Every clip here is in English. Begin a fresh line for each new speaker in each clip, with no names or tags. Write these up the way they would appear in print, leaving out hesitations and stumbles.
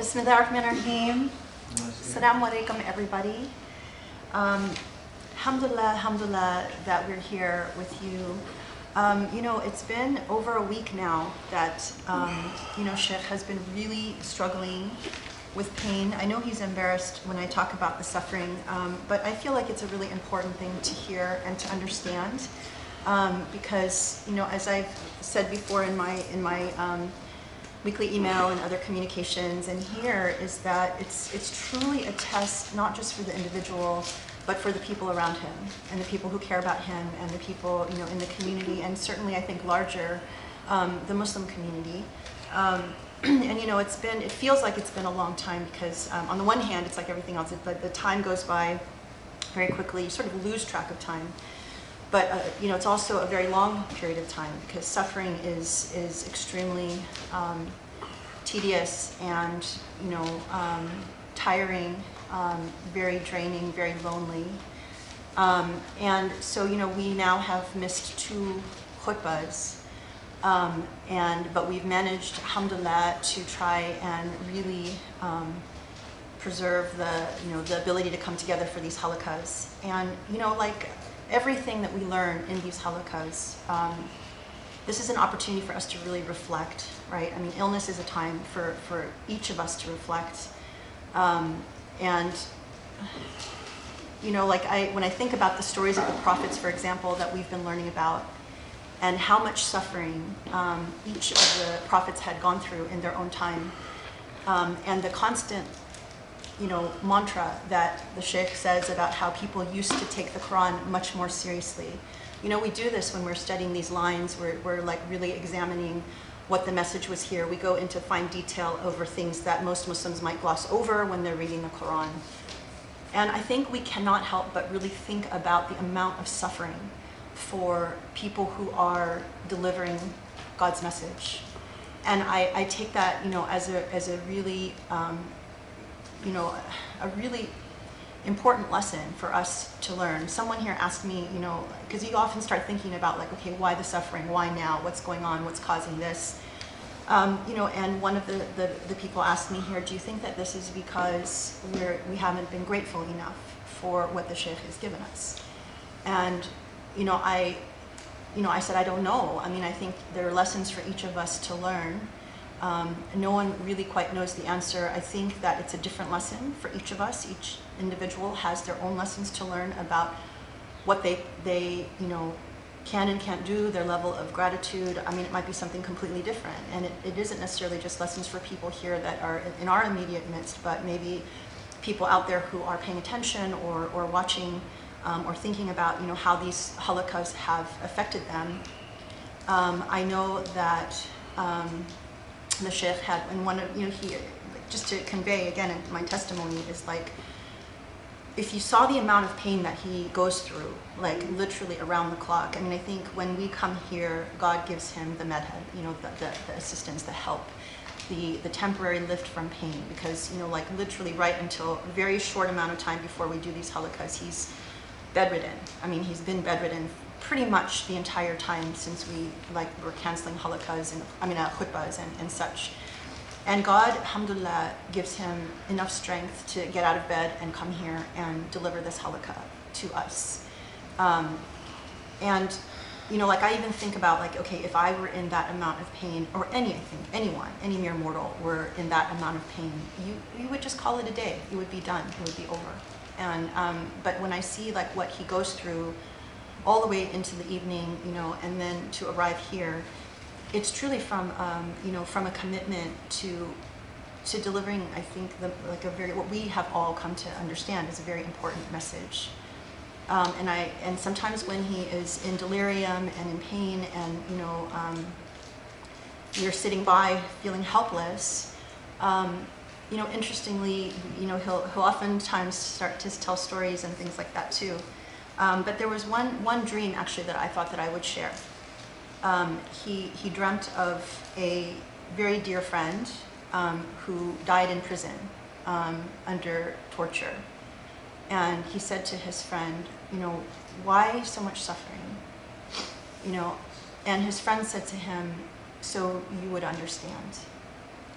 Bismillahirrahmanirrahim. Assalamu alaikum, everybody. Alhamdulillah that we're here with you. You know, it's been over a week now that, you know, Sheikh has been really struggling with pain. I know he's embarrassed when I talk about the suffering, but I feel like it's a really important thing to hear and to understand. Because, you know, as I've said before in my weekly email and other communications and here, is that it's truly a test, not just for the individual, but for the people around him and the people who care about him and the people, you know, in the community, and certainly I think larger, the Muslim community. And you know, it feels like it's been a long time because on the one hand, it's like everything else, the time goes by very quickly, you sort of lose track of time. But you know, it's also a very long period of time because suffering is extremely tedious and, you know, tiring, very draining, very lonely. And so, you know, we now have missed 2 khutbahs, but we've managed, alhamdulillah, to try and really preserve the, you know, the ability to come together for these halaqas. And, you know, like everything that we learn in these halaqas, this is an opportunity for us to really reflect, right? I mean, illness is a time for each of us to reflect. And, you know, like when I think about the stories of the prophets, for example, that we've been learning about, and how much suffering each of the prophets had gone through in their own time, and the constant, you know, mantra that the Sheikh says about how people used to take the Quran much more seriously. You know, we do this when we're studying these lines, we're like really examining what the message was here. We go into fine detail over things that most Muslims might gloss over when they're reading the Quran. And I think we cannot help but really think about the amount of suffering for people who are delivering God's message. And I take that, you know, as a really, you know, a really important lesson for us to learn. Someone here asked me, you know, because you often start thinking about like, okay, why the suffering? Why now? What's going on? What's causing this? You know, and one of the people asked me here, do you think that this is because we haven't been grateful enough for what the Sheikh has given us? And, you know, I said, I don't know. I mean, I think there are lessons for each of us to learn. No one really quite knows the answer. I think that it's a different lesson for each of us. Each individual has their own lessons to learn about what they you know, can and can't do, their level of gratitude. I mean, it might be something completely different. And it isn't necessarily just lessons for people here that are in our immediate midst, but maybe people out there who are paying attention or watching or thinking about, you know, how these halaqas have affected them. I know that the Sheikh had, and one of, you know, just to convey again in my testimony, is like, if you saw the amount of pain that he goes through, like literally around the clock. I mean, I think when we come here, God gives him the medhed, you know, the assistance, the help, the temporary lift from pain, because, you know, like literally right until a very short amount of time before we do these halaqas, he's bedridden. I mean, he's been bedridden pretty much the entire time since we're canceling halaqas and, khutbahs and such. And God, alhamdulillah, gives him enough strength to get out of bed and come here and deliver this halaqah to us. And, you know, like I even think about like, okay, if I were in that amount of pain, or anyone, any mere mortal were in that amount of pain, you would just call it a day. It would be done. It would be over. And, but when I see like what he goes through all the way into the evening, you know, and then to arrive here, it's truly from, you know, from a commitment to delivering, I think, what we have all come to understand is a very important message. And sometimes when he is in delirium and in pain, and, you know, you're sitting by feeling helpless, you know, interestingly, you know, he'll oftentimes start to tell stories and things like that too. But there was one dream actually that I thought that I would share. He dreamt of a very dear friend who died in prison under torture. And he said to his friend, you know, why so much suffering? You know, and his friend said to him, so you would understand.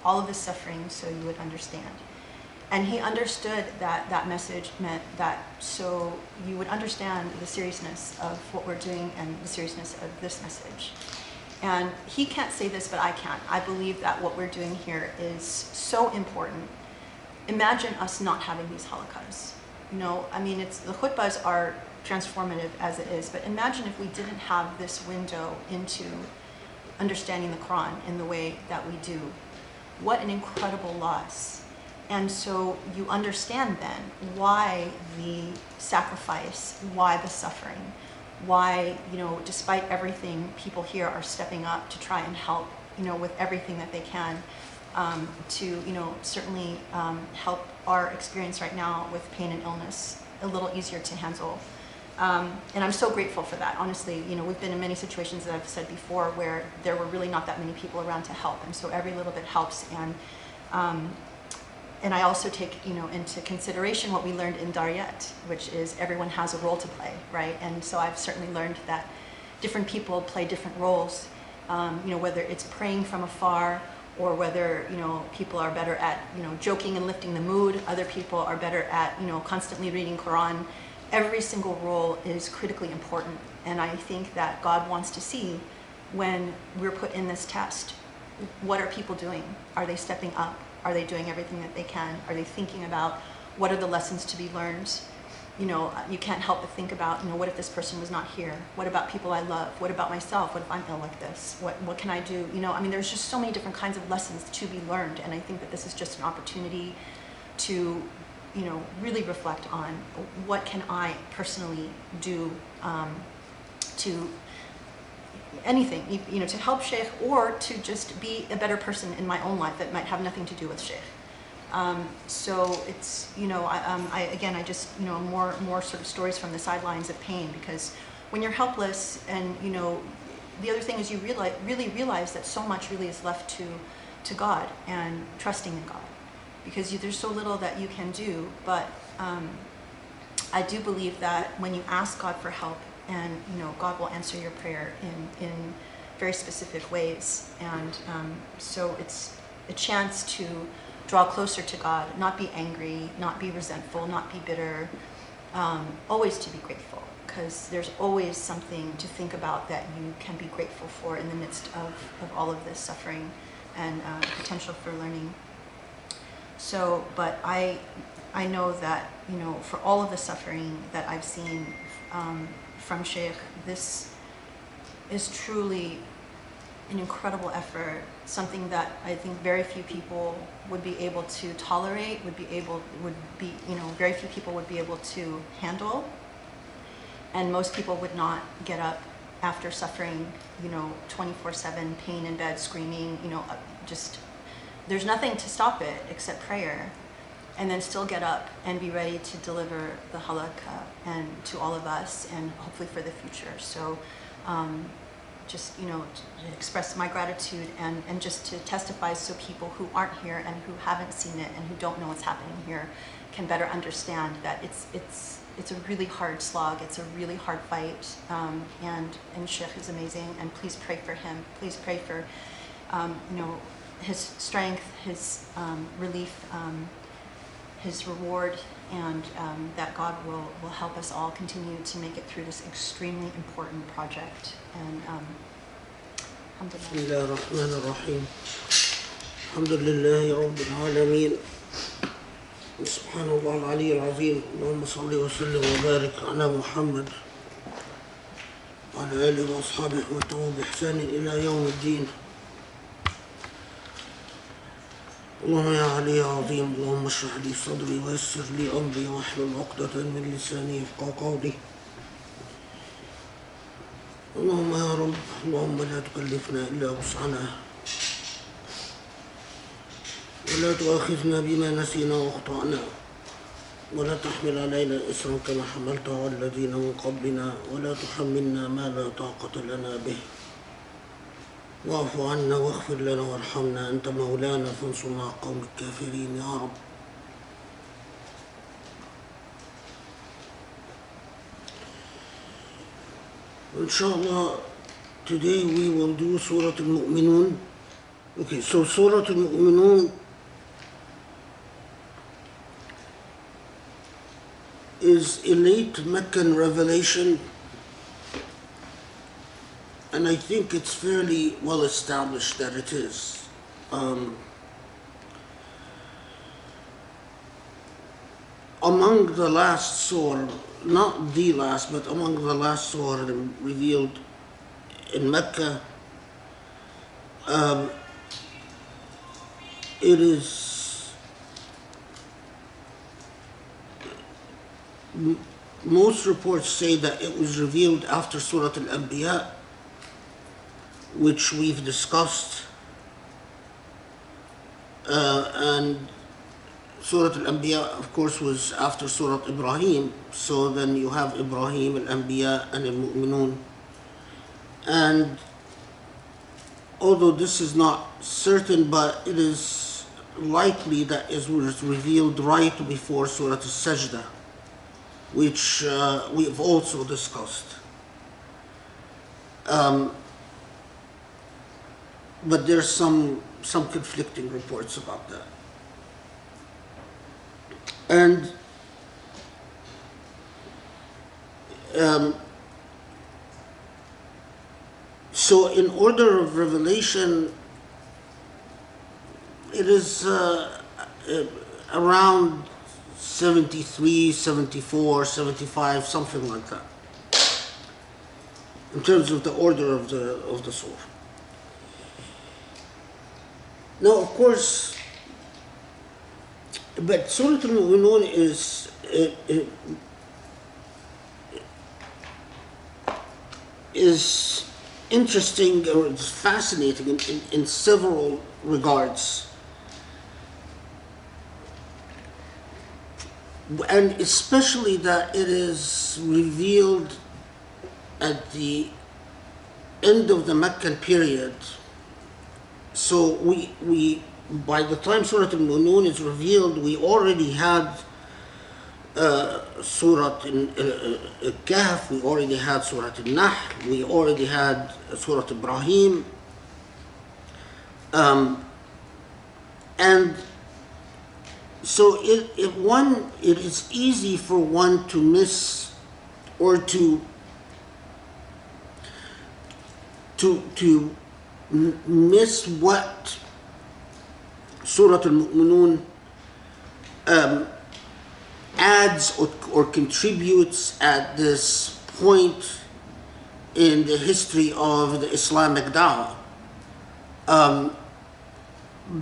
all of this suffering so you would understand. And he understood that that message meant that so you would understand the seriousness of what we're doing and the seriousness of this message. And he can't say this, but I can. I believe that what we're doing here is so important. Imagine us not having these halakas. You know, I mean, the khutbahs are transformative as it is, but imagine if we didn't have this window into understanding the Quran in the way that we do. What an incredible loss. And so you understand then why the sacrifice, why the suffering, why, you know, despite everything, people here are stepping up to try and help, you know, with everything that they can to, you know, certainly help our experience right now with pain and illness a little easier to handle. And I'm so grateful for that. Honestly, you know, we've been in many situations that I've said before where there were really not that many people around to help. And so every little bit helps. And I also take, you know, into consideration what we learned in Dariyat, which is everyone has a role to play, right? And so I've certainly learned that different people play different roles, you know, whether it's praying from afar or whether, you know, people are better at, you know, joking and lifting the mood. Other people are better at, you know, constantly reading Quran. Every single role is critically important. And I think that God wants to see when we're put in this test, what are people doing? Are they stepping up? Are they doing everything that they can? Are they thinking about what are the lessons to be learned? You know, you can't help but think about, you know, what if this person was not here? What about people I love? What about myself? What if I'm ill like this? What can I do? You know, I mean, there's just so many different kinds of lessons to be learned. And I think that this is just an opportunity to, you know, really reflect on what can I personally do to anything, you know, to help Sheikh or to just be a better person in my own life that might have nothing to do with Sheikh. So it's, you know, I just, you know, more sort of stories from the sidelines of pain, because when you're helpless and, you know, the other thing is you really realize that so much really is left to God and trusting in God, because there's so little that you can do. But I do believe that when you ask God for help, and, you know, God will answer your prayer in very specific ways. And so it's a chance to draw closer to God, not be angry, not be resentful, not be bitter, always to be grateful, because there's always something to think about that you can be grateful for in the midst of all of this suffering and potential for learning. So, but I know that, you know, for all of the suffering that I've seen from Sheikh, this is truly an incredible effort, something that I think very few people would be able to tolerate, very few people would be able to handle. And most people would not get up after suffering, you know, 24/7 pain in bed, screaming, you know, just, there's nothing to stop it except prayer. And then still get up and be ready to deliver the halakha and to all of us, and hopefully for the future. So just, you know, to express my gratitude and just to testify so people who aren't here and who haven't seen it and who don't know what's happening here can better understand that it's a really hard slog, it's a really hard fight, and Sheikh is amazing, and please pray for him. Please pray for, you know, his strength, his relief, his reward, and that God will help us all continue to make it through this extremely important project. And alhamdulillah.
Bismillahirrahmanirrahim. Alhamdulillahi Rabbil Alameen. Subhanallah al-Ali al-Azim. Allahumma salli wa sallim wa barik ala Muhammad wa ala alihi wa ashabihi wa tawu bi ihsanin ila yawm al-din. اللهم يا علي يا عظيم اللهم اشرح لي صدري ويسر لي امري واحلل عقدة من لساني يفقهوا قولي. اللهم يا رب اللهم لا تكلفنا الا وسعنا ولا تؤاخذنا بما نسينا واخطانا ولا تحمل علينا اسرا كما حملته على الذين من قبلنا ولا تحملنا ما لا طاقة لنا به واعف عنا واغفر لنا وارحمنا أنت مولانا فانصرنا على القوم الكافرين يا رب. Inshallah, today we will do Surah al-Muminun, Okay, so Surah al-Muminun is a late Meccan revelation, and I think it's fairly well established that it is. Among the last surah, not the last, but among the last surah revealed in Mecca, it is, most reports say that it was revealed after Surah al-Anbiya, which we've discussed, and Surah al-Anbiya, of course, was after Surah Ibrahim, so then you have Ibrahim, al-Anbiya, and al-Muminun. And although this is not certain, but it is likely that it was revealed right before Surah al-Sajdah, which we have also discussed. But there's some conflicting reports about that. And so in order of revelation, it is around 73, 74, 75, something like that, in terms of the order of the surah. Now, of course, but Surah al-Muminun is interesting, or it's fascinating in several regards. And especially that it is revealed at the end of the Meccan period. So we by the time Surah al-Muminun is revealed, we already had Surah al-Kahf, we already had Surah al-Nahl, we already had Surah Ibrahim. And so it is easy for one to miss, or to miss what Surah al-Mu'minun adds or contributes at this point in the history of the Islamic Dawah.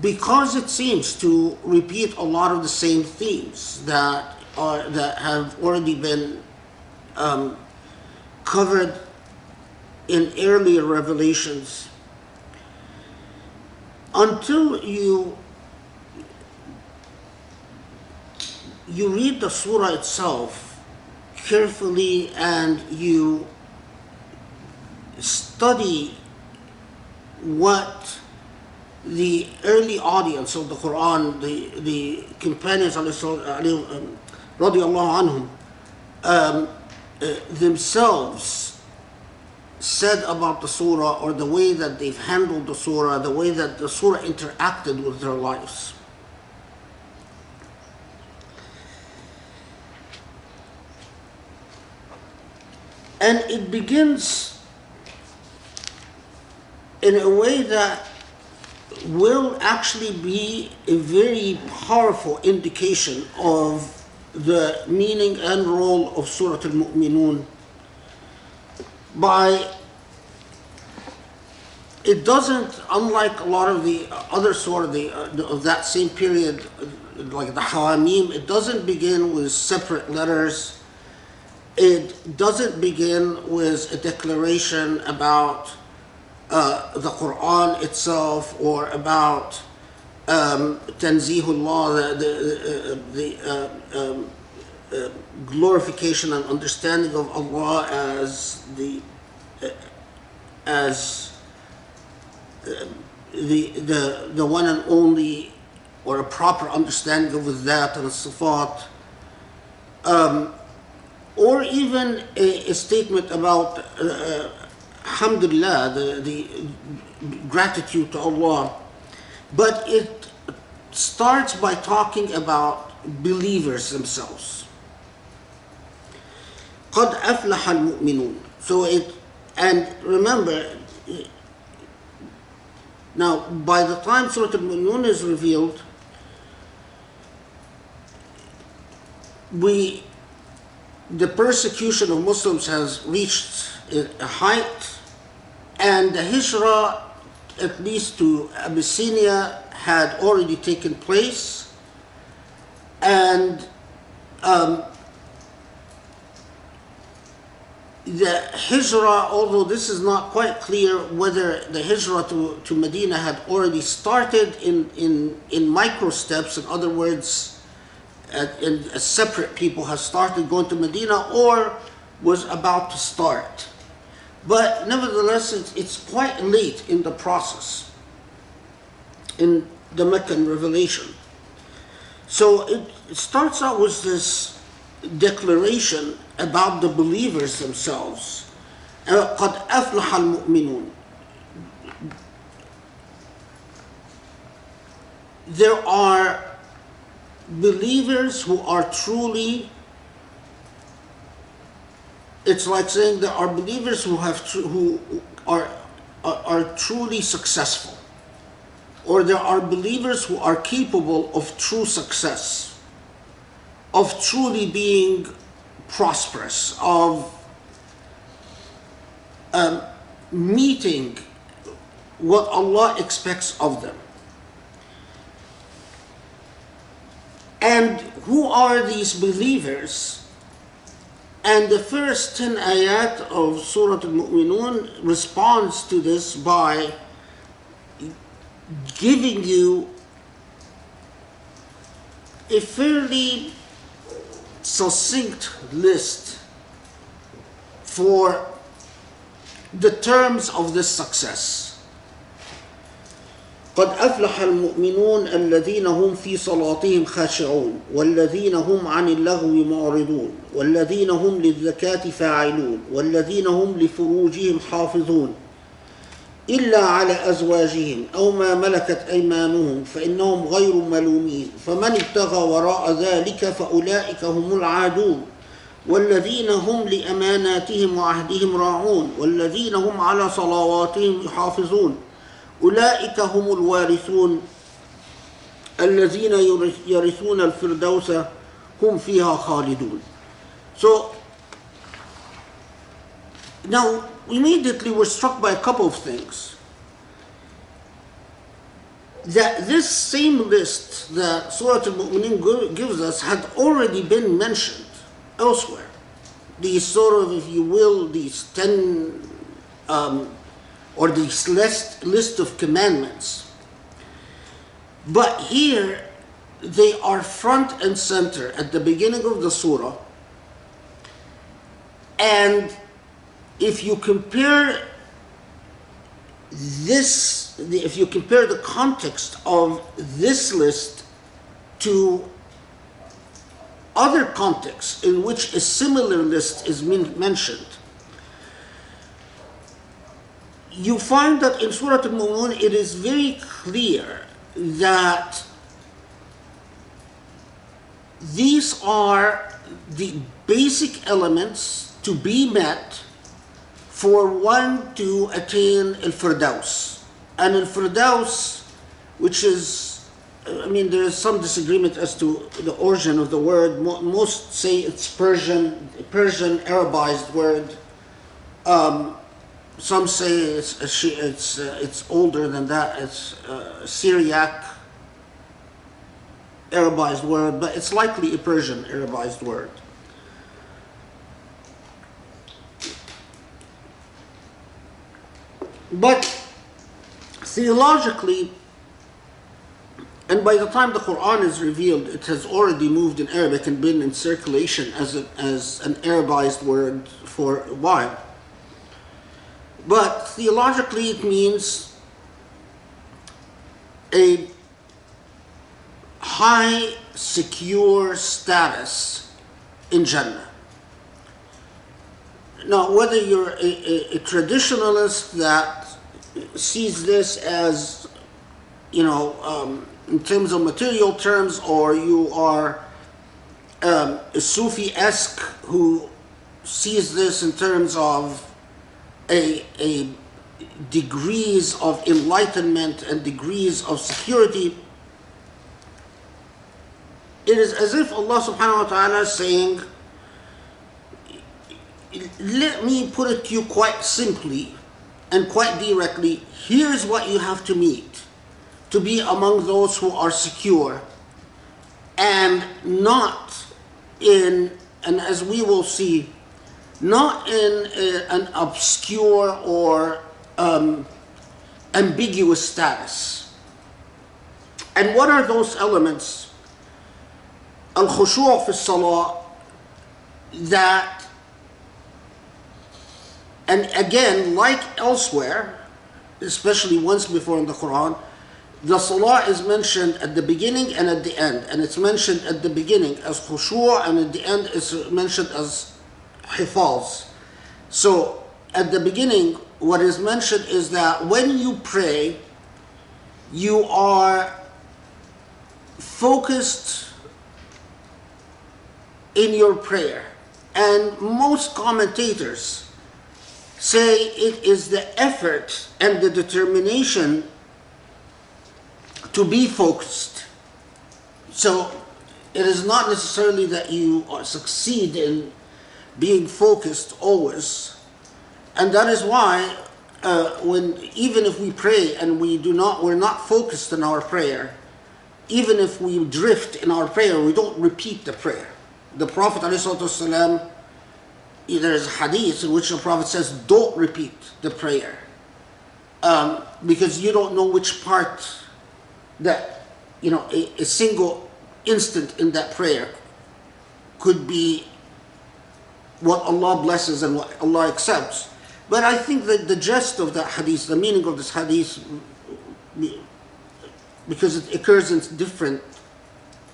Because it seems to repeat a lot of the same themes that have already been covered in earlier revelations, until you read the surah itself carefully and you study what the early audience of the Quran, the companions radiallahu anhum, themselves said about the surah, or the way that they've handled the surah, the way that the surah interacted with their lives. And it begins in a way that will actually be a very powerful indication of the meaning and role of Surah al-Mu'minun. It doesn't, unlike a lot of the other surah of that same period, like the Hawamim, it doesn't begin with separate letters. It doesn't begin with a declaration about the Quran itself, or about Tanzihullah, the glorification and understanding of Allah as the one and only, or a proper understanding of the Dhat and the Sifat, or even a statement about Alhamdulillah, the gratitude to Allah. But it starts by talking about believers themselves. قَدْ أَفْلَحَ الْمُؤْمِنُونَ. So and remember, now by the time Surah al-Muminun is revealed, the persecution of Muslims has reached a height, and the hijrah, at least to Abyssinia, had already taken place, and the hijrah, although this is not quite clear whether the hijrah to Medina had already started in micro steps, in other words, a separate people have started going to Medina or was about to start. But nevertheless, it's quite late in the process, in the Meccan revelation. So it starts out with this declaration about the believers themselves. قَدْ أَفْلَحَ الْمُؤْمِنُونَ. There are believers who are truly, it's like saying there are believers who are truly successful, or there are believers who are capable of true success, of truly being prosperous, of meeting what Allah expects of them. And who are these believers? And the first 10 ayat of Surah al-Muminun responds to this by giving you a fairly succinct list for the terms of this success. قد أفلح المؤمنون الذين هم في صلاتهم خاشعون والذين هم عن اللغو معرضون والذين هم للزكاة فاعلون والذين هم لفروجهم حافظون إلا على أزواجهم أو ما ملكت أيمانهم فإنهم غير ملومين فمن ابتغى وراء ذلك فأولئك هم العادون والذين هم لأماناتهم وعهدهم راعون والذين هم على صلواتهم يحافظون أولئك هم الوارثون الذين يرثون الفردوس هم فيها خالدون. So now immediately we're struck by a couple of things. That this same list that Surah al-Mu'minun gives us had already been mentioned elsewhere. These sort of, if you will, these 10 or this list of commandments. But here they are front and center at the beginning of the surah. And if you compare the context of this list to other contexts in which a similar list is mentioned, you find that in Surah al-Muminun it is very clear that these are the basic elements to be met for one to attain al-Firdaus. And al-Firdaus, which is, I mean, there is some disagreement as to the origin of the word. Most say it's Persian Arabized word. Some say it's older than that. It's Syriac Arabized word, but it's likely a Persian Arabized word. But theologically, and by the time the Quran is revealed, it has already moved in Arabic and been in circulation as an Arabized word for a while. But theologically it means a high, secure status in Jannah. Now, whether you're a traditionalist that sees this as, in terms of material terms, or you are a Sufi-esque who sees this in terms of a degrees of enlightenment and degrees of security. It is as if Allah subhanahu wa ta'ala is saying, let me put it to you quite simply and quite directly. Here's what you have to meet to be among those who are secure, and not in, and as we will see, not in an obscure or ambiguous status. And what are those elements? Al-khushu' fi salah, that, and again, like elsewhere, especially once before in the Quran, the salah is mentioned at the beginning and at the end. And it's mentioned at the beginning as khushu', and at the end it's mentioned as hifaz. So at the beginning, what is mentioned is that when you pray, you are focused in your prayer. And most commentators say it is the effort and the determination to be focused. So it is not necessarily that you succeed in being focused always. And that is why even if we pray and we're not focused in our prayer, even if we drift in our prayer, we don't repeat the prayer. The Prophet ﷺ, there is a hadith in which the Prophet says, don't repeat the prayer, because you don't know which part that, a single instant in that prayer could be what Allah blesses and what Allah accepts. But I think that the gist of that hadith, the meaning of this hadith, because it occurs in different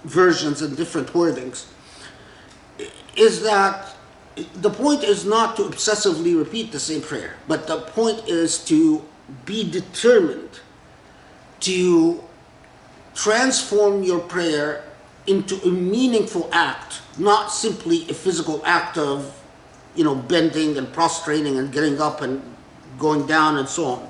versions and different wordings, is that the point is not to obsessively repeat the same prayer, but the point is to be determined to transform your prayer into a meaningful act, not simply a physical act of, bending and prostrating and getting up and going down and so on.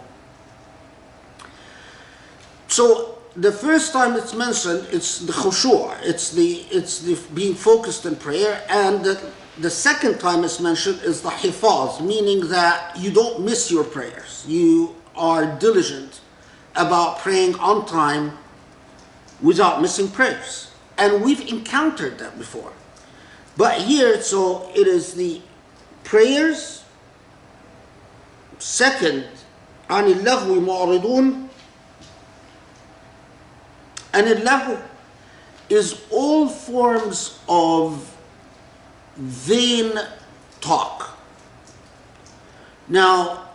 So the first time it's mentioned, it's the khushu', it's the being focused in prayer, and the second time it's mentioned is the hifaz, meaning that you don't miss your prayers. You are diligent about praying on time without missing prayers. And we've encountered that before. But here, so it is the prayers. Second, عن اللغو معرضون. And al-laghu is all forms of vain talk. Now,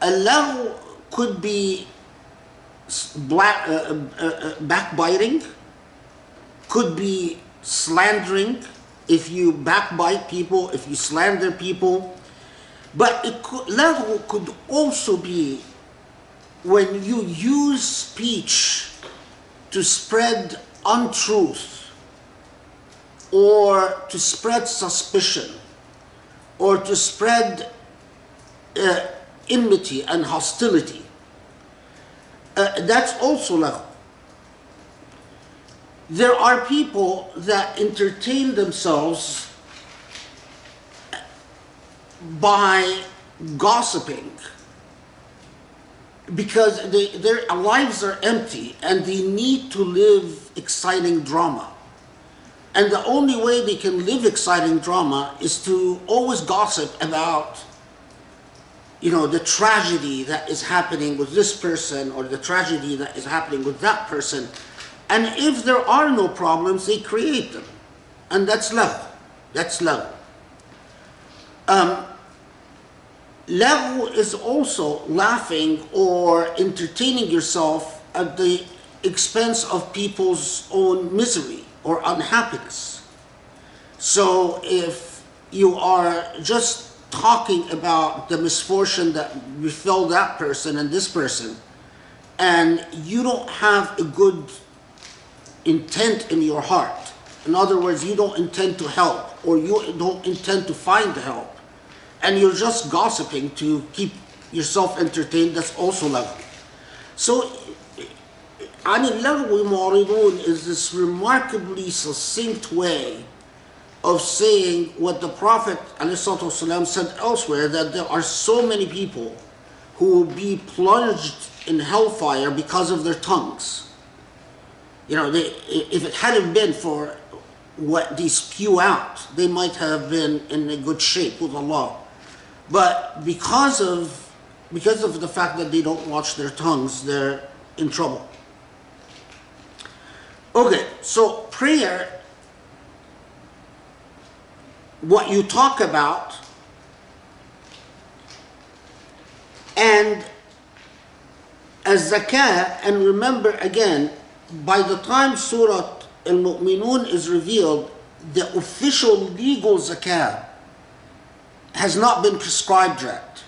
al-laghu could be backbiting, could be slandering, if you backbite people, if you slander people. But laghu could also be when you use speech to spread untruth, or to spread suspicion, or to spread enmity and hostility. That's also laghu. There are people that entertain themselves by gossiping because their lives are empty and they need to live exciting drama. And the only way they can live exciting drama is to always gossip about, the tragedy that is happening with this person, or the tragedy that is happening with that person. And if there are no problems, they create them. And that's laghu. That's laghu. Laghu is also laughing or entertaining yourself at the expense of people's own misery or unhappiness. So if you are just talking about the misfortune that befell that person and this person, and you don't have a good intent in your heart, in other words, you don't intend to help, or you don't intend to find help, and you're just gossiping to keep yourself entertained, that's also laghu. So, عن اللغو معرضون is this remarkably succinct way of saying what the Prophet ﷺ said elsewhere, that there are so many people who will be plunged in hellfire because of their tongues. You know, if it hadn't been for what they spew out, they might have been in a good shape with Allah. But because of the fact that they don't watch their tongues, they're in trouble. Okay, so prayer, what you talk about, and as zakah, and remember again, by the time Surah al-Muminun is revealed, the official legal zakah has not been prescribed yet.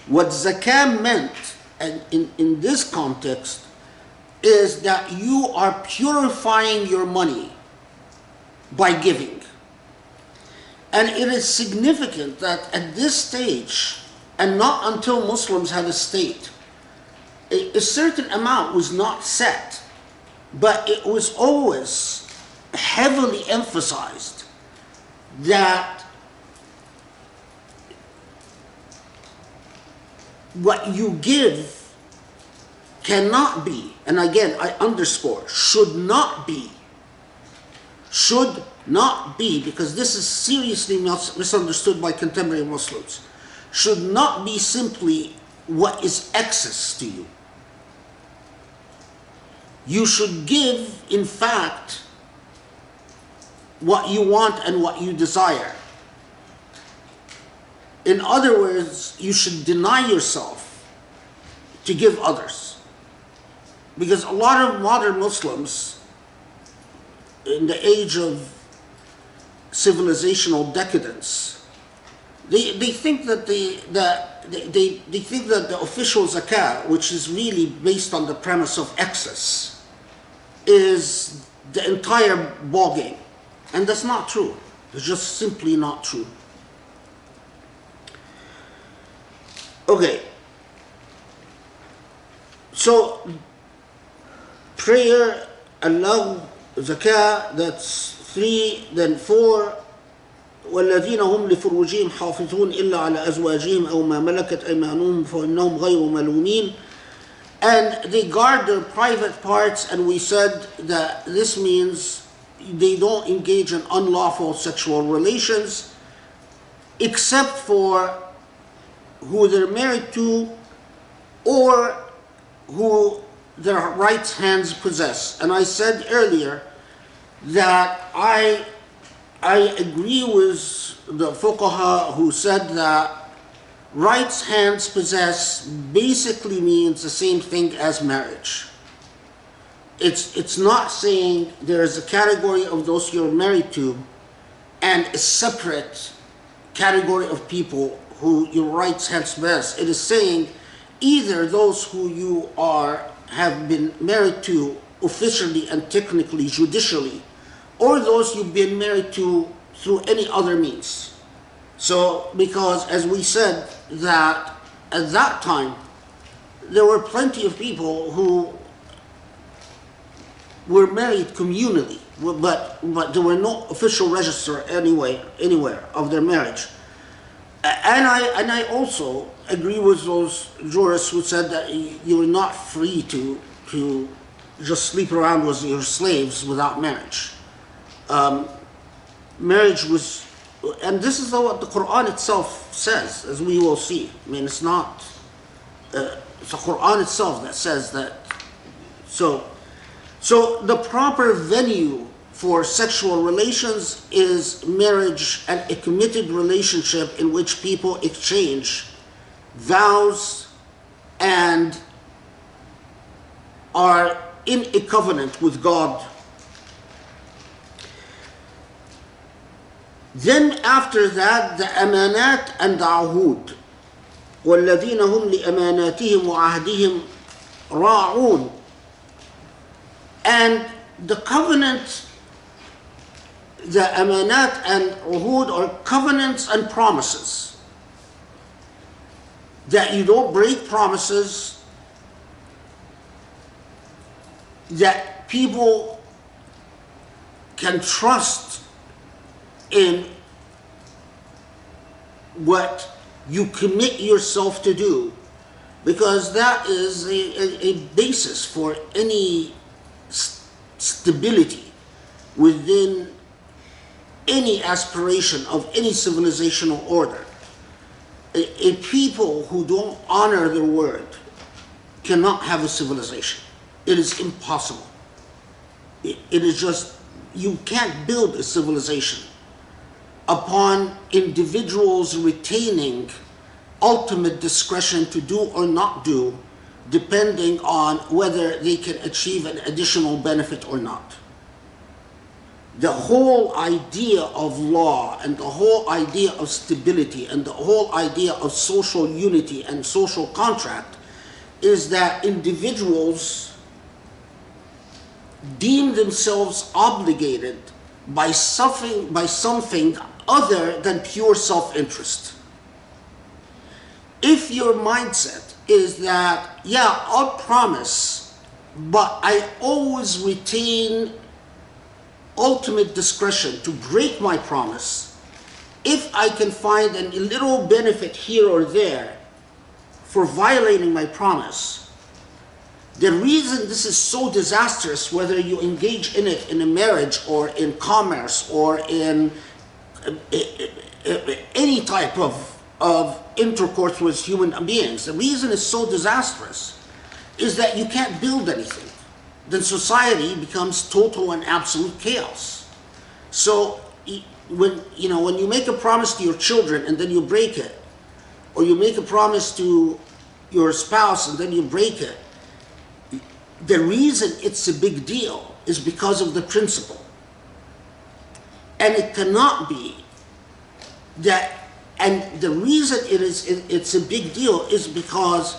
What zakah meant, and in this context, is that you are purifying your money by giving. And it is significant that at this stage, and not until Muslims had a state, a certain amount was not set, but it was always heavily emphasized that what you give cannot be, and again I underscore, should not be, because this is seriously misunderstood by contemporary Muslims, should not be simply what is excess to you. You should give, in fact, what you want and what you desire. In other words, you should deny yourself to give others. Because a lot of modern Muslims, in the age of civilizational decadence, they think that they think that the official zakah, which is really based on the premise of excess, is the entire ballgame. And that's not true. It's just simply not true. Okay. So, prayer, Allah, zakah, that's 3, then 4, والذين هم لفروجهم حافظون إلا على أزواجهم أو ما ملكت أيمانهم فإنهم غير ملومين. And they guard their private parts, and we said that this means they don't engage in unlawful sexual relations except for who they're married to or who their right hands possess. And I said earlier that I agree with the fuqaha who said that rights hands possess basically means the same thing as marriage. It's not saying there's a category of those you're married to and a separate category of people who your rights hands possess. It is saying either those who you have been married to officially and technically, judicially, or those you've been married to through any other means. So, because as we said that at that time, there were plenty of people who were married communally, but there were no official register anywhere of their marriage. And I also agree with those jurists who said that you were not free to just sleep around with your slaves without marriage. Marriage was, and this is what the Quran itself says, as we will see. I mean, it's not, it's the Quran itself that says that. So the proper venue for sexual relations is marriage, and a committed relationship in which people exchange vows and are in a covenant with God. Then after that, the amanat and the ahud. وَالَّذِينَ هُمْ لِأَمَانَاتِهِمْ وَعَهْدِهِمْ ra'un. And the covenant, the amanat and uhud are covenants and promises. That you don't break promises, that people can trust in what you commit yourself to do, because that is a basis for any stability within any aspiration of any civilizational order. A people who don't honor their word cannot have a civilization. It is impossible. It is just, you can't build a civilization upon individuals retaining ultimate discretion to do or not do, depending on whether they can achieve an additional benefit or not. The whole idea of law and the whole idea of stability and the whole idea of social unity and social contract is that individuals deem themselves obligated by something other than pure self-interest. If your mindset is that, yeah, I'll promise, but I always retain ultimate discretion to break my promise, if I can find a little benefit here or there for violating my promise, the reason this is so disastrous, whether you engage in it in a marriage or in commerce or in any type of intercourse with human beings, the reason it's so disastrous is that you can't build anything. Then society becomes total and absolute chaos. So when you make a promise to your children and then you break it, or you make a promise to your spouse and then you break it, the reason it's a big deal is because of the principle. And it cannot be that, and the reason it's a big deal is because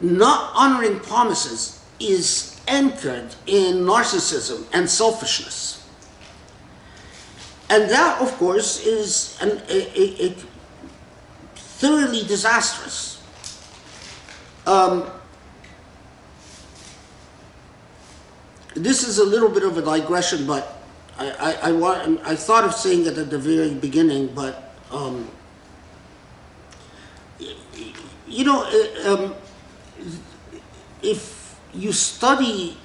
not honoring promises is anchored in narcissism and selfishness. And that, of course, is a thoroughly disastrous. This is a little bit of a digression, but I thought of saying it at the very beginning, but if you study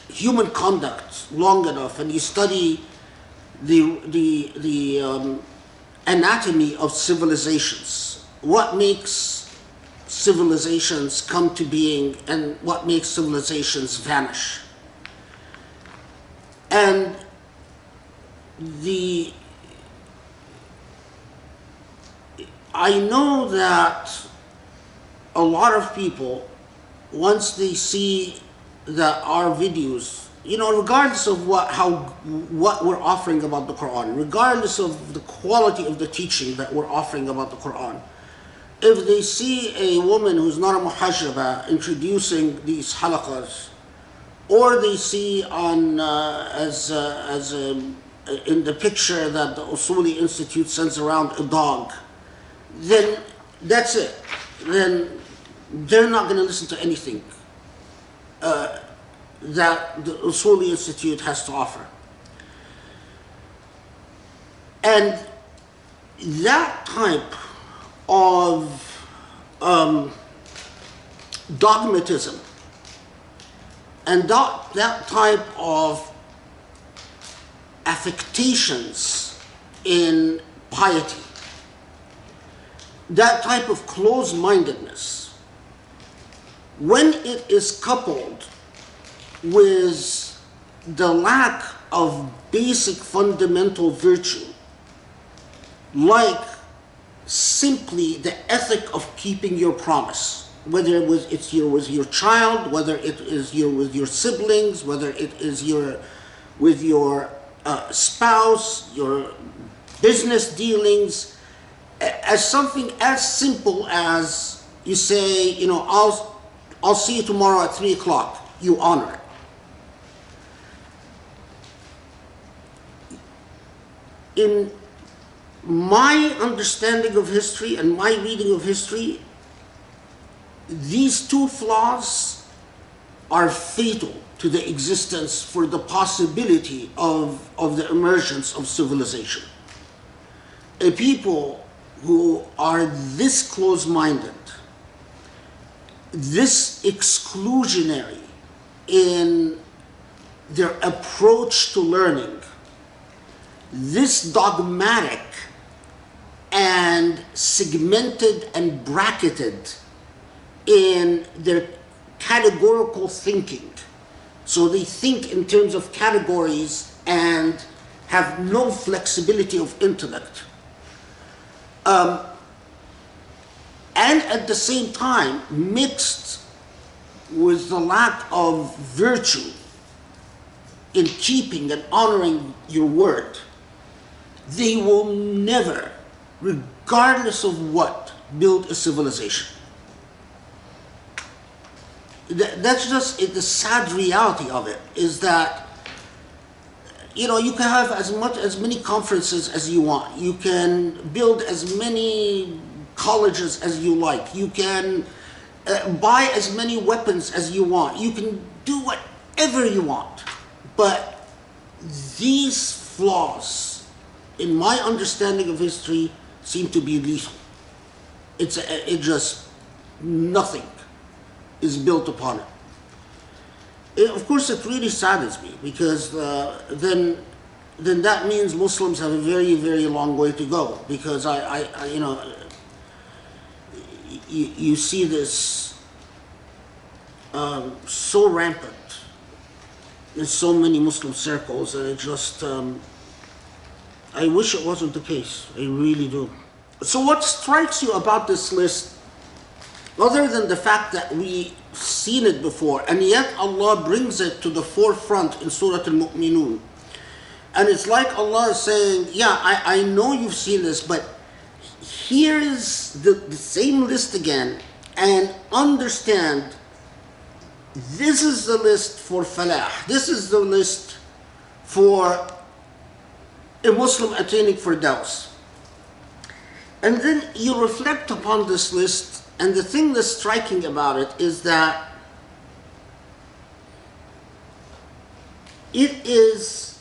human conduct long enough and you study the anatomy of civilizations, what makes civilizations come to being and what makes civilizations vanish. And I know that a lot of people, once they see that our videos, regardless of what we're offering about the Quran, regardless of the quality of the teaching that we're offering about the Quran, if they see a woman who's not a muhajjaba introducing these halaqas, or they see on in the picture that the Usuli Institute sends around a dog, then that's it. Then they're not going to listen to anything that the Usuli Institute has to offer. And that type of dogmatism and that type of affectations in piety, that type of closed-mindedness, when it is coupled with the lack of basic fundamental virtue, like simply the ethic of keeping your promise, whether it's with your child, whether it is with your siblings, whether it is with your spouse, your business dealings, as something as simple as you say, you know, I'll see you tomorrow at 3 o'clock. You honor it. In my understanding of history and my reading of history, these two flaws are fatal to the existence for the possibility of the emergence of civilization. A people who are this close-minded, this exclusionary in their approach to learning, this dogmatic and segmented and bracketed in their categorical thinking. So they think in terms of categories and have no flexibility of intellect. And at the same time, mixed with the lack of virtue in keeping and honoring your word, they will never, regardless of what, build a civilization. That's just the sad reality of it, is that, you know, you can have as many conferences as you want. You can build as many colleges as you like. You can buy as many weapons as you want. You can do whatever you want. But these flaws, in my understanding of history, seem to be lethal. It just, nothing is built upon it. Of course, it really saddens me, because then that means Muslims have a very, very long way to go. Because I you know, you see this so rampant in so many Muslim circles, and it just, I wish it wasn't the case. I really do. So what strikes you about this list, other than the fact that we've seen it before, and yet Allah brings it to the forefront in Surah al-Muminun? And it's like Allah is saying, yeah, I know you've seen this, but here's the same list again, and understand, this is the list for falah. This is the list for a Muslim attaining firdaus. And then you reflect upon this list, and the thing that's striking about it is that it is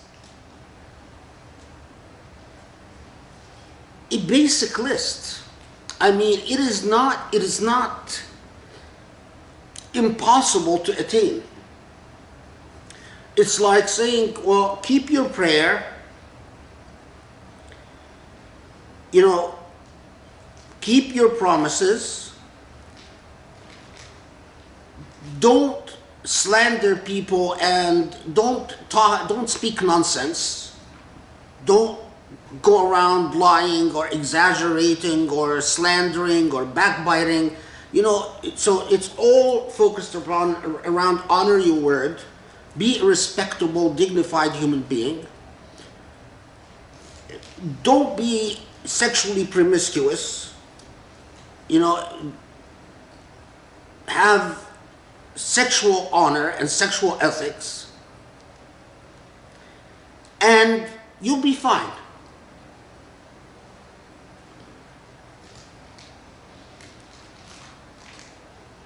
a basic list. I mean, it is not impossible to attain. It's like saying, well, keep your prayer, you know, keep your promises, don't slander people, and don't speak nonsense, don't go around lying or exaggerating or slandering or backbiting, you know. So it's all focused around honor your word, be a respectable, dignified human being, don't be sexually promiscuous, you know, have sexual honor and sexual ethics, and you'll be fine.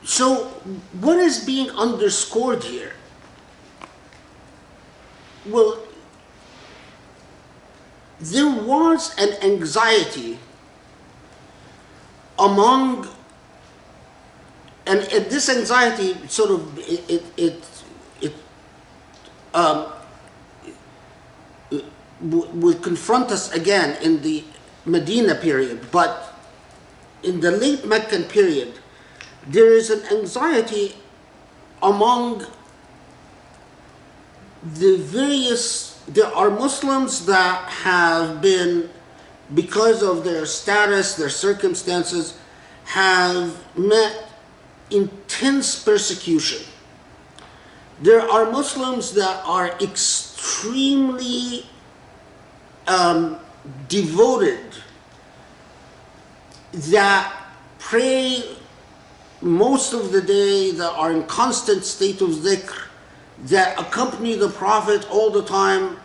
So what is being underscored here? Well, there was an anxiety among, and this anxiety sort of would confront us again in the Medina period, but in the late Meccan period, there is an anxiety among the various, there are Muslims that have been, because of their status, their circumstances, have met intense persecution. There are Muslims that are extremely devoted, that pray most of the day, that are in constant state of dhikr, that accompany the Prophet all the time,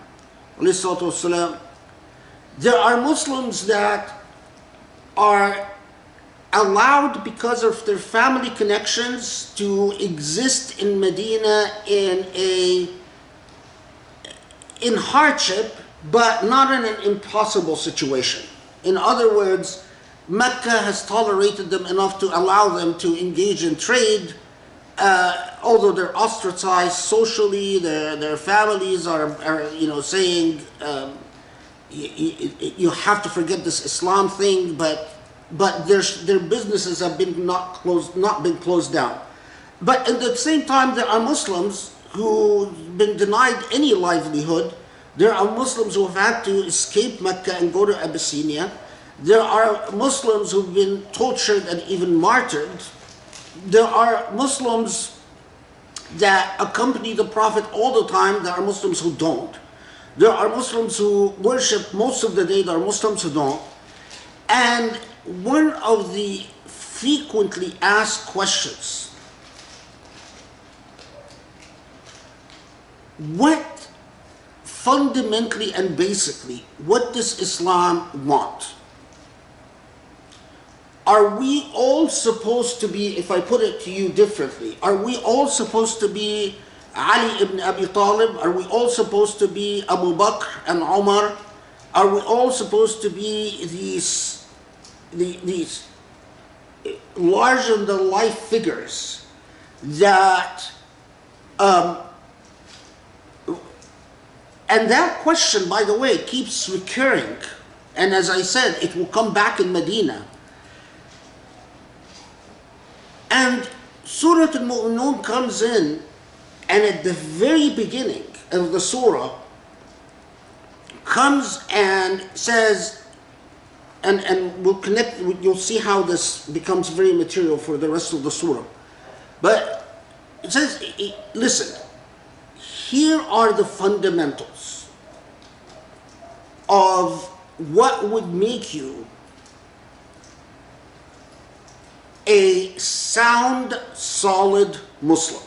alayhi salatu wasalam. There are Muslims that are allowed, because of their family connections, to exist in Medina in hardship, but not in an impossible situation. In other words, Mecca has tolerated them enough to allow them to engage in trade, although they're ostracized socially. Their families are saying, you have to forget this Islam thing, but their businesses have been not been closed down. But at the same time, there are Muslims who've been denied any livelihood. There are Muslims who have had to escape Mecca and go to Abyssinia. There are Muslims who've been tortured and even martyred. There are Muslims that accompany the Prophet all the time. There are Muslims who don't. There are Muslims who worship most of the day. There are Muslims who don't. And one of the frequently asked questions, what fundamentally and basically, what does Islam want? Are we all supposed to be, if I put it to you differently, are we all supposed to be Ali ibn Abi Talib? Are we all supposed to be Abu Bakr and Umar? Are we all supposed to be these larger-than-life figures that, and that question, by the way, keeps recurring. And as I said, it will come back in Medina. And Surah al-Muminun comes in, and at the very beginning of the surah, comes and says, and we'll connect, you'll see how this becomes very material for the rest of the surah. But it says, listen, here are the fundamentals of what would make you a sound, solid Muslim.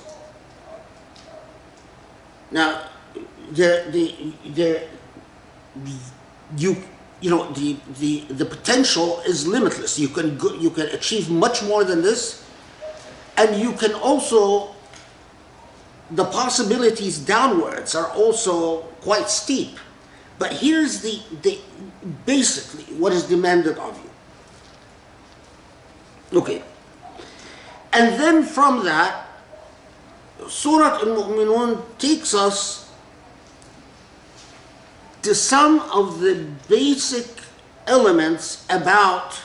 Now, the potential is limitless. You can achieve much more than this, and you can also, the possibilities downwards are also quite steep. But here's the basically what is demanded of you. Okay. And then from that, Surah al-Muminun takes us to some of the basic elements about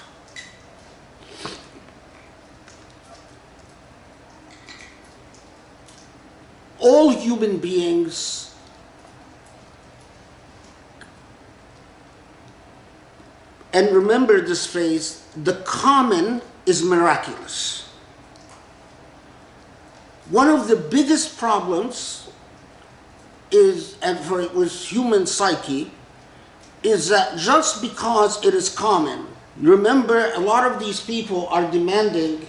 all human beings and remember this phrase, the common is miraculous. One of the biggest problems is, and for it was human psyche, is that just because it is common, remember a lot of these people are demanding,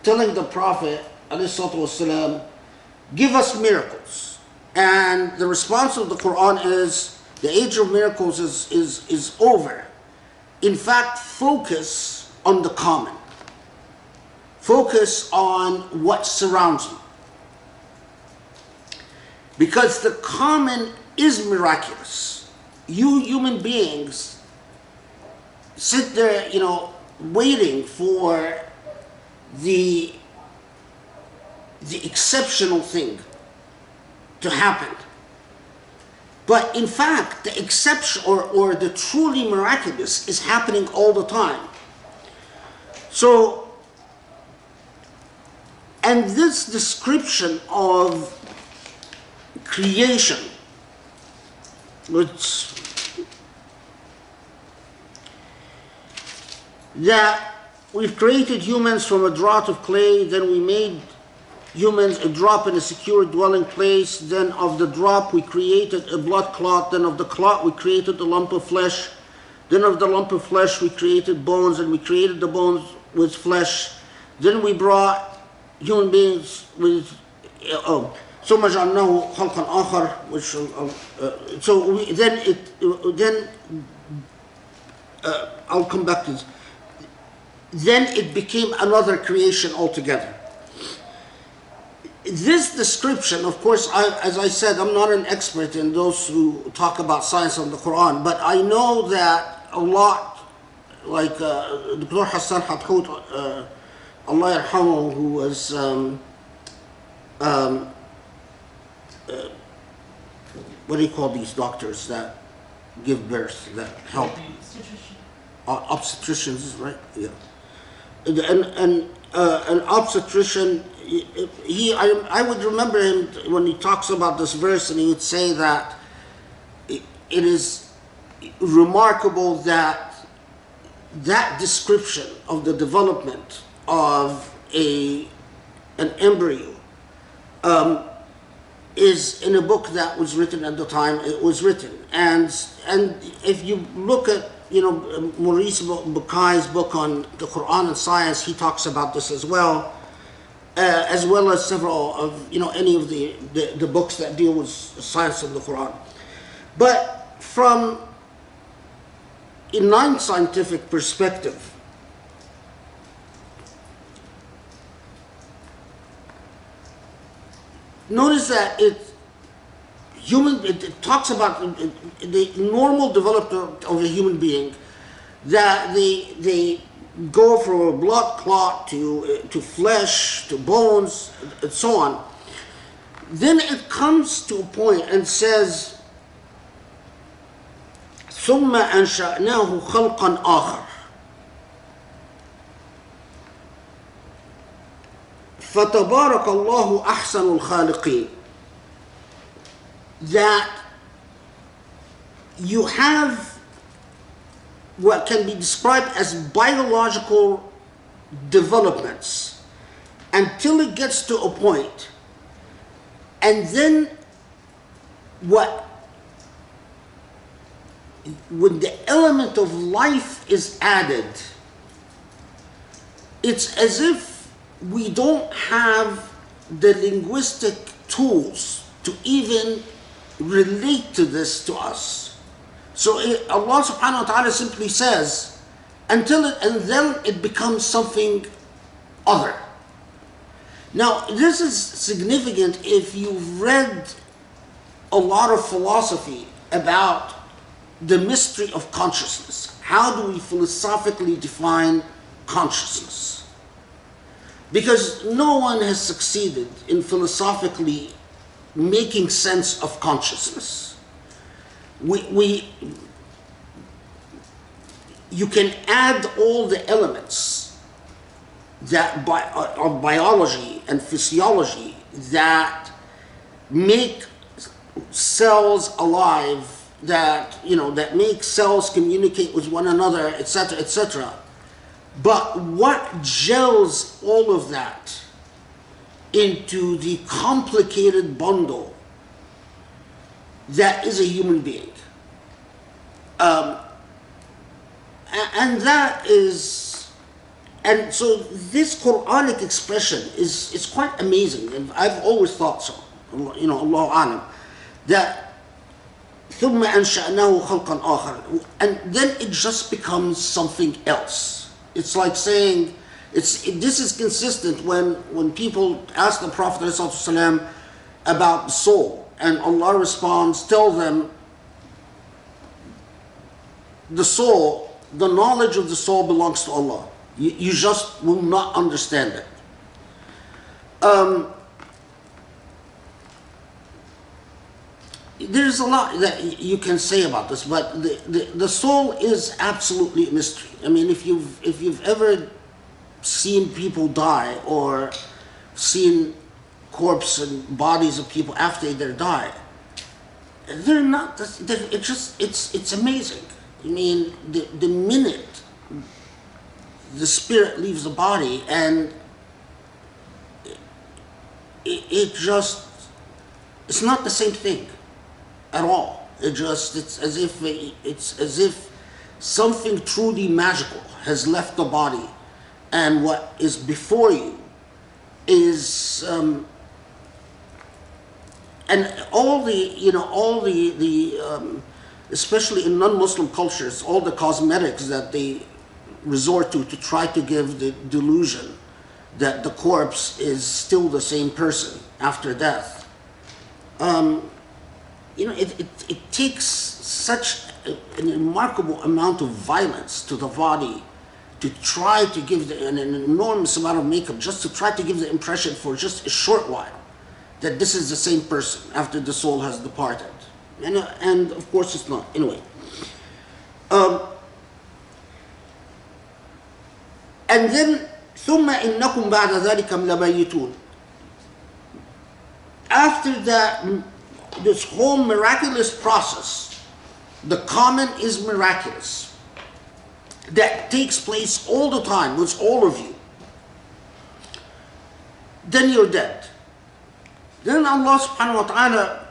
telling the Prophet ﷺ, give us miracles. And the response of the Quran is, the age of miracles is over. In fact, focus on the common. Focus on what surrounds you. Because the common is miraculous. You human beings sit there, waiting for the exceptional thing to happen. But in fact, the exception or the truly miraculous is happening all the time. So, and this description of creation, which that we've created humans from a draught of clay, then we made humans a drop in a secure dwelling place, then of the drop we created a blood clot, then of the clot we created a lump of flesh, then of the lump of flesh we created bones, and we created the bones with flesh, then we brought human beings with ثم جعلناه خلقا آخر, which I'll come back to this. Then it became another creation altogether. This description, of course, as I said, I'm not an expert in those who talk about science of the Quran, but I know that a lot, like Dr. Hassan Hathout, Allah yarhamu, who was what do you call these doctors that give birth, that help? Obstetricians, right? Yeah. And an obstetrician, I would remember him when he talks about this verse, and he would say that it is remarkable that description of the development of an embryo is in a book that was written at the time it was written. And if you look at Maurice Bucay's book on the Quran and science, he talks about this as well as several of any of the books that deal with science of the Quran. But from a non-scientific perspective, notice that it talks about the normal development of a human being, that they go from a blood clot to flesh to bones and so on. Then it comes to a point and says, ثم أنشأناه خلقا آخر فتبارك الله أحسن الخالقين. That you have what can be described as biological developments until it gets to a point, and then when the element of life is added, it's as if we don't have the linguistic tools to even relate to this to us. So Allah subhanahu wa ta'ala simply says, and then it becomes something other. Now, this is significant if you've read a lot of philosophy about the mystery of consciousness. How do we philosophically define consciousness? Because no one has succeeded in philosophically making sense of consciousness. You can add all the elements of biology and physiology that make cells alive, that make cells communicate with one another, etc., etc. But what gels all of that into the complicated bundle that is a human being? And so this Quranic expression is quite amazing, and I've always thought so, Allahu A'lam, that ثم أنشأناه خلقا آخر, and then it just becomes something else. It's like saying, this is consistent when people ask the Prophet ﷺ about the soul, and Allah responds, tell them, the soul, the knowledge of the soul belongs to Allah. You just will not understand it. There's a lot that you can say about this, but the soul is absolutely a mystery. I mean, if you've ever seen people die or seen corpse and bodies of people after they die, they're not. It's amazing. I mean, the minute the spirit leaves the body, and it's not the same thing at all. It's as if something truly magical has left the body, and what is before you is and all the especially in non-Muslim cultures, all the cosmetics that they resort to try to give the delusion that the corpse is still the same person after death. It takes such a remarkable amount of violence to the body to try to give an enormous amount of makeup just to try to give the impression for just a short while that this is the same person after the soul has departed. And of course it's not. Anyway. And then ثم إنكم بعد ذلك لميتون. After that, this whole miraculous process, the common is miraculous, that takes place all the time with all of you, then you're dead. Then Allah subhanahu wa ta'ala,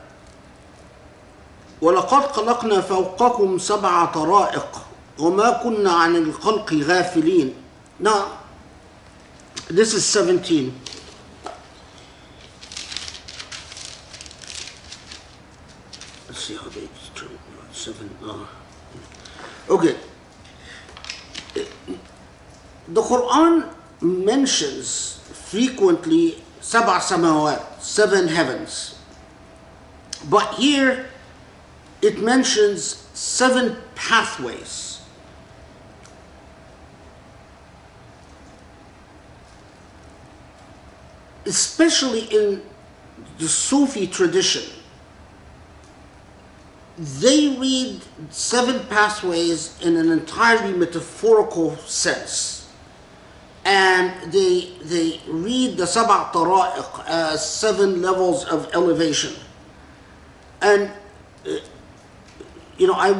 وَلَقَدْ خَلَقْنَا فَوْقَكُمْ سَبْعَ طَرَائِقَ وَمَا كُنَّا عَنِ الْخَلْقِ غَافِلِينَ. Now, this is 17. Let's see how they turn 7. Okay. The Quran mentions frequently sab'a samawat, 7 heavens. But here it mentions 7 pathways. Especially in the Sufi tradition, they read 7 pathways in an entirely metaphorical sense. And they read the sab'a tara'iq as 7 levels of elevation. And I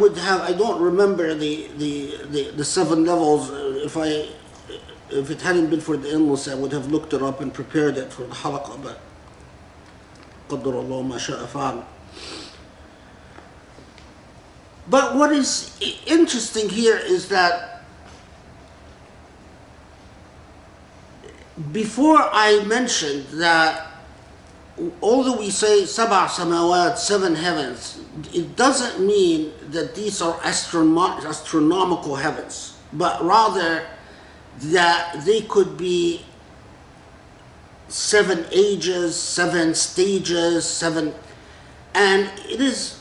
don't remember the 7 levels. If it hadn't been for the illness, I would have looked it up and prepared it for the halaqah, but قدر الله ما شاء فعل. But what is interesting here is that before I mentioned that although we say sab'a samawat, 7 heavens, it doesn't mean that these are astronomical heavens, but rather that they could be 7 ages, 7 stages, 7, and it is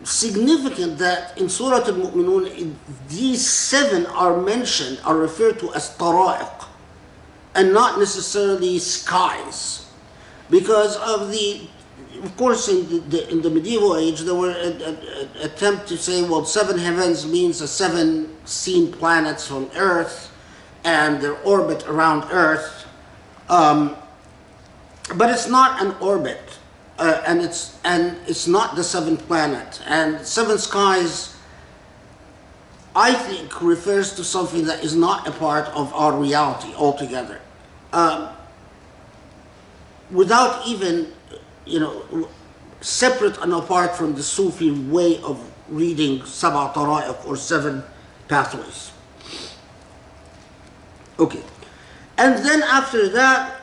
significant that in Surah al-Muminun these 7 are mentioned, are referred to as tara'iq, and not necessarily skies, because of course in the medieval age there were attempt to say, well, 7 heavens means the 7 seen planets on Earth and their orbit around Earth, but it's not an orbit, and it's not the 7th planet. And 7 skies, I think, refers to something that is not a part of our reality altogether, without even separate and apart from the Sufi way of reading sab'a tara'iq or 7 pathways. Okay, and then after that,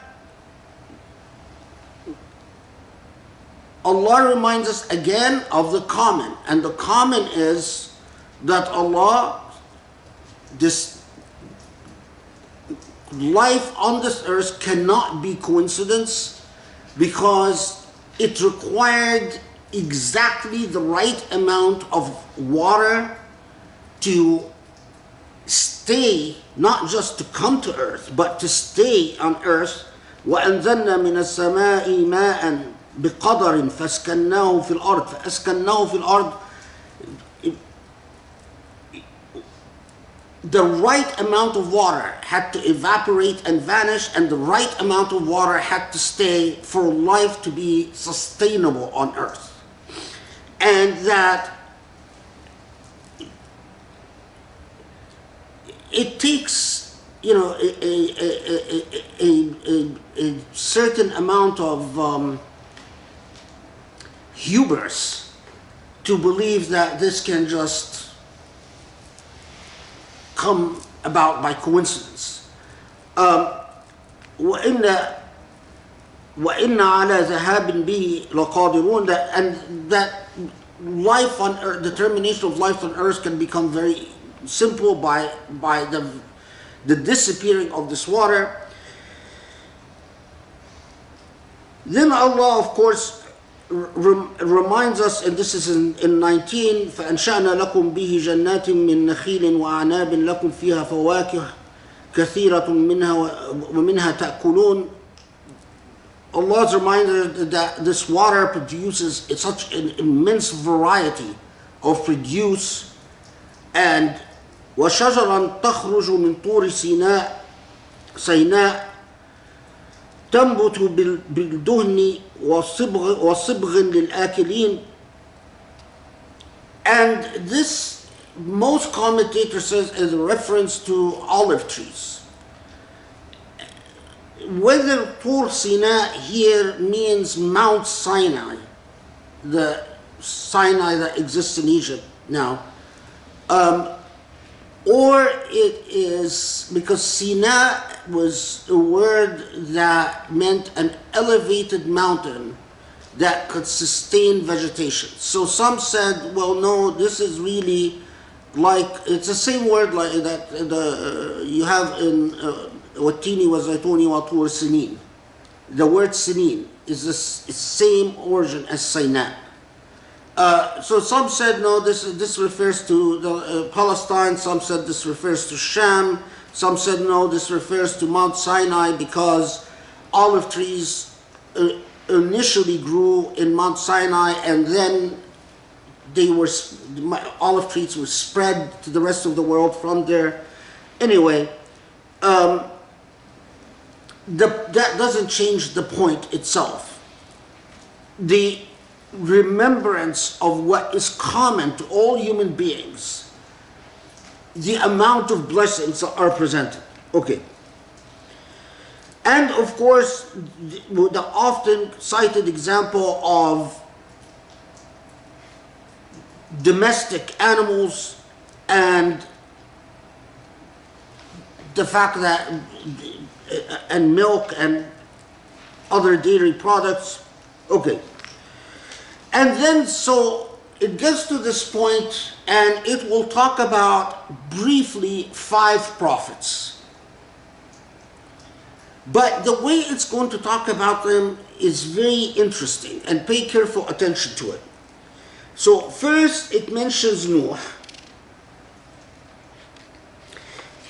Allah reminds us again of the common, and the common is that Allah, this life on this earth cannot be coincidence, because it required exactly the right amount of water to stay, not just to come to earth, but to stay on earth. وَأَنزَلْنَا مِنَ السَّمَاءِ مَاءً بِقَدَرٍ فَأَسْكَنَّاهُ فِي الْأَرْضِ فَأَسْكَنَّاهُ فِي الْأَرْضِ. The right amount of water had to evaporate and vanish, and the right amount of water had to stay for life to be sustainable on earth. And that it takes a certain amount of hubris to believe that this can just come about by coincidence. وإن وَإِنَّ عَلَى ذَهَابٍ بِهِ لَقَادِرُونَ, and that life on earth, determination of life on earth can become very simple by the disappearing of this water. Then Allah, of course, reminds us, and this is in 19, فَأَنْشَأْنَا لَكُمْ بِهِ جَنَّاتٍ مِّن نَخِيلٍ وَأَعْنَابٍ لَكُمْ فِيهَا فَوَاكِهُ كَثِيرَةٌ وَمِنْهَا تَأْكُلُونَ. Allah's reminder that this water produces such an immense variety of produce. And وَشَجَرًا تَخْرُجُ مِنْ طُورِ سَيْنَاء تنبت بالدهن وصبغ للآكلين. And this, most commentators says, is a reference to olive trees. Whether Tur Sinai here means Mount Sinai, the Sinai that exists in Egypt now, or it is because Sinai was a word that meant an elevated mountain that could sustain vegetation. So some said, well, no, this is really like, it's the same word like that you have in Wattini wa Zaytuni wa Tur Sinin. The word Sinin is the same origin as Sinai. So some said, no, this refers to Palestine. Some said this refers to Sham. Some said, no, this refers to Mount Sinai because olive trees initially grew in Mount Sinai, and then olive trees were spread to the rest of the world from there. Anyway, that doesn't change the point itself. The remembrance of what is common to all human beings, the amount of blessings that are presented. Okay. And of course, the often cited example of domestic animals and the fact that, and milk and other dairy products. Okay. And then, so it gets to this point, and it will talk about briefly 5 prophets. But the way it's going to talk about them is very interesting, and pay careful attention to it. So first it mentions Noah.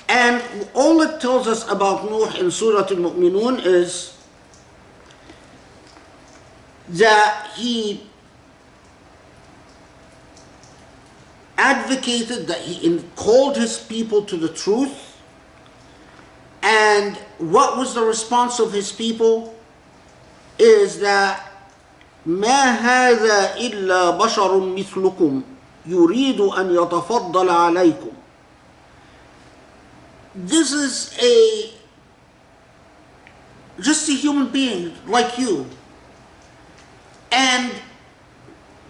And all it tells us about Noah in Surah al-Muminun is that he advocated, that he called his people to the truth. And what was the response of his people? Is that ما هذا إلا بشر مثلكم يريد أن يتفضل عليكم. This is just a human being like you. And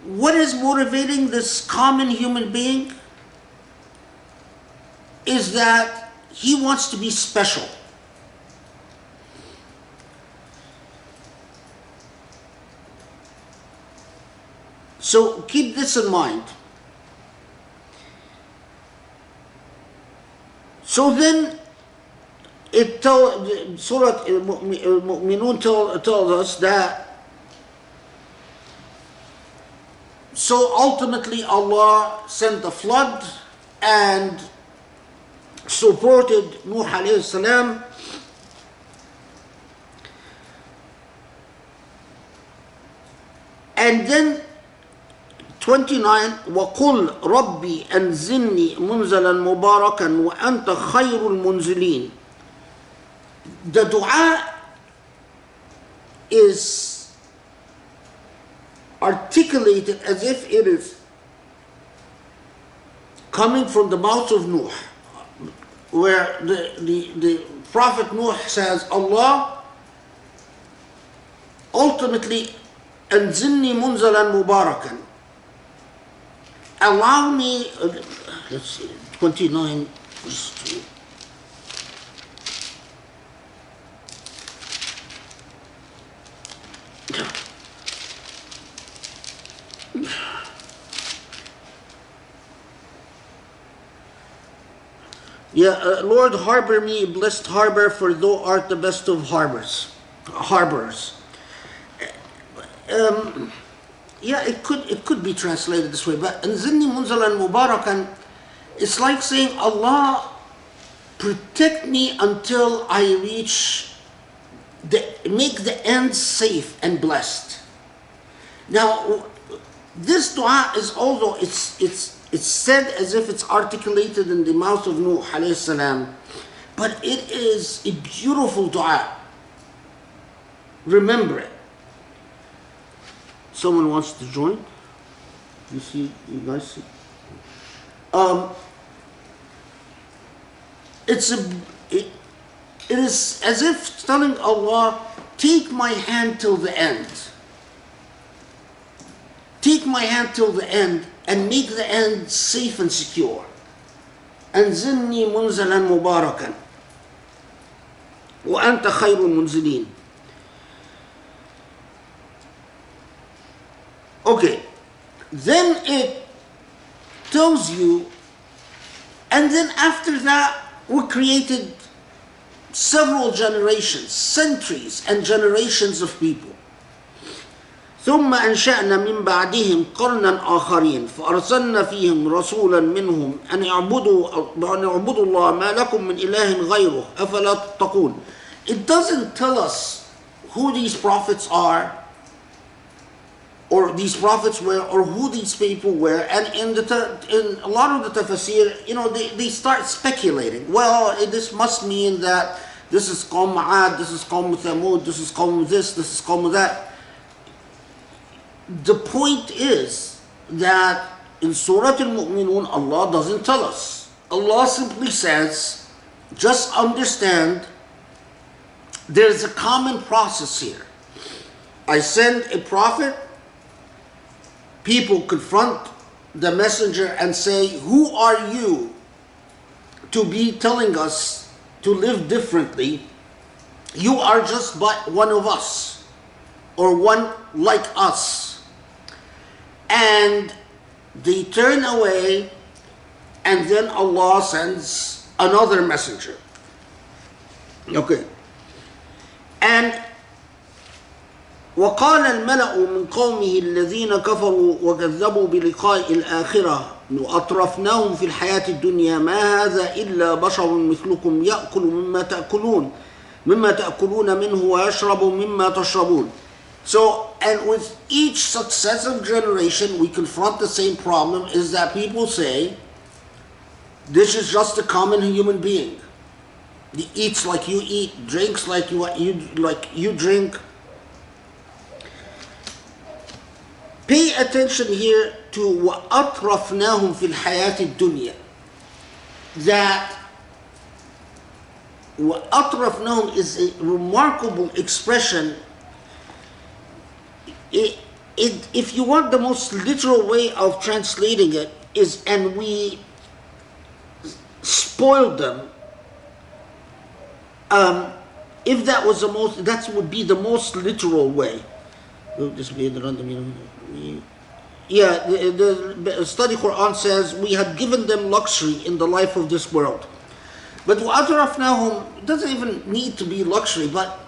what is motivating this common human being is that he wants to be special. So keep this in mind. So then Surah al-Muminun tells us that, so ultimately Allah sent the flood and supported Nuh alayhi salam. And then 29, وَقُلْ رَبِّي أَنزِلْنِي مُنزَلًا مُبَارَكًا وَأَنْتَ خَيْرُ الْمُنزِلِينَ. The dua is articulated as if it is coming from the mouth of Nuh, where the Prophet Nuh says, Allah, ultimately, أَنزِلْنِي مُنزَلًا مُبَارَكًا. Allow me, let's see, 29, verse 2. Yeah, Lord, harbor me, blessed harbor, for thou art the best of harbors. Yeah, it could be translated this way, but Anzilni munzalan mubarakan, it's like saying, Allah, protect me until I reach make the end safe and blessed. Now, this dua is although it's said as if it's articulated in the mouth of Nuh alayhi salam, but it is a beautiful dua. Remember it. Someone wants to join? You guys see? It is as if telling Allah, take my hand till the end. Take my hand till the end and make the end safe and secure. أنزلني منزلا مباركا وأنت خير المنزلين. Okay, then it tells you, and then after that we created several generations, centuries and generations of people. ثم أنشأنا من بعدهم قرنا آخرين فأرسلنا فيهم رسولا منهم أن اعبدوا الله ما لكم من إله غيره أفلا تتقون. It doesn't tell us who these prophets are, or these prophets were, or who these people were, and in a lot of the tafsir, they start speculating. Well, this must mean that this is Qawm Ma'ad, this is Qawm Thamud, this is Qawm this is Qawm that. The point is that in Surah al-Muminun, Allah doesn't tell us. Allah simply says, just understand there's a common process here. I send a prophet, people confront the messenger and say, who are you to be telling us to live differently? You are just but one of us, or one like us. And they turn away, and then Allah sends another messenger. Okay. And وقال الملأ من قومه الذين كفروا وكذبوا بلقاء الآخرة أطرفناهم في الحياة الدنيا ما هذا إلا بشر مثلكم يأكل مما تأكلون منه ويشرب مما تشربون. So, and with each successive generation, we confront the same problem, is that people say, this is just a common human being. He eats like you eat, drinks like you drink. Pay attention here to وَأَطْرَفْنَاهُمْ فِي الْحَيَاةِ الدُّنْيَا. That وَأَطْرَفْنَاهُم is a remarkable expression. If you want the most literal way of translating it is, and we spoiled them. If that was that would be the most literal way. Yeah, the study Quran says we had given them luxury in the life of this world. But وَأَطْرَفْنَاهُمْ doesn't even need to be luxury, but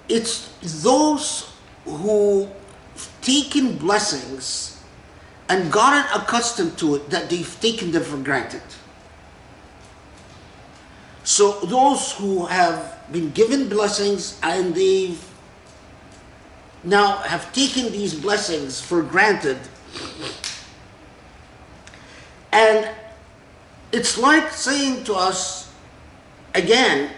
it's those who taken blessings and gotten accustomed to it that they've taken them for granted. So those who have been given blessings and they've now have taken these blessings for granted, and it's like saying to us again,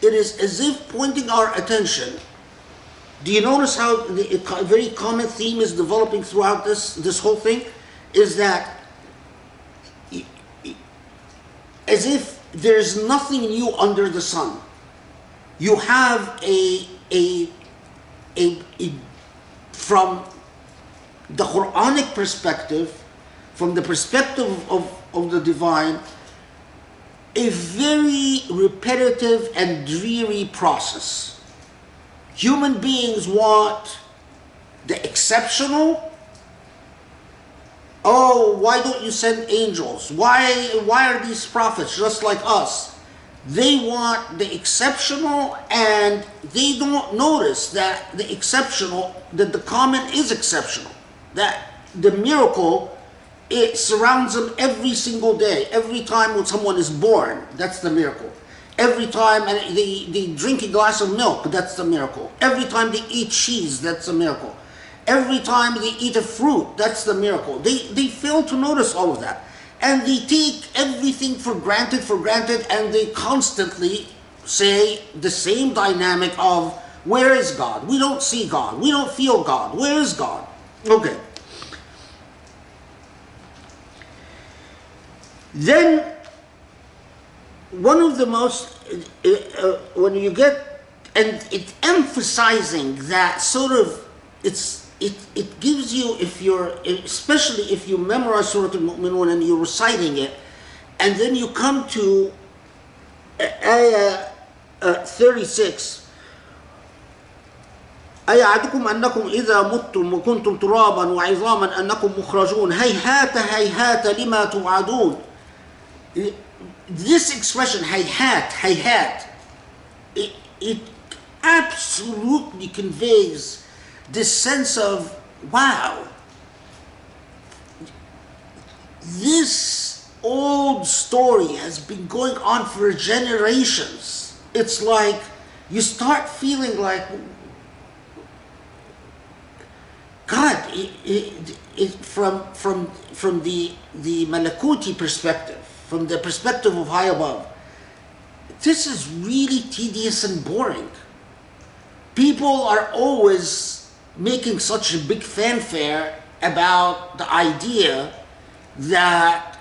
it is as if pointing our attention. Do you notice how a very common theme is developing throughout this whole thing? Is that as if there's nothing new under the sun. You have from the Quranic perspective, from the perspective of the divine, a very repetitive and dreary process. Human beings want the exceptional oh, why don't you send angels? Why are these prophets just like us? They want the exceptional, and they don't notice that the exceptional, that the common is exceptional. That the miracle, it surrounds them every single day. Every time when someone is born, that's the miracle. Every time they drink a glass of milk, that's the miracle. Every time they eat cheese, that's a miracle. Every time they eat a fruit, that's the miracle. They fail to notice all of that. And they take everything for granted, and they constantly say the same dynamic of, where is God? We don't see God. We don't feel God. Where is God? Okay. Then, one of the most, when you get, and it emphasizing that sort of, it gives you, if you're, especially if you memorize Surah al-Muminun and you're reciting it, and then you come to ayah 36, أيعدكم أنكم إذا متم وكنتم ترابا وعظاما أنكم مخرجون هيهات هيهات لما توعدون. This expression, hayhat, it absolutely conveys this sense of, wow, this old story has been going on for generations. It's like you start feeling like, God, from the malakuti perspective, from the perspective of high above, this is really tedious and boring. People are always making such a big fanfare about the idea that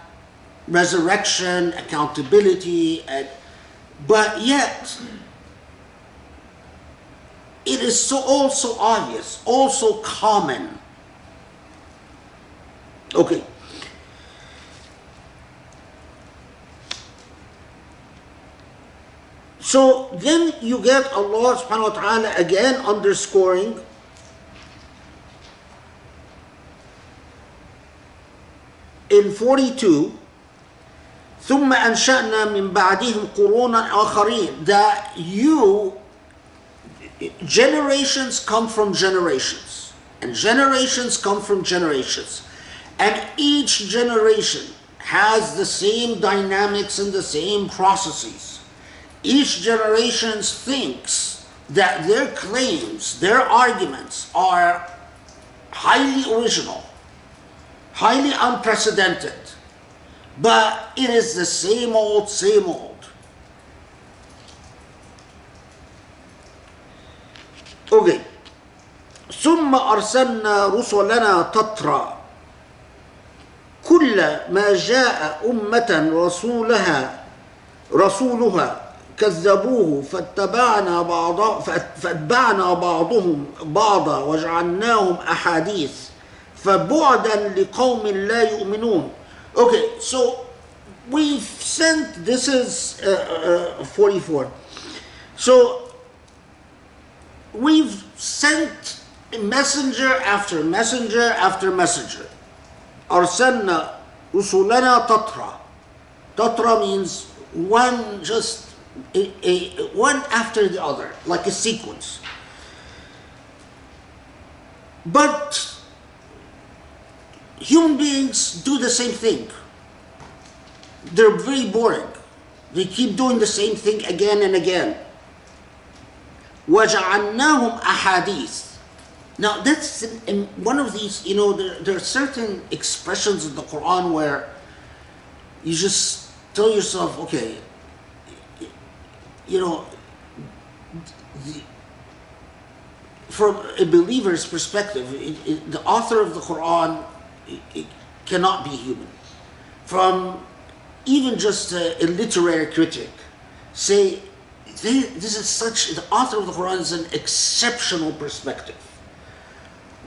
resurrection, accountability, but yet it is so also obvious, also common. Okay. So then you get Allah subhanahu wa ta'ala again underscoring in 42, ثم أنشأنا من بعدهم قرونا آخرين, that generations come from generations, and generations come from generations, and each generation has the same dynamics and the same processes. Each generation thinks that their claims, their arguments are highly original, highly unprecedented, but it is the same old, same old. Okay. ثم أرسلنا رسلنا تترى كل ما جاء أمة رسولها كذبوه فاتبعنا بعضهم بعضا وجعلناهم أحاديث فبعدا لقوم لا يؤمنون. Okay, so we've sent, this is 44. So we've sent messenger after messenger after messenger. أرسلنا رسلنا تترى. Tatra means one, just one after the other, like a sequence. But human beings do the same thing. They're very boring. They keep doing the same thing again and again. وَجَعَلْنَاهُمْ أَحَادِيث. Now that's one of these, there are certain expressions in the Quran where you just tell yourself, okay, from a believer's perspective, the author of the Quran, it cannot be human. From even just a literary critic, say, this is such, the author of the Quran is an exceptional perspective.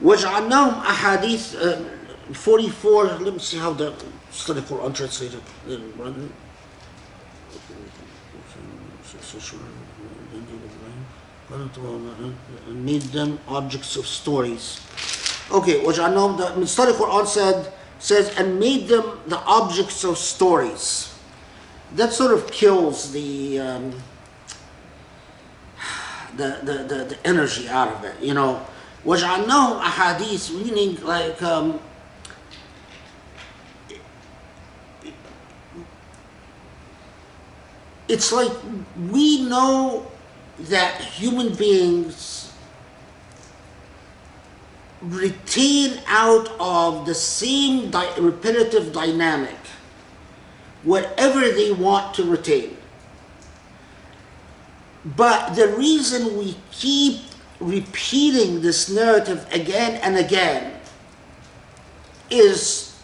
وَجَعَلْنَاهُمْ أَحَادِيث 44, let me see how the study Quran translated. Made them objects of stories. Okay, the study Quran said says, and made them the objects of stories. That sort of kills the energy out of it, you know. وَجْعَلْنَاهُمْ أَحَادِيث, meaning like it's like we know that human beings retain out of the same repetitive dynamic whatever they want to retain. But the reason we keep repeating this narrative again and again is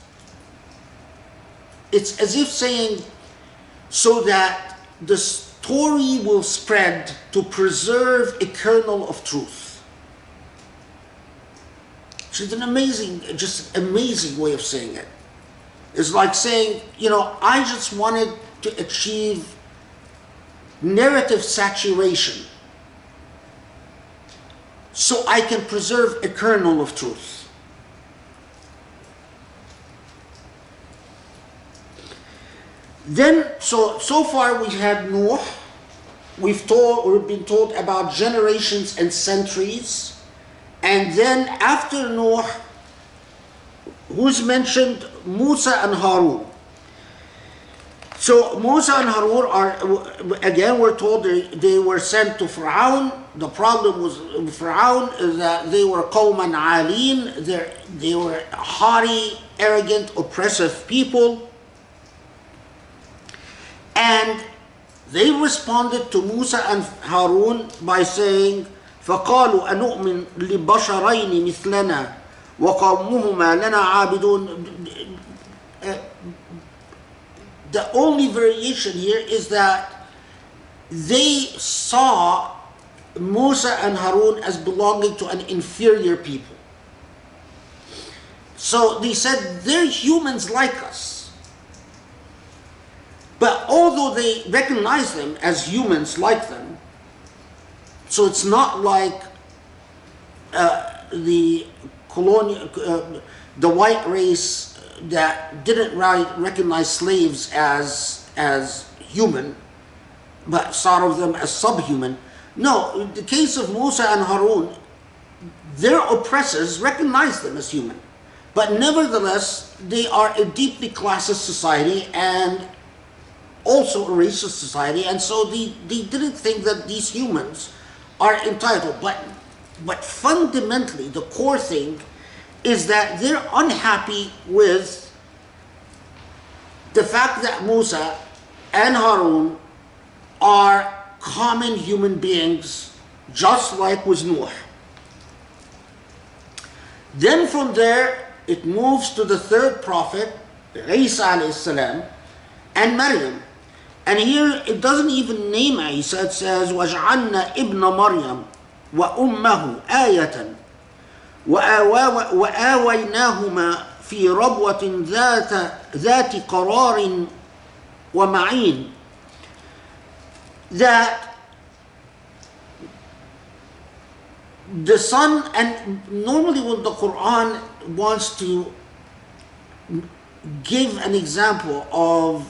it's as if saying so that the story will spread to preserve a kernel of truth. Which is an amazing, just amazing way of saying it. It's like saying, you know, I just wanted to achieve narrative saturation so I can preserve a kernel of truth. Then, so far we had Noah. We've been told about generations and centuries. And then after Noah, who's mentioned? Musa and Harun. So Musa and Harun are, again, we're told they were sent to Fir'aun. The problem was Fir'aun is that they were qawman aleen. They were haughty, arrogant, oppressive people. And they responded to Musa and Harun by saying, فَقَالُوا أَنُؤْمِنْ لِبَشَرَيْنِ مِثْلَنَا وَقَوْمُهُمَا لَنَا عَابِدُونَ. The only variation here is that they saw Musa and Harun as belonging to an inferior people. So they said, they're humans like us. But although they recognize them as humans like them, so it's not like the white race that didn't recognize slaves as human, but thought of them as subhuman. No, in the case of Musa and Harun, their oppressors recognized them as human. But nevertheless, they are a deeply classist society and also a racist society, and so they didn't think that these humans are entitled. But fundamentally, the core thing is that they're unhappy with the fact that Musa and Harun are common human beings, just like with Noah. Then from there, it moves to the third prophet, Isa alayhi salam, and Maryam. And here it doesn't even name Isa, it says, وَجْعَلْنَا إِبْنَ مَرْيَمْ وَأُمَّهُ آيَةً وآويناهما في ربوة ذات قرار ومعين. That the son, and normally when the Quran wants to give an example of,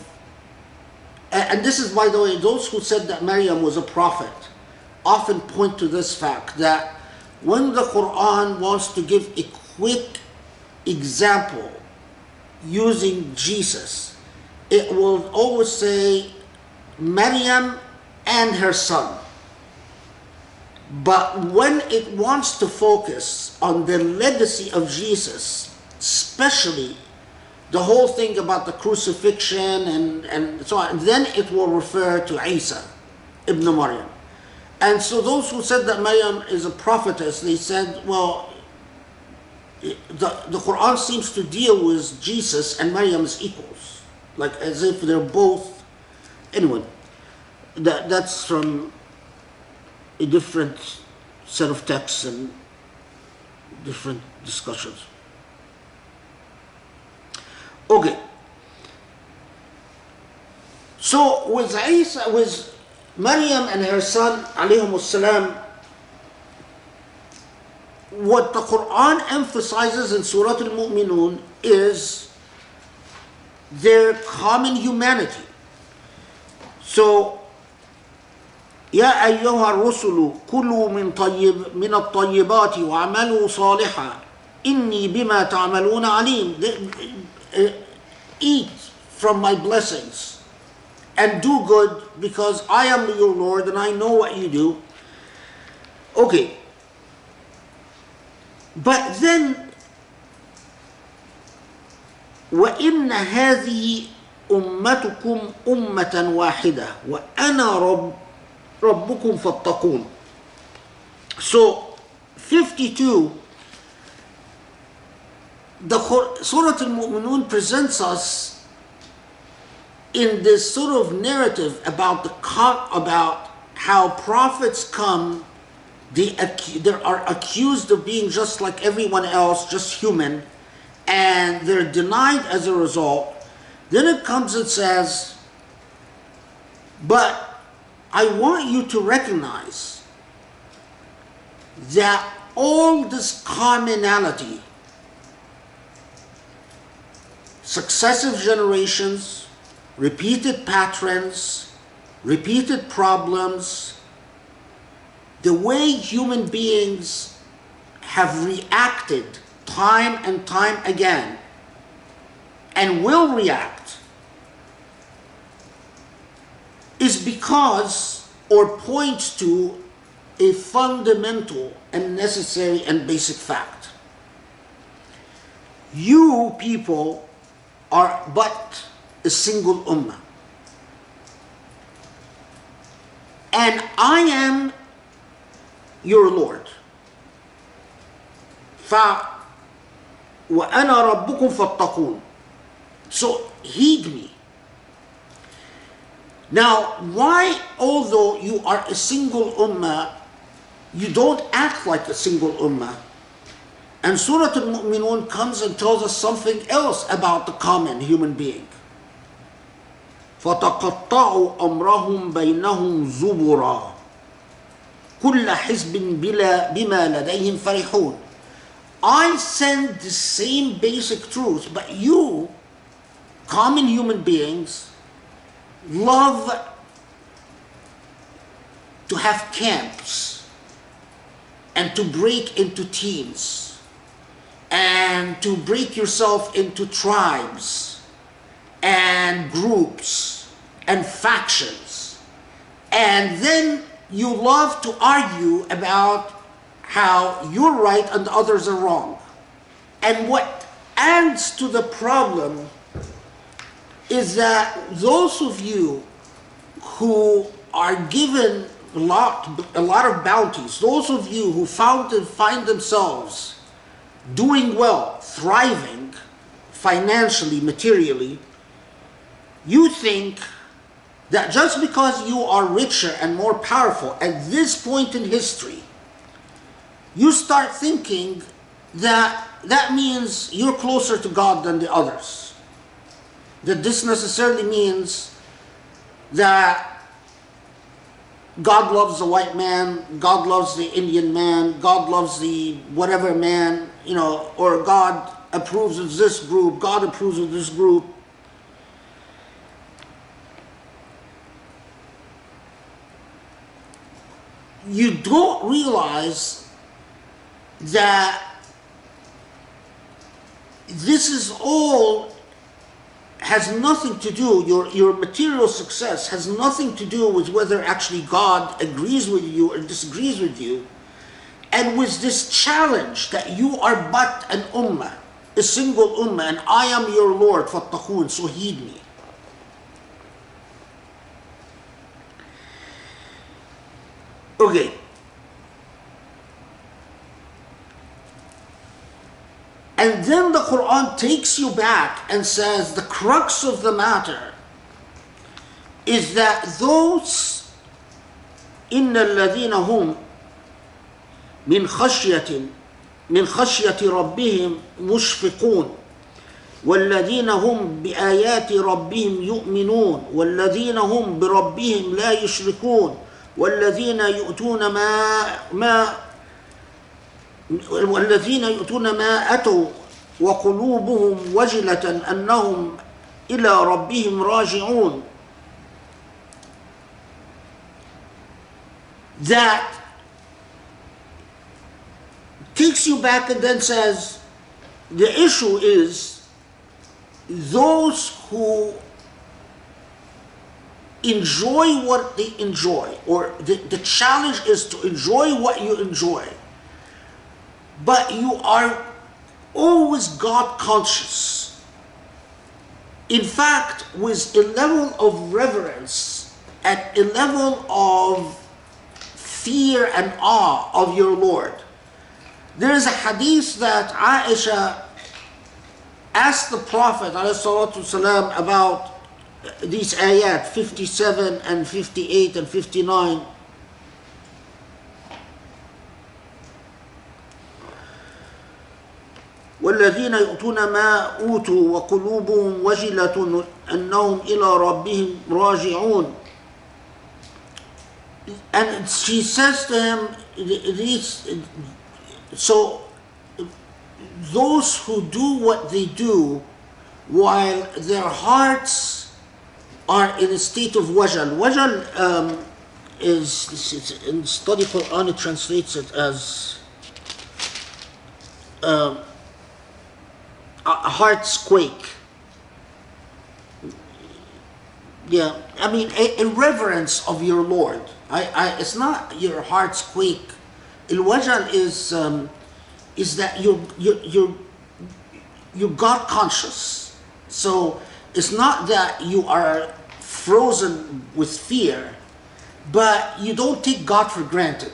and this is, by the way, those who said that Maryam was a prophet often point to this fact, that when the Quran wants to give a quick example using Jesus, it will always say Maryam and her son. But when it wants to focus on the legacy of Jesus, especially the whole thing about the crucifixion and so on, then it will refer to Isa ibn Maryam. And so those who said that Maryam is a prophetess, they said, well, the Quran seems to deal with Jesus and Maryam as equals, like as if they're both. Anyway, that's from a different set of texts and different discussions. Okay. So with Isa, with Maryam and her son, alayhim salam, what the Quran emphasizes in Surah al-Muminun is their common humanity. So, يا أيها الرسل كلوا من الطيبات وعملوا صالحا إني بما تعملون عليم. Eat from my blessings and do good because I am your Lord and I know what you do. Okay. But then وَإِنَّ هَذِهِ أُمَّتُكُمْ أُمَّةً وَاحِدَةً وَأَنَا رَبُّكُمْ فَاتَّقُونَ. So 52, the Surah al-Muminun presents us in this sort of narrative about how prophets come, they are accused of being just like everyone else, just human, and they're denied as a result. Then it comes and says, but I want you to recognize that all this commonality, successive generations, repeated patterns, repeated problems, the way human beings have reacted time and time again and will react is because or points to a fundamental and necessary and basic fact. You people are but a single ummah. And I am your Lord. وَأَنَا رَبُّكُمْ فَاتَّقُونَ. So heed me. Now, why, although you are a single ummah, you don't act like a single ummah? And Surah al-Muminun comes and tells us something else about the common human being. فَتَقَطَّعُوا أَمْرَهُمْ بَيْنَهُمْ زُبُرًا كُلَّ حِزْبٍ بِمَا لَدَيْهِمْ فَرِحُونَ. I send the same basic truth, but you, common human beings, love to have camps and to break into teams and to break yourself into tribes and groups and factions. And then you love to argue about how you're right and others are wrong. And what adds to the problem is that those of you who are given a lot of bounties, those of you who find themselves doing well, thriving financially, materially, you think that just because you are richer and more powerful at this point in history, you start thinking that that means you're closer to God than the others. That this necessarily means that God loves the white man, God loves the Indian man, God loves the whatever man, or God approves of this group, God approves of this group. You don't realize that this is all has nothing to do, your material success has nothing to do with whether actually God agrees with you or disagrees with you, and with this challenge that you are but an ummah, a single ummah, and I am your Lord, fattaqun, so heed me. Okay. And then the Quran takes you back and says the crux of the matter is that those إِنَّ الَّذِينَ هُمْ مِنْ خَشْيَةِ رَبِّهِمْ مُشْفِقُونَ وَالَّذِينَ هُمْ بِآيَاتِ رَبِّهِمْ يُؤْمِنُونَ وَالَّذِينَ هُمْ بِرَبِّهِمْ لَا يُشْرِكُونَ والذين يؤتون ما أتوا وقلوبهم وجلة إلى ربهم راجعون. That takes you back and then says, the issue is those who enjoy what they enjoy, or the challenge is to enjoy what you enjoy, but you are always God conscious. In fact, with a level of reverence, at a level of fear and awe of your Lord. There is a hadith that Aisha asked the Prophet ﷺ about these ayat 57 and 58 and 59. والذين يؤتون ما أوتوا وقلوبهم وجلة أنهم إلى ربهم راجعون. And she says to him, so those who do what they do while their hearts are in a state of wajal. Wajal is in study Quran, it translates it as a heart's quake. Yeah, I mean a reverence of your Lord. It's not your heart's quake. Al-wajal is that you're God conscious. So it's not that you are frozen with fear, but you don't take God for granted.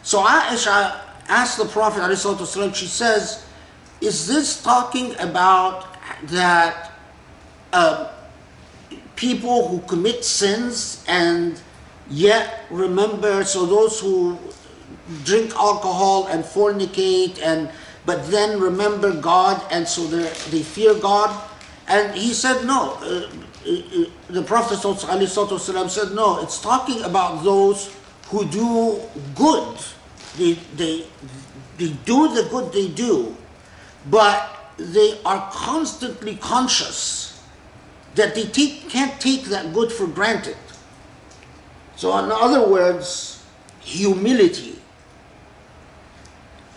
So Aisha asked the Prophet ﷺ, she says, is this talking about that people who commit sins and yet remember, so those who drink alcohol and fornicate but then remember God and so they fear God? And he said no. The Prophet ﷺ said no, it's talking about those who do good. They do the good they do, but they are constantly conscious that they can't take that good for granted. So in other words, humility.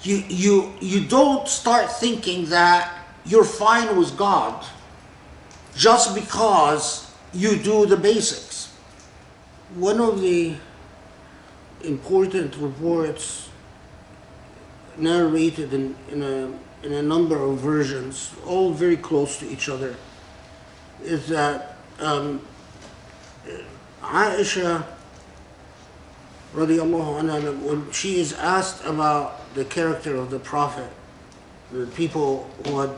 You don't start thinking that you're fine with God just because you do the basics. One of the important reports narrated in a number of versions, all very close to each other, is that Aisha radiallahu anha, when she is asked about the character of the Prophet, the people who had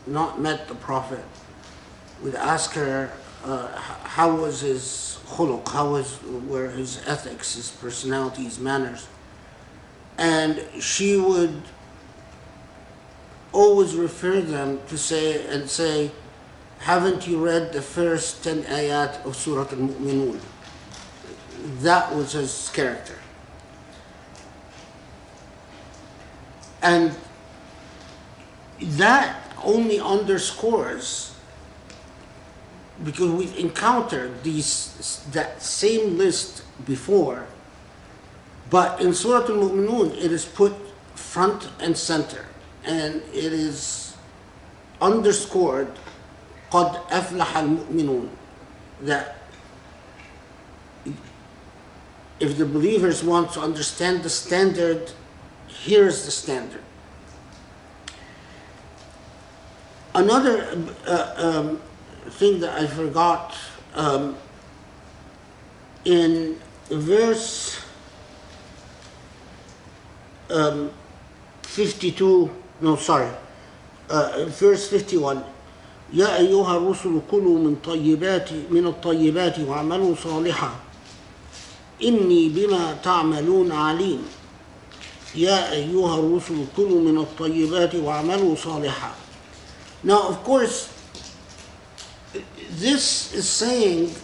not met the Prophet would ask her how was his khuluq, were his ethics, his personality, his manners, and she would always refer them to say, haven't you read the first 10 ayat of Surah al-Muminun? That was his character. And that only underscores, because we've encountered that same list before, but in Surah al-Muminun it is put front and center, and it is underscored قَدْ أَفْلَحَ الْمُؤْمِنُونَ, that if the believers want to understand the standard, here's the standard. Another thing that I forgot, in verse 51, يا أيها الرسل كلوا من الطيبات واعملوا صالحا إني بما تعملون عليم. يا أيها الرسل كلوا من الطيبات واعملوا صالحا. Now, of course, this is saying,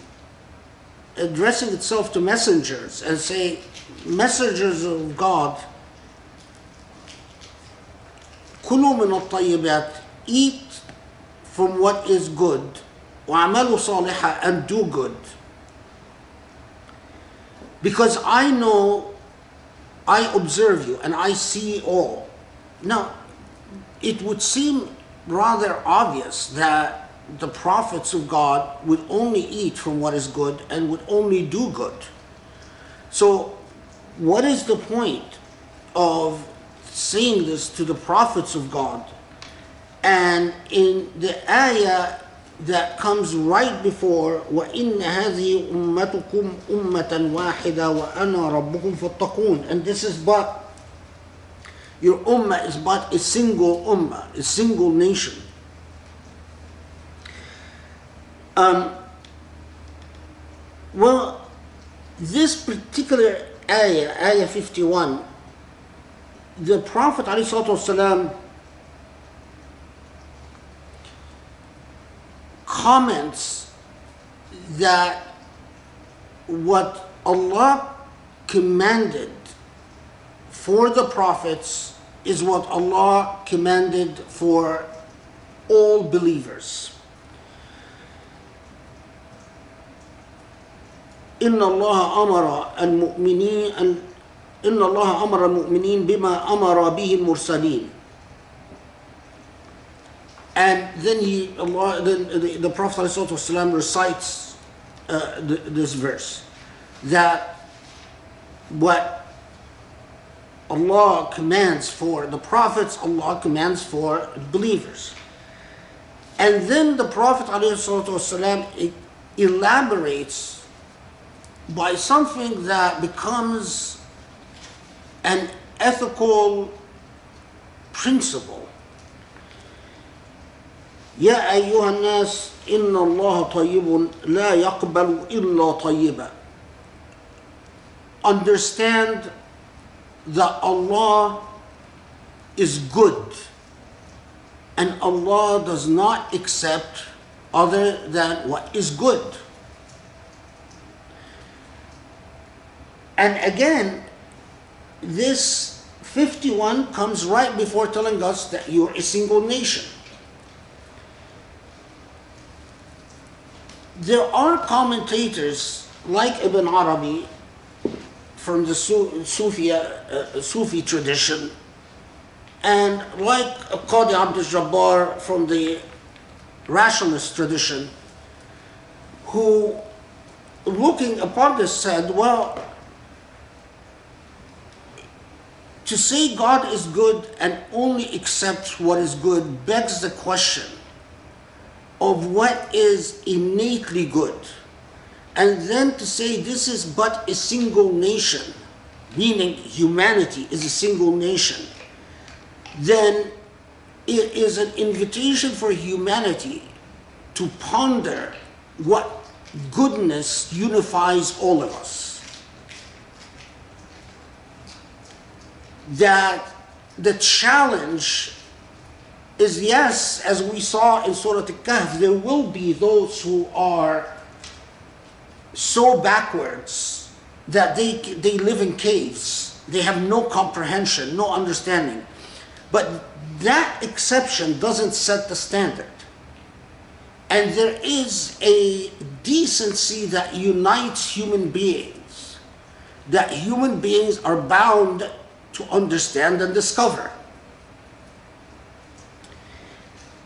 addressing itself to messengers and say, messengers of God, كلوا من الطيبات, eat from what is good, وَعَمَلُوا صَالِحًا, and do good. Because I know, I observe you, and I see all. Now, it would seem rather obvious that the prophets of God would only eat from what is good and would only do good. So, what is the point of saying this to the prophets of God? And in the ayah that comes right before, وَإِنَّ هَذِهِ أُمَّتُكُمْ أُمَّةً وَاحِدًا وَأَنَا رَبُّكُمْ فَاتَّقُونَ. And this is but, your ummah is but a single ummah, a single nation. Well, this particular ayah, ayah 51, the Prophet ﷺ comments that what Allah commanded for the prophets is what Allah commanded for all believers. إن الله أمر المؤمنين بما أمر به المرسلين. And then the Prophet ﷺ recites this verse, that what Allah commands for the prophets, Allah commands for believers. And then the Prophet ﷺ elaborates by something that becomes an ethical principle. يا أيها الناس إن الله طيب لا يقبل إلا طيبا. Understand that Allah is good, and Allah does not accept other than what is good. And again, this 51 comes right before telling us that you're a single nation. There are commentators like Ibn Arabi from the Sufi tradition, and like Qadi Abdul Jabbar from the rationalist tradition, who, looking upon this, said, well, to say God is good and only accept what is good begs the question of what is innately good. And then to say this is but a single nation, meaning humanity is a single nation, then it is an invitation for humanity to ponder what goodness unifies all of us. That the challenge is, yes, as we saw in Surah Al-Kahf, there will be those who are so backwards that they live in caves. They have no comprehension, no understanding. But that exception doesn't set the standard. And there is a decency that unites human beings, that human beings are bound to understand and discover.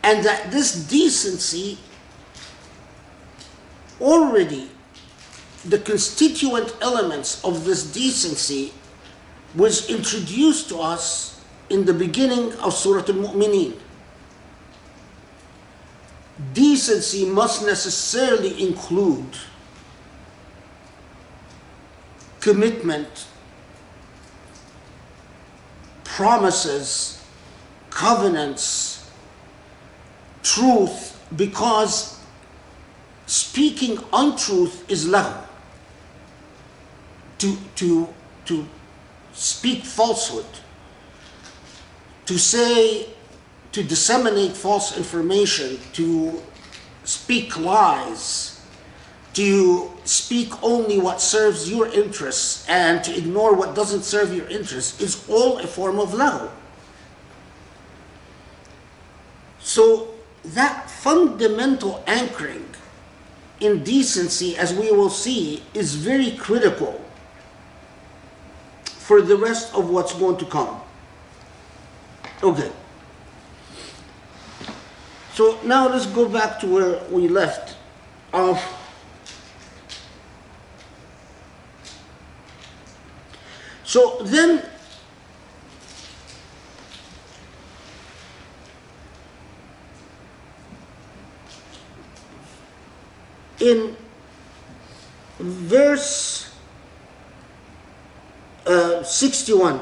And that this decency, already the constituent elements of this decency was introduced to us in the beginning of Surah al-Muminun. Decency must necessarily include commitment, promises, covenants, truth, because speaking untruth is lahu. To speak falsehood, to say, to disseminate false information, to speak lies, to speak only what serves your interests and to ignore what doesn't serve your interests is all a form of lahu. So that fundamental anchoring in decency, as we will see, is very critical for the rest of what's going to come. Okay. So now let's go back to where we left off. So then, in verse 61,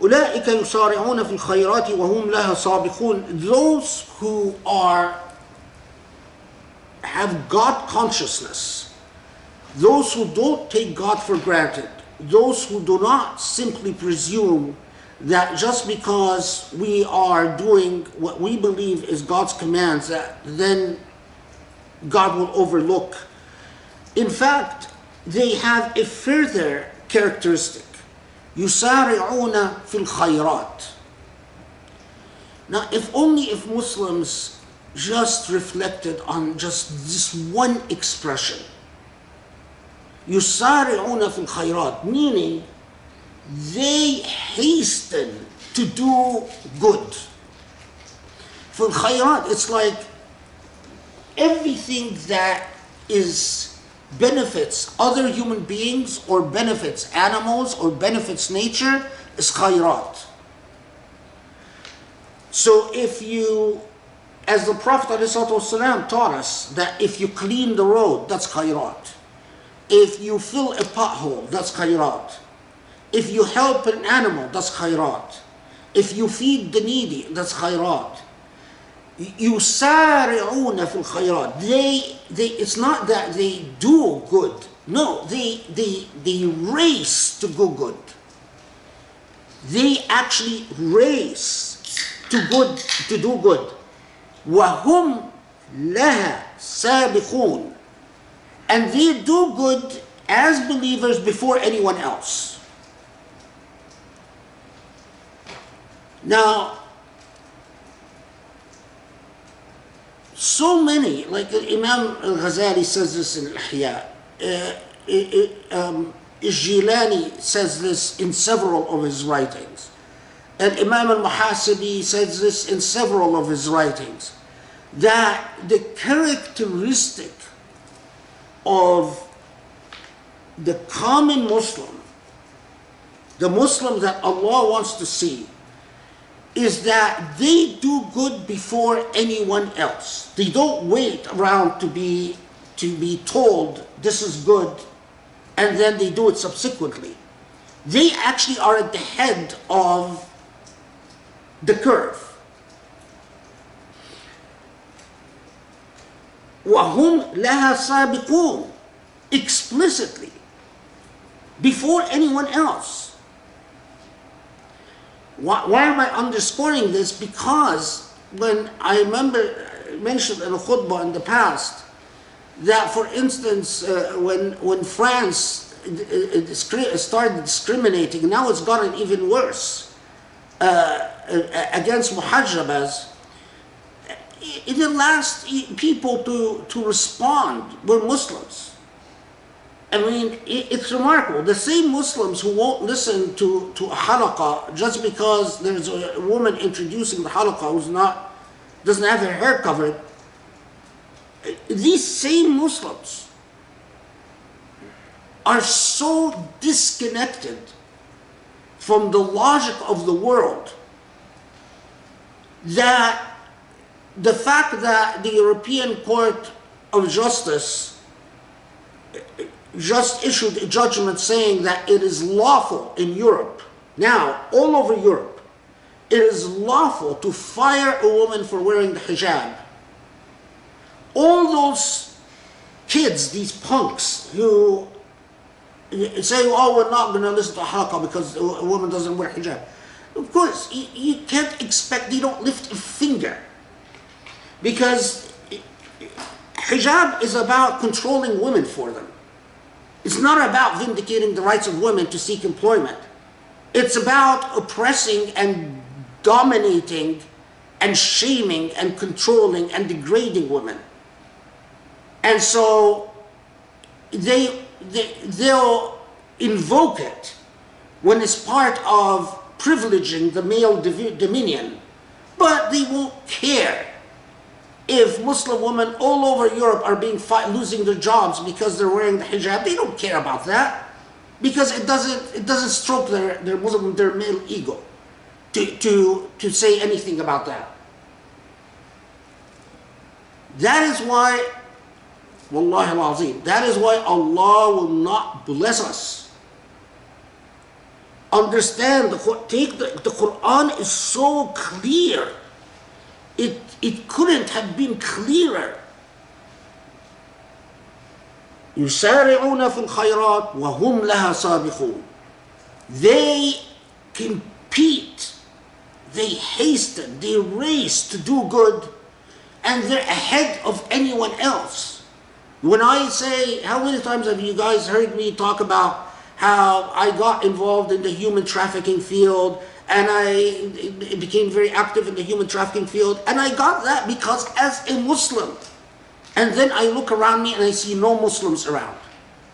أولئك يسارعون في الخيرات وهم لها سابقون. Those who have God consciousness, those who don't take God for granted, those who do not simply presume that just because we are doing what we believe is God's commands, that then God will overlook. In fact, they have a further characteristic. يسارعون في الخيرات. Now, if Muslims just reflected on just this one expression, يسارعون في الخيرات, meaning they hasten to do good. For khayrat, it's like everything that benefits other human beings or benefits animals or benefits nature is khayrat. So if you, as the Prophet ﷺ taught us, that if you clean the road, that's khayrat. If you fill a pothole, that's khayrat. If you help an animal, that's khayrat. If you feed the needy, that's khayrat. يسارعون في الخيرات. It's not that they do good. No, they race to go good. They actually race to do good. وهم لها سابقون. And they do good as believers before anyone else. Now, so many, like Imam al-Ghazali says this in Al-Ihya, Jilani says this in several of his writings, and Imam al-Muhasibi says this in several of his writings, that the characteristic of the common Muslim, the Muslim that Allah wants to see, is that they do good before anyone else. They don't wait around to be told this is good and then they do it subsequently. They actually are at the head of the curve. وَهُمْ لَهَا سَابِقُونَ, explicitly, before anyone else. Why am I underscoring this? Because when I mentioned in a khutbah in the past that, for instance, when France started discriminating, now it's gotten even worse against muhajjabas. The last people to respond were Muslims. I mean, it's remarkable. The same Muslims who won't listen to a halaqah just because there's a woman introducing the halaqah who's doesn't have her hair covered, these same Muslims are so disconnected from the logic of the world that the fact that the European Court of Justice just issued a judgment saying that it is lawful in Europe, now all over Europe, it is lawful to fire a woman for wearing the hijab. All those kids, these punks who say, oh, we're not going to listen to halaqah because a woman doesn't wear hijab. Of course, you can't expect, they don't lift a finger. Because hijab is about controlling women for them. It's not about vindicating the rights of women to seek employment. It's about oppressing and dominating and shaming and controlling and degrading women. And so they'll invoke it when it's part of privileging the male dominion, but they won't care if Muslim women all over Europe are losing their jobs because they're wearing the hijab. They don't care about that, because it doesn't stroke their male ego to say anything about that. That is why, wallahi al-azim, that is why Allah will not bless us. Understand, the Quran is so clear. It couldn't have been clearer. يسارعون في الخيرات وهم لها سابقون. They compete, they hasten, they race to do good, and they're ahead of anyone else. When I say, how many times have you guys heard me talk about how I got involved in the human trafficking field, and I became very active in the human trafficking field, and I got that because as a Muslim, and then I look around me and I see no Muslims around.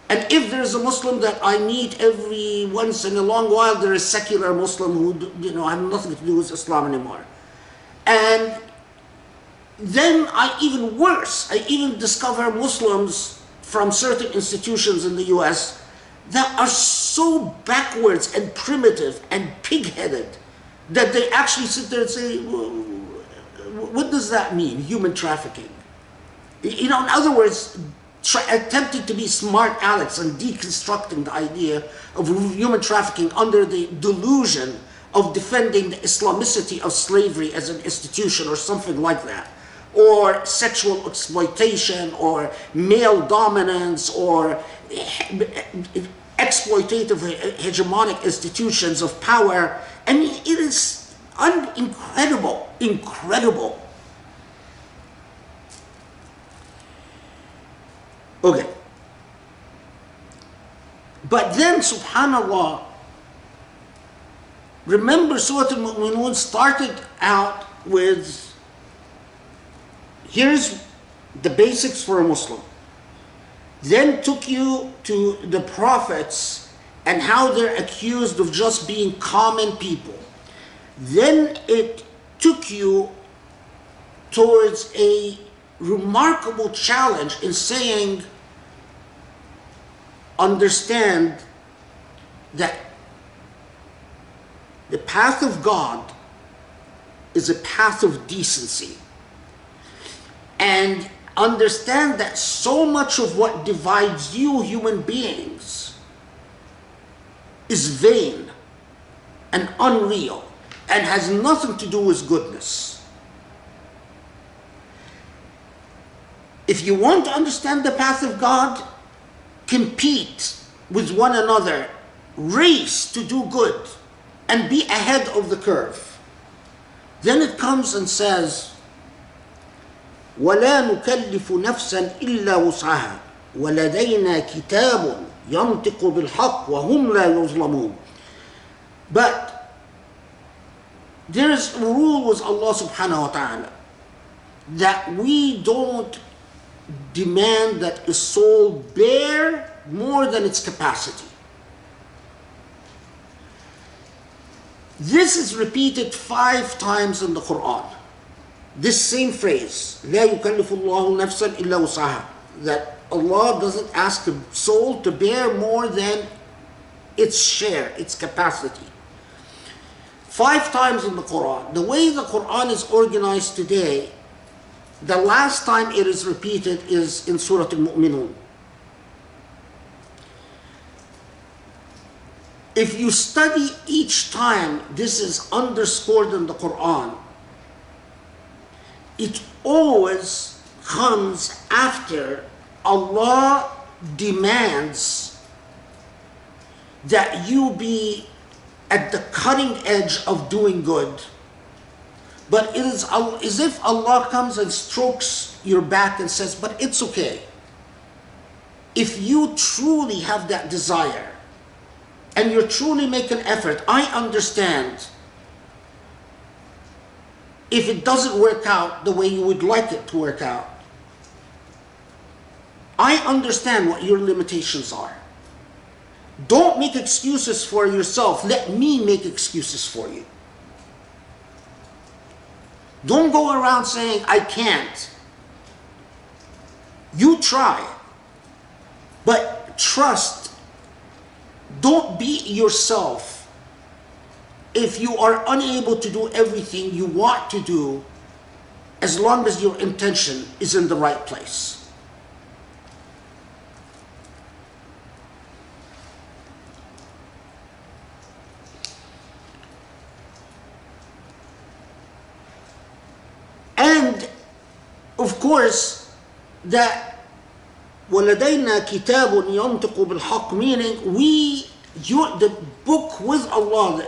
And if there's a Muslim that I meet every once in a long while, there is secular Muslim who have nothing to do with Islam anymore. And then I even discover Muslims from certain institutions in the US that are so backwards and primitive and pig-headed that they actually sit there and say, what does that mean, human trafficking? In other words, attempting to be smart Alex and deconstructing the idea of human trafficking under the delusion of defending the Islamicity of slavery as an institution or something like that, or sexual exploitation, or male dominance, or exploitative hegemonic institutions of power. I mean, it is incredible. Okay. But then, subhanAllah, remember Surah al-Muminun started out with, here's the basics for a Muslim. Then took you to the prophets and how they're accused of just being common people. Then it took you towards a remarkable challenge in saying, understand that the path of God is a path of decency. And understand that so much of what divides you human beings is vain and unreal and has nothing to do with goodness. If you want to understand the path of God, compete with one another, race to do good, and be ahead of the curve. Then it comes and says, وَلَا نُكَلِّفُ نَفْسًا إِلَّا وُسْعَهَا وَلَدَيْنَا كِتَابٌ يَنْطِقُ بِالْحَقِّ وَهُمْ لَا يُظْلَمُونَ. But there is a rule with Allah subhanahu wa ta'ala that we don't demand that a soul bear more than its capacity. This is repeated 5 times in the Quran. This same phrase, لا يكلف الله نفسا إلا وسعها, that Allah doesn't ask the soul to bear more than its share, its capacity. 5 times in the Quran. The way the Quran is organized today, the last time it is repeated is in Surah al-Muminun. If you study each time this is underscored in the Quran, it always comes after Allah demands that you be at the cutting edge of doing good. But it is as if Allah comes and strokes your back and says, but it's okay. If you truly have that desire and you truly make an effort, I understand if it doesn't work out the way you would like it to work out. I understand what your limitations are. Don't make excuses for yourself. Let me make excuses for you. Don't go around saying, I can't. You try. But trust. Don't beat yourself if you are unable to do everything you want to do, as long as your intention is in the right place. And of course, that وَلَدَيْنَا كِتَابٌ يَنْطِقُ بِالْحَقِّ, meaning the book with Allah,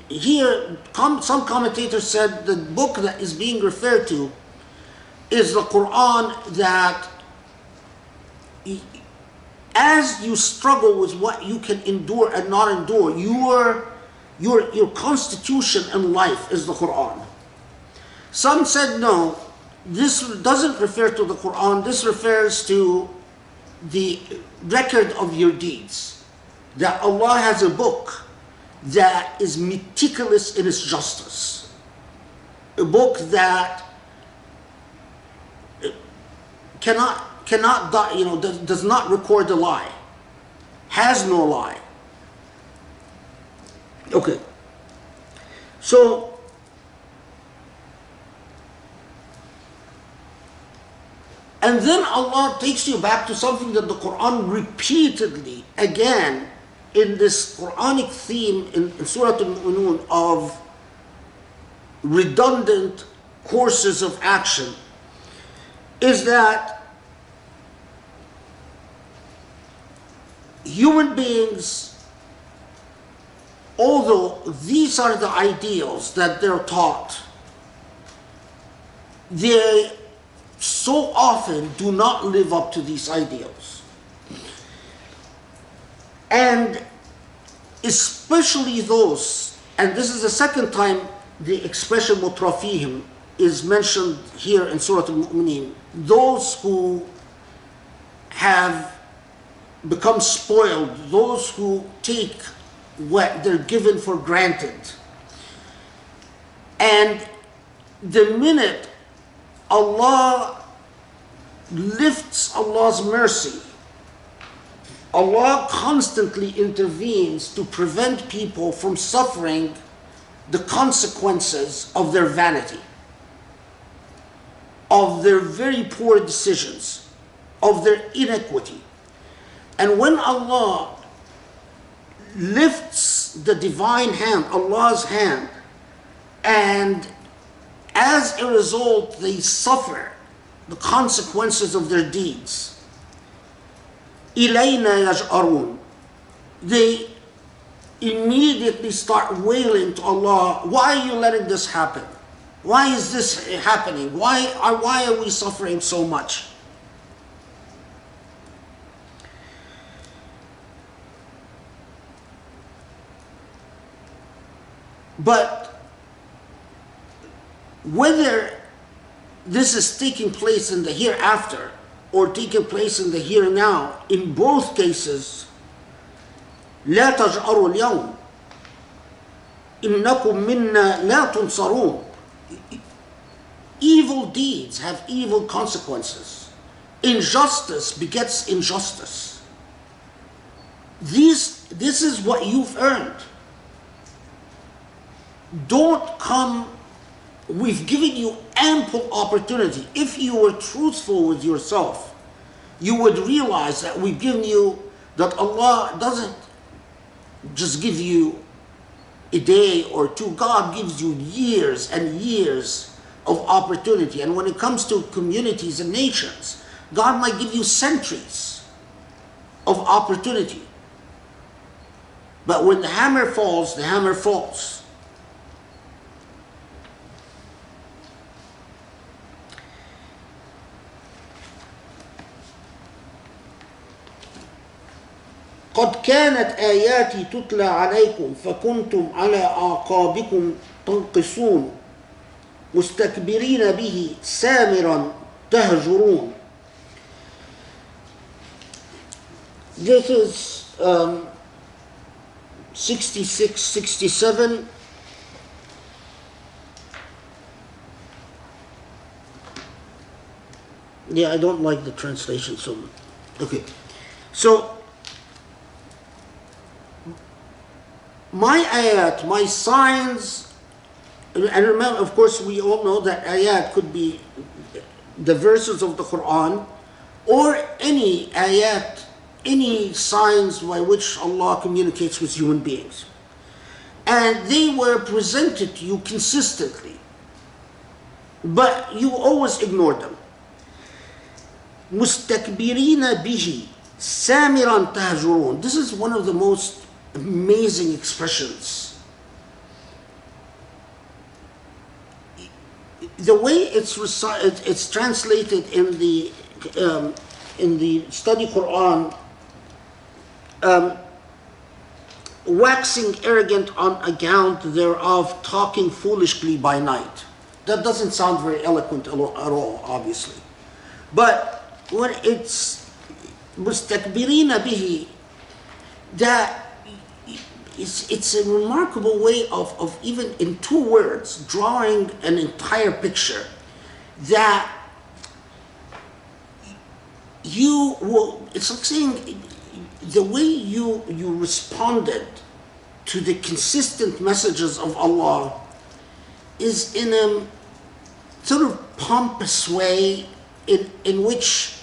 here some commentators said the book that is being referred to is the Quran, that as you struggle with what you can endure and not endure, your constitution in life is the Quran. Some said no, this doesn't refer to the Quran, this refers to the record of your deeds. That Allah has a book that is meticulous in its justice. A book that does not record a lie, has no lie. Okay. So, and then Allah takes you back to something that the Quran repeatedly, again, in this Quranic theme in Surah al-Muminun of redundant courses of action, is that human beings, although these are the ideals that they're taught, they so often do not live up to these ideals. And especially those, and this is the second time the expression mutrafihim is mentioned here in Surah al-Mu'mineen, those who have become spoiled, those who take what they're given for granted. And the minute Allah lifts Allah's mercy, Allah constantly intervenes to prevent people from suffering the consequences of their vanity, of their very poor decisions, of their inequity. And when Allah lifts the divine hand, Allah's hand, and as a result they suffer the consequences of their deeds, إِلَيْنَا يَجْأَرُونَ, they immediately start wailing to Allah, why are you letting this happen? Why is this happening? Why are we suffering so much? But whether this is taking place in the hereafter or taking place in the here and now, in both cases, لا تجأروا اليوم إنكم منا لا تنصرون. Evil deeds have evil consequences. Injustice begets injustice. This is what you've earned. Don't come, we've given you ample opportunity. If you were truthful with yourself, you would realize that we've given you, that Allah doesn't just give you a day or two. God gives you years and years of opportunity. And when it comes to communities and nations, God might give you centuries of opportunity. But when the hammer falls, the hammer falls. قد كانت آياتي تتلى عليكم فكنتم على أعقابكم تنقصون مستكبرين به سامرا تهجرون. This is 66, 67. Yeah, I don't like the translation so much. Okay. So, my ayat, my signs, and remember, of course, we all know that ayat could be the verses of the Quran or any ayat, any signs by which Allah communicates with human beings. And they were presented to you consistently, but you always ignored them. مستكبرين به سامرا تهجرون. This is one of the most amazing expressions. The way it's translated in the study Quran, waxing arrogant on account thereof, talking foolishly by night. That doesn't sound very eloquent at all, obviously. But when it's mustakbirina bihi, that it's a remarkable way of even in 2 words drawing an entire picture that you will, it's like saying the way you responded to the consistent messages of Allah is in a sort of pompous way in which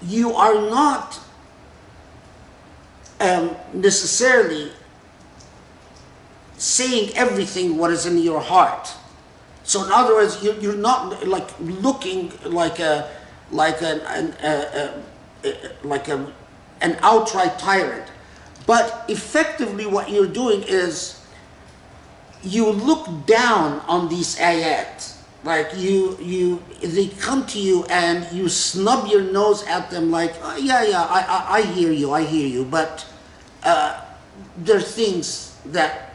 you are not necessarily saying everything what is in your heart. So in other words, you're not like looking like an outright tyrant, but effectively what you're doing is you look down on these ayat. Like they come to you and you snub your nose at them like, oh, I hear you, but there are things that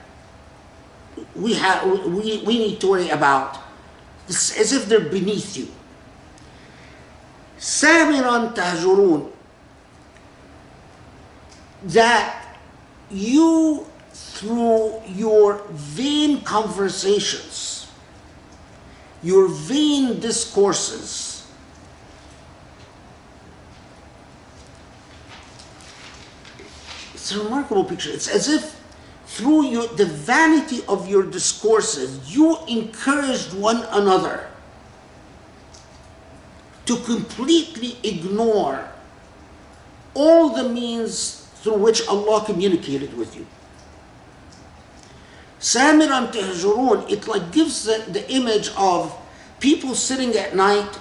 we need to worry about. It's as if they're beneath you. Samiran tahjurun, that you, through your vain conversations, your vain discourses, it's a remarkable picture. It's as if through the vanity of your discourses, you encouraged one another to completely ignore all the means through which Allah communicated with you. Samiran tahjurun, it like gives the image of people sitting at night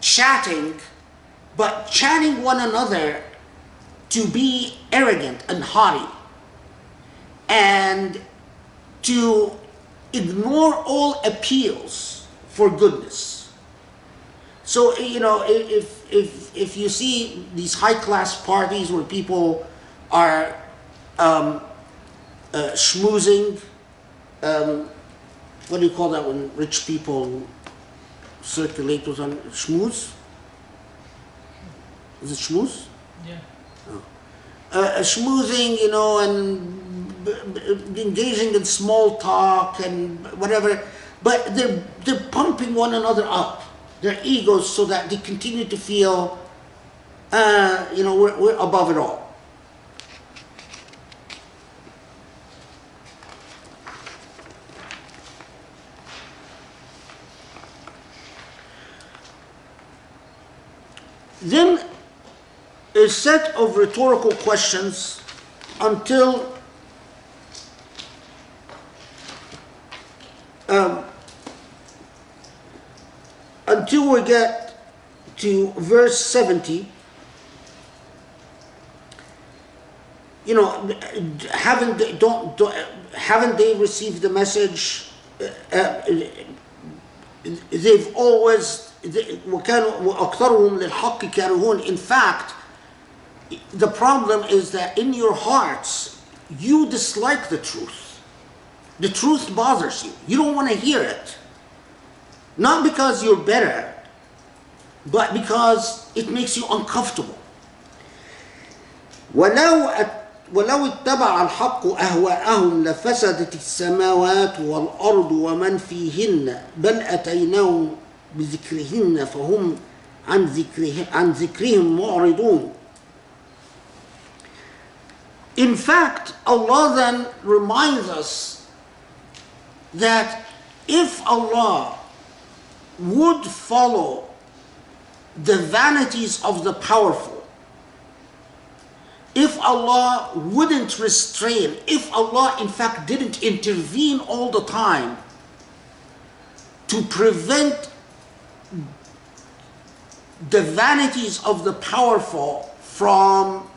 chatting, but chatting one another to be arrogant and haughty and to ignore all appeals for goodness. So, you know, if you see these high-class parties where people are schmoozing, what do you call that when rich people circulate with on schmooze? Is it schmooze?
Yeah.
Schmoozing, you know, and engaging in small talk and whatever, but they're pumping one another up, their egos, so that they continue to feel, you know, we're above it all. Then a set of rhetorical questions until we get to verse 70. You know, haven't they received the message? They've always, وَأَكْثَرُهُمْ لِلْحَقِّ كَارِهُونَ. In fact, the problem is that in your hearts, you dislike the truth. The truth bothers you. You don't want to hear it. Not because you're better, but because it makes you uncomfortable. ولو اتبع الحق أهواءهم لفسدت السماوات والأرض ومن فيهن بل أتيناهم بذكرهن فهم عن ذكرهم معرضون. In fact, Allah then reminds us that if Allah would follow the vanities of the powerful, if Allah wouldn't restrain, if Allah in fact didn't intervene all the time to prevent the vanities of the powerful from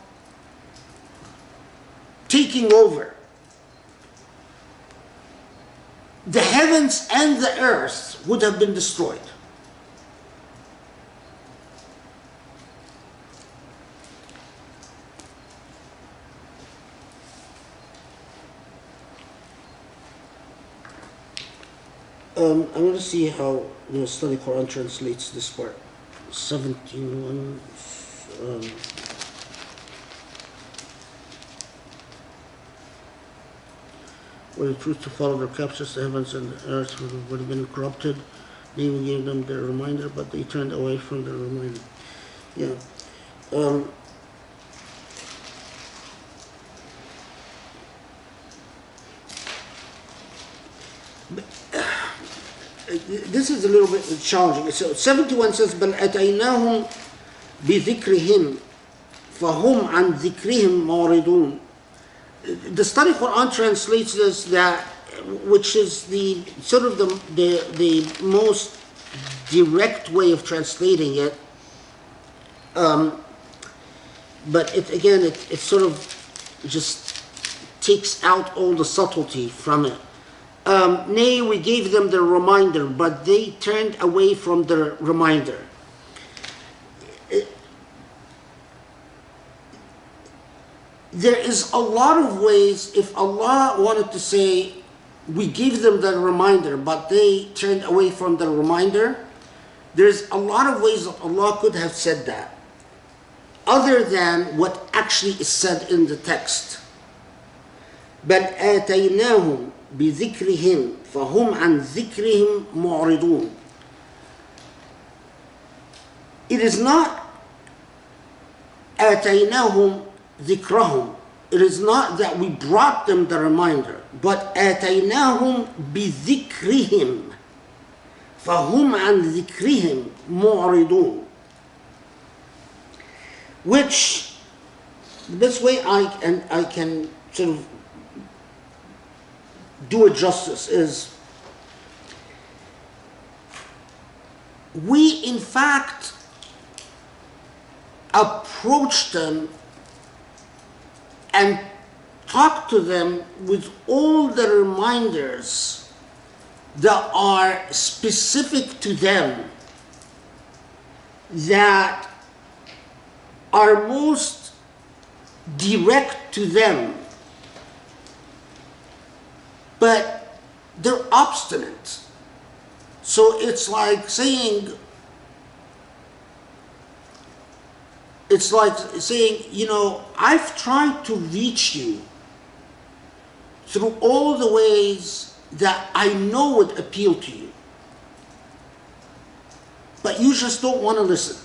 taking over, the heavens and the earth would have been destroyed. I'm going to see how the Study Quran translates this part. 17:1. Were the truth to follow their captures, the heavens and the earth would have been corrupted. They even gave them their reminder, but they turned away from their reminder. Yeah. This is a little bit challenging. So 71 says, بل أتيناهم بذكرهم فهم عن ذكرهم معرضون. The Study Quran translates this, that, which is the sort of the most direct way of translating it. But it sort of just takes out all the subtlety from it. Nay, we gave them the reminder, but they turned away from the reminder. There is a lot of ways, if Allah wanted to say, we gave them the reminder, but they turned away from the reminder, there's a lot of ways that Allah could have said that, other than what actually is said in the text. بل آتيناهم بذكرهم فهم عن ذكرهم معرضون. It is not آتيناهم ذكرهم. It is not that we brought them the reminder, but آتيناهم بذكرهم فهم عن ذكرهم معرضون. Which, the best way I can sort of do it justice is, we in fact approach them and talk to them with all the reminders that are specific to them, that are most direct to them, but they're obstinate. So it's like saying, you know, I've tried to reach you through all the ways that I know would appeal to you, but you just don't want to listen.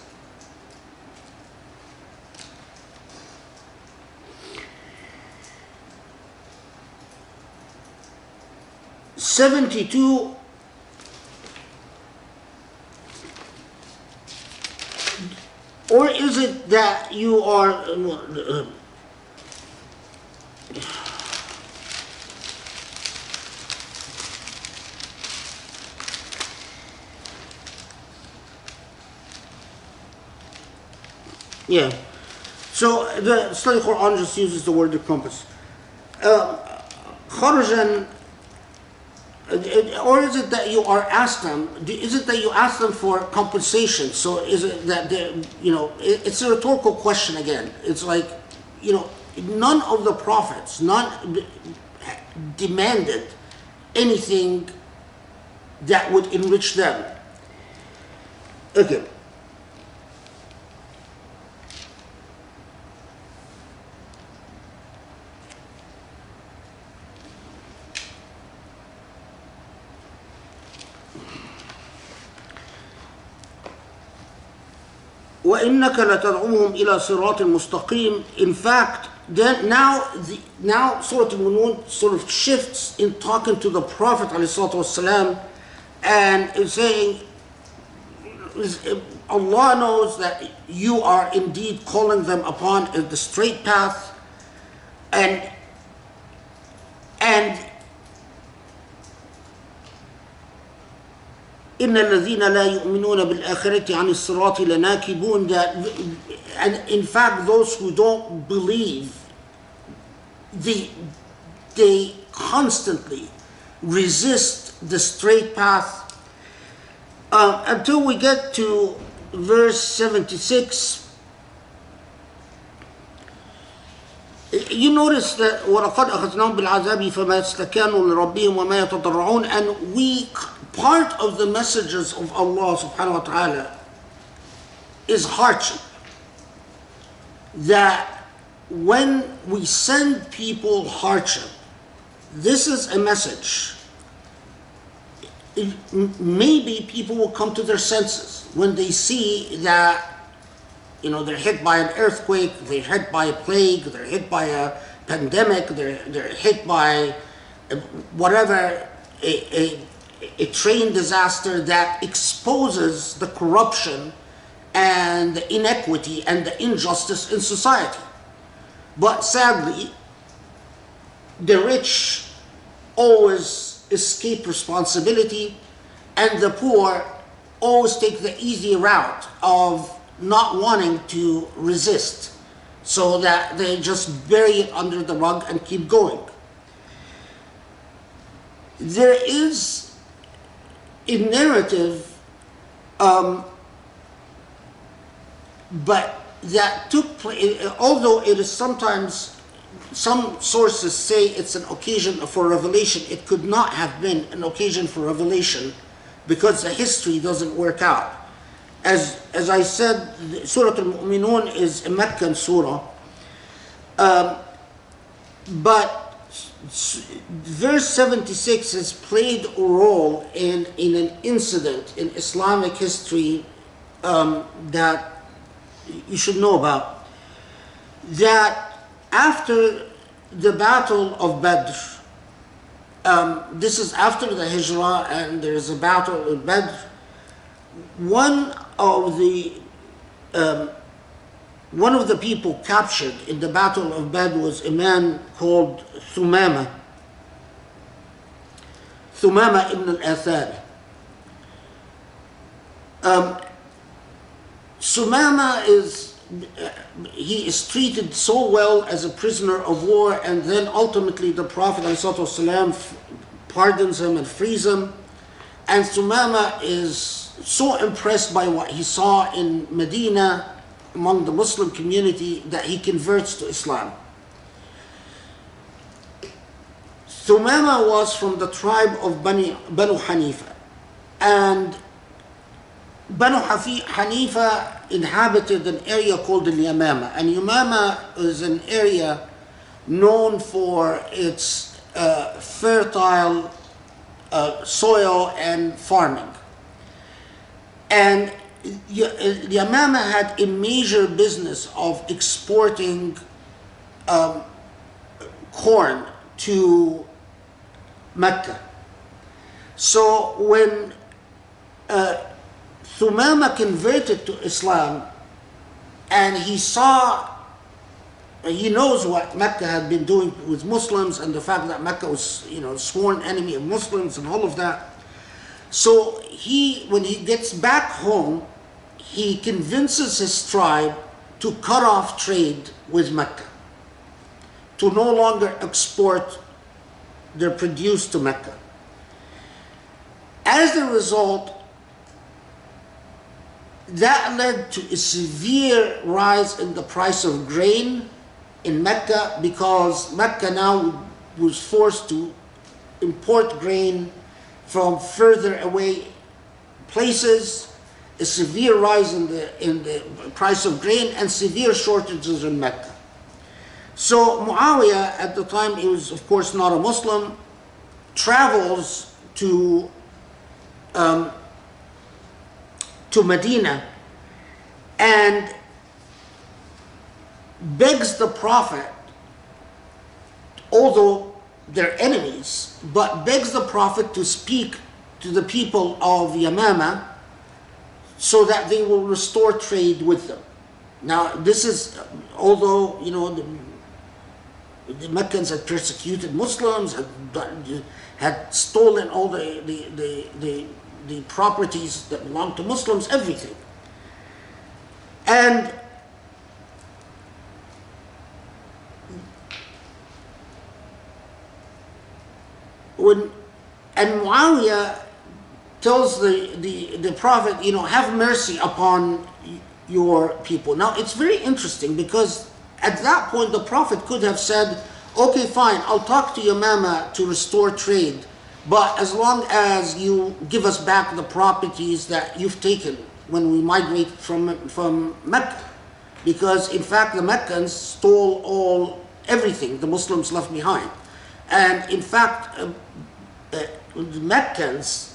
(72) Or is it that you are yeah, so the Study Quran just uses the word encompass. خرجا. Or is it that you are asked them? Is it that you ask them for compensation? So is it that you know? It's a rhetorical question again. It's like, you know, none of the prophets, demanded anything that would enrich them. Okay, وإنك لتدعوهم إلى صراط مستقيم. In fact, then now Surah al-Muminun sort of shifts in talking to the Prophet ﷺ, and is saying, Allah knows that you are indeed calling them upon the straight path, and إن الذين لا يؤمنون بالآخرة عن الصراط لناكبون, that, and in fact those who don't believe, they constantly resist the straight path, until we get to verse 76. You notice that وَلَقَدْ أَخَذْنَاهُمْ بِالْعَذَابِ فَمَا اسْتَكَانُوا لِرَبِّهِمْ وَمَا يَتَضَرَّعُونَ. And part of the messages of Allah subhanahu wa ta'ala is hardship. That when we send people hardship, this is a message. Maybe people will come to their senses when they see that, they're hit by an earthquake, they're hit by a plague, they're hit by a pandemic, they're hit by whatever, a train disaster that exposes the corruption and the inequity and the injustice in society. But sadly, the rich always escape responsibility, and the poor always take the easy route of not wanting to resist, so that they just bury it under the rug and keep going. There is a narrative, but that took place, although it is sometimes, some sources say it's an occasion for revelation, it could not have been an occasion for revelation because the history doesn't work out. As I said, Surah al-Muminun is a Meccan surah, but verse 76 has played a role in an incident in Islamic history that you should know about. That after the battle of Badr, this is after the Hijrah, and there is a battle of Badr. One of the people captured in the battle of Badr was a man called Thumama ibn al-Athad. Thumama he is treated so well as a prisoner of war, and then ultimately the Prophet ﷺ pardons him and frees him. And Thumama is so impressed by what he saw in Medina among the Muslim community that he converts to Islam. Thumama was from the tribe of Banu Hanifa, and Banu Hanifa inhabited an area called Al-Yamama, and Yamama is an area known for its fertile soil and farming. And Yamama had a major business of exporting corn to Mecca. So when Thumama converted to Islam, and he knows what Mecca had been doing with Muslims, and the fact that Mecca was, sworn enemy of Muslims and all of that. So when he gets back home, he convinces his tribe to cut off trade with Mecca, to no longer export their produce to Mecca. As a result, that led to a severe rise in the price of grain in Mecca, because Mecca now was forced to import grain from further away places, a severe rise in the price of grain, and severe shortages in Mecca. So Muawiyah, at the time, he was of course not a Muslim, travels to Medina, and and begs the Prophet, although they're enemies, but begs the Prophet to speak to the people of Yamama so that they will restore trade with them. Now, this is, although, the Meccans had persecuted Muslims, had stolen all the properties that belonged to Muslims, everything. And Muawiyah tells the Prophet, have mercy upon your people. Now, it's very interesting because at that point the Prophet could have said, okay, fine, I'll talk to Yamama to restore trade, but as long as you give us back the properties that you've taken when we migrate from Mecca. Because in fact the Meccans stole everything the Muslims left behind. And in fact, the Meccans,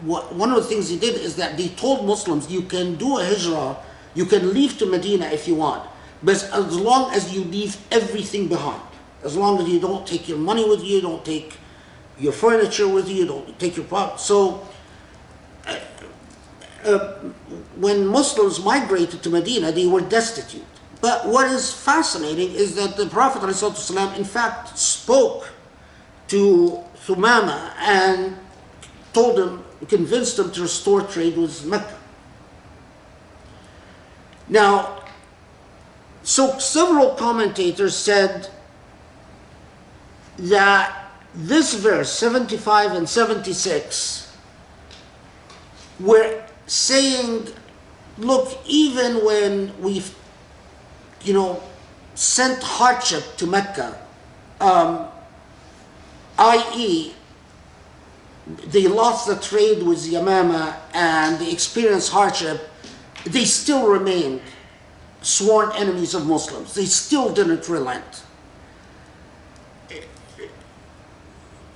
one of the things they did is that they told Muslims, you can do a hijrah, you can leave to Medina if you want, but as long as you leave everything behind, as long as you don't take your money with you, don't take your furniture with you, don't take your property. So when Muslims migrated to Medina, they were destitute. But what is fascinating is that the Prophet ﷺ in fact spoke to Thumama and told him, convinced him to restore trade with Mecca. Now, so several commentators said that this verse, 75 and 76, were saying, look, even when we've, sent hardship to Mecca, i.e., they lost the trade with Yamama and they experienced hardship, they still remained sworn enemies of Muslims. They still didn't relent.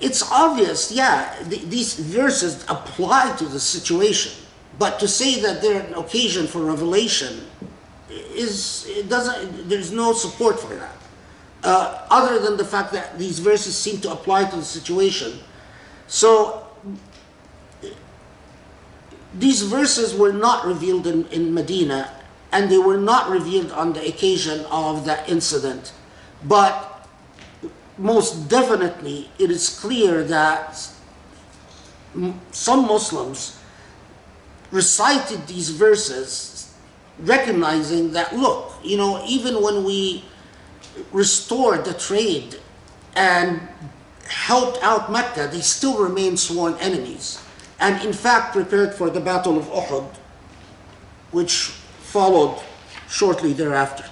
It's obvious, these verses apply to the situation, but to say that they're an occasion for revelation there's no support for that. Other than the fact that these verses seem to apply to the situation. So these verses were not revealed in Medina, and they were not revealed on the occasion of that incident. But most definitely it is clear that some Muslims recited these verses recognizing that, look, even when we restored the trade and helped out Mecca, they still remain sworn enemies. And in fact prepared for the Battle of Uhud, which followed shortly thereafter.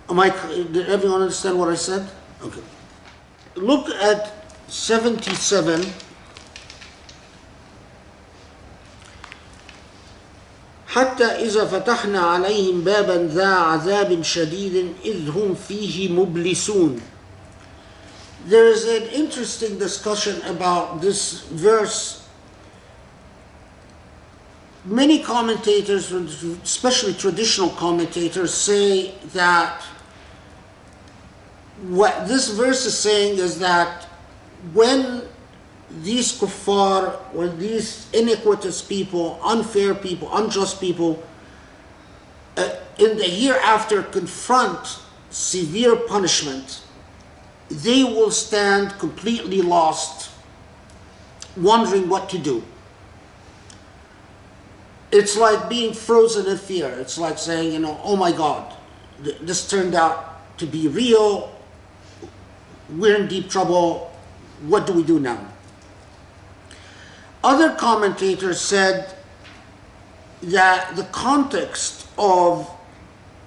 Did everyone understand what I said? Okay. Look at 77. حتى إذا فتحنا عليهم بابا ذا عذاب شديد إذ هم فيه مبلسون. There is an interesting discussion about this verse. Many commentators, especially traditional commentators, say that what this verse is saying is that when these kuffar, when these iniquitous people, unfair people, unjust people, in the hereafter confront severe punishment, they will stand completely lost, wondering what to do. It's like being frozen in fear. It's like saying, oh my God, this turned out to be real. We're in deep trouble. What do we do now? Other commentators said that the context of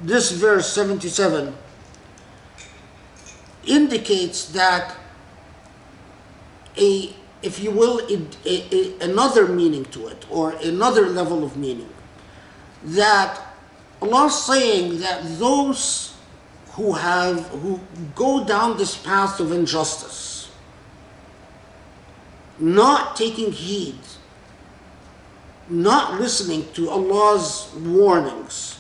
this verse 77 indicates that if you will, another meaning to it, or another level of meaning, that Allah is saying that those who go down this path of injustice, not taking heed not listening to Allah's warnings,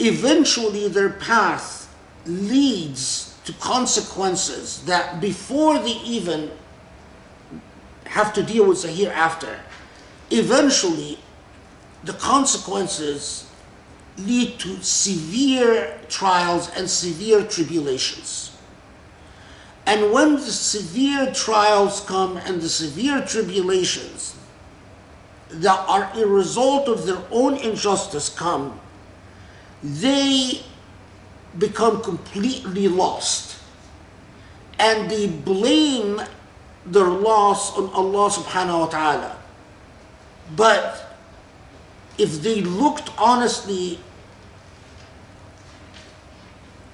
eventually their path leads to consequences that before they even have to deal with the hereafter, eventually the consequences lead to severe trials and severe tribulations. And when the severe trials come and the severe tribulations that are a result of their own injustice come, they become completely lost. And they blame their loss on Allah subhanahu wa ta'ala. But if they looked honestly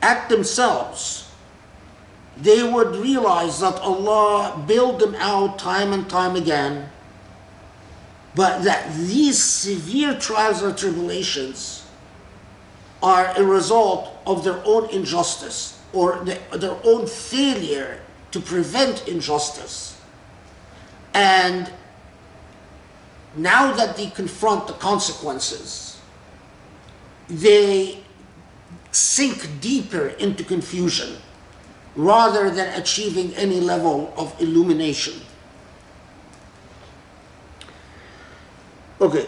at themselves, they would realize that Allah bailed them out time and time again, but that these severe trials or tribulations are a result of their own injustice or their own failure to prevent injustice. And now that they confront the consequences, they sink deeper into confusion rather than achieving any level of illumination. Okay.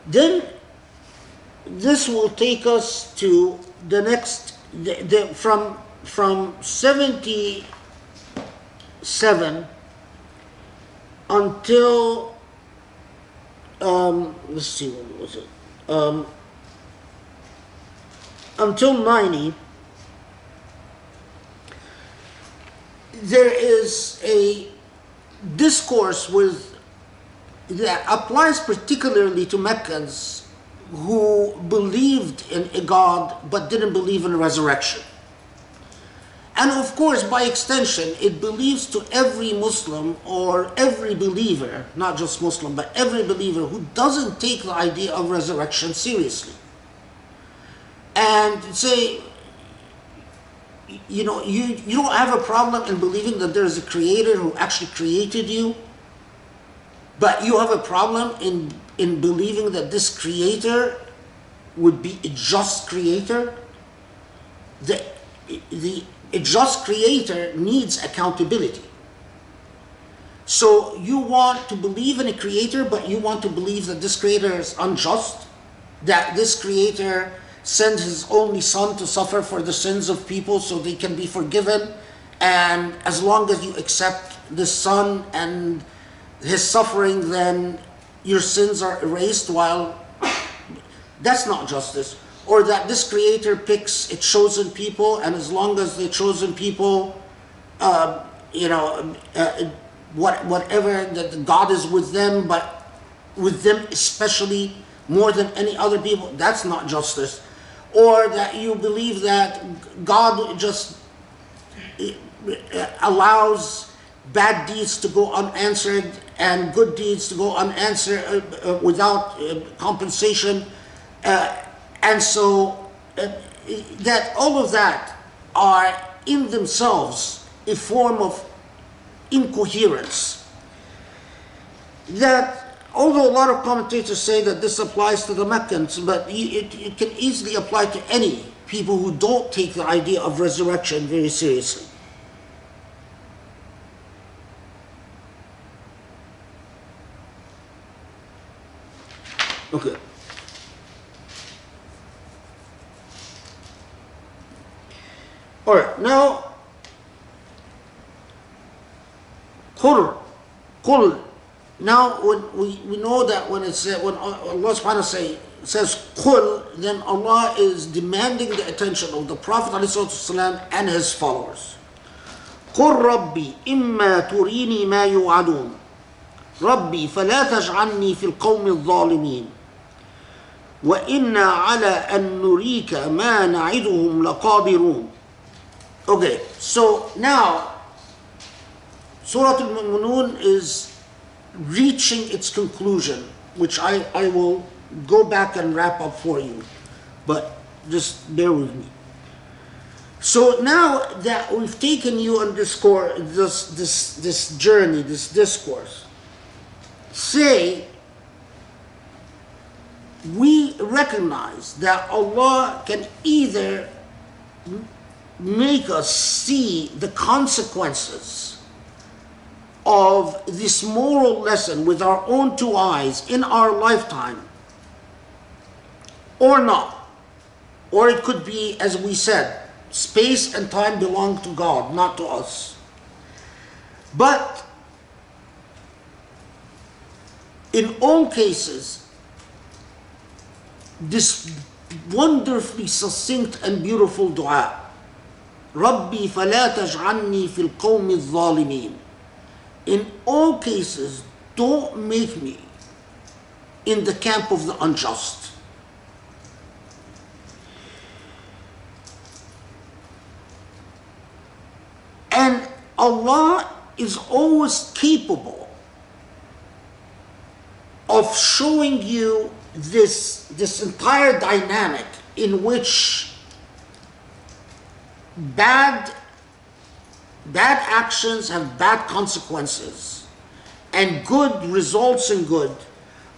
Then this will take us to the next, from 77 until, let's see, what was it? Until 90, there is a discourse that applies particularly to Meccans who believed in a God but didn't believe in resurrection. And of course, by extension, it believes to every Muslim or every believer, not just Muslim, but every believer who doesn't take the idea of resurrection seriously. And say, you know, you don't have a problem in believing that there is a creator who actually created you, but you have a problem in believing that this creator would be a just creator. A just creator needs accountability. So you want to believe in a creator, but you want to believe that this creator is unjust, that this creator sent his only son to suffer for the sins of people so they can be forgiven, and as long as you accept this son and his suffering, then your sins are erased. While that's not justice. Or that this creator picks a chosen people, and as long as the chosen people, whatever, that God is with them, but with them especially more than any other people, that's not justice. Or that you believe that God just allows bad deeds to go unanswered and good deeds to go unanswered without compensation. And so that all of that are in themselves a form of incoherence. That, although a lot of commentators say that this applies to the Meccans, but it can easily apply to any people who don't take the idea of resurrection very seriously. Okay. All right, now, qul. Now, when we know that when Allah subhanahu wa ta'ala says qul, then Allah is demanding the attention of the Prophet ﷺ and his followers. قل ربي إما تريني ما يوعدون ربي فلا تجعلني في القوم الظالمين وإنا على أن نريك ما نعدهم لقادرون. Okay, so now Surah al-Muminun is reaching its conclusion, which I will go back and wrap up for you, but just bear with me. So now that we've taken you on this journey, this discourse, say we recognize that Allah can either make us see the consequences of this moral lesson with our own two eyes in our lifetime, or not. Or it could be, as we said, space and time belong to God, not to us. But in all cases, this wonderfully succinct and beautiful dua, Rabbi فلا تجعلني في القوم الظالمين. In all cases, don't make me in the camp of the unjust. And Allah is always capable of showing you this entire dynamic in which bad actions have bad consequences and good results in good.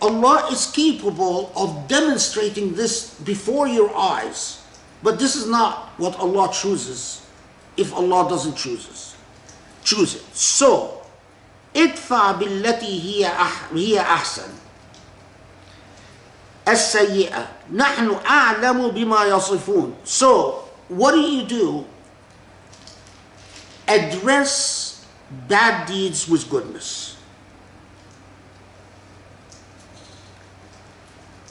Allah is capable of demonstrating this before your eyes. But this is not what Allah chooses if Allah doesn't choose it. So, idfa billati hiya ahsan as-sayyi'ah nahnu a'lamu bima yasifun. So, what do? Address bad deeds with goodness.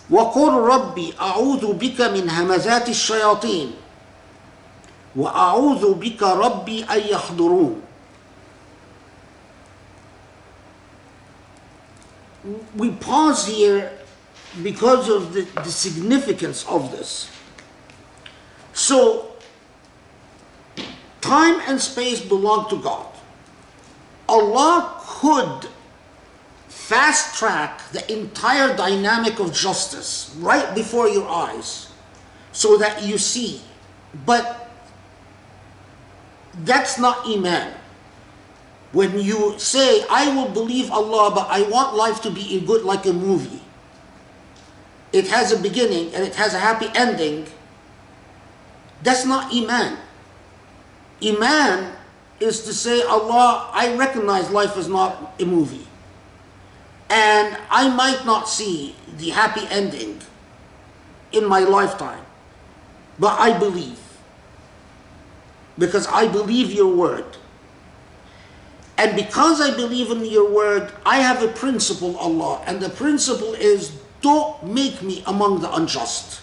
وَقُلْ رَبِّ أَعُوذُ بِكَ مِنْ هَمَزَاتِ الشَّيَاطِينِ وَأَعُوذُ بِكَ رَبِّ أَنْ يَحْضُرُونَ. We pause here because of the significance of this. So, time and space belong to God. Allah could fast track the entire dynamic of justice right before your eyes so that you see. But that's not Iman. When you say, I will believe Allah, but I want life to be good like a movie. It has a beginning and it has a happy ending. That's not Iman. Iman is to say, Allah, I recognize life is not a movie. And I might not see the happy ending in my lifetime. But I believe. Because I believe your word. And because I believe in your word, I have a principle, Allah. And the principle is, don't make me among the unjust.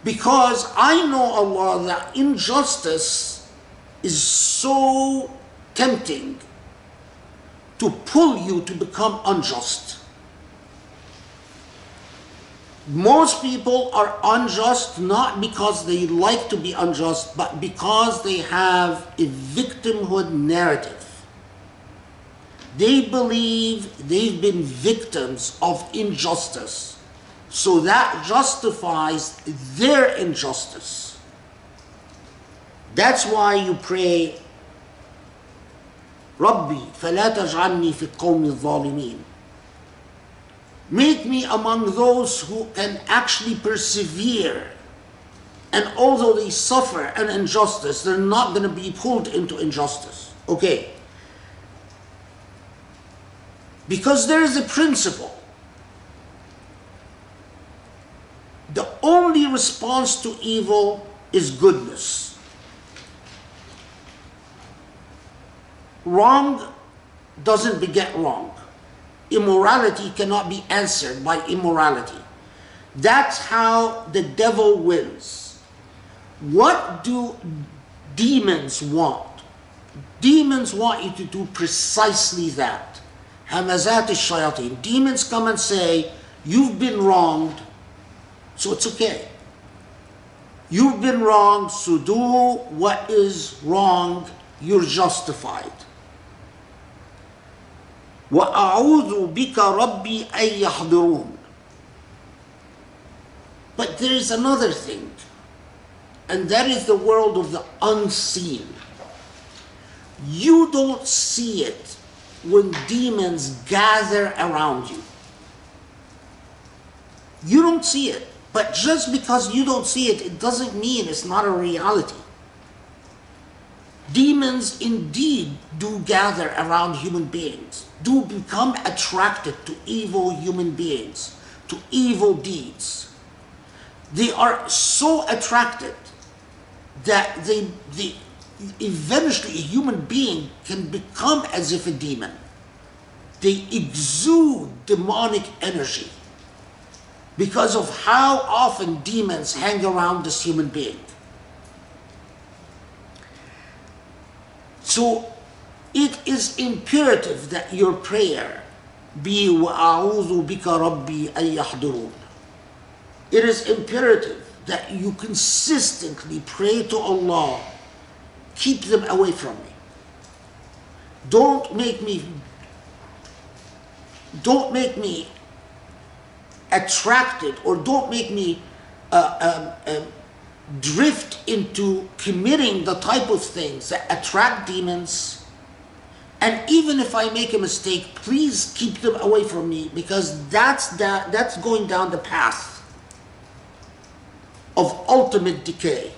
Because I know, Allah, that injustice is so tempting to pull you to become unjust. Most people are unjust not because they like to be unjust, but because they have a victimhood narrative. They believe they've been victims of injustice. So that justifies their injustice. That's why you pray, Rabbi, فَلَا تَجْعَلْنِي فِي الْقَوْمِ الظَّالِمِينَ. Make me among those who can actually persevere. And although they suffer an injustice, they're not going to be pulled into injustice. Okay. Because there is a principle. The only response to evil is goodness. Wrong doesn't beget wrong. Immorality cannot be answered by immorality. That's how the devil wins. What do demons want? Demons want you to do precisely that. Hamazat al-shayateen. Demons come and say, you've been wronged, so it's okay. You've been wronged, so do what is wrong, you're justified. وَأَعُوذُ بِكَ رَبِّي أَن يَحْضُرُونَ. But there is another thing, and that is the world of the unseen. You don't see it when demons gather around you. You don't see it. But just because you don't see it, it doesn't mean it's not a reality. Demons indeed do gather around human beings, do become attracted to evil human beings, to evil deeds. They are so attracted that they eventually a human being can become as if a demon. They exude demonic energy because of how often demons hang around this human being. So it is imperative that your prayer be وَأَعُوذُ بِكَ رَبِّي أَن يَحْضُرُونَ. It is imperative that you consistently pray to Allah, keep them away from me. Don't make me attracted, or don't make me drift into committing the type of things that attract demons. And even if I make a mistake, please keep them away from me, because that's going down the path of ultimate decay.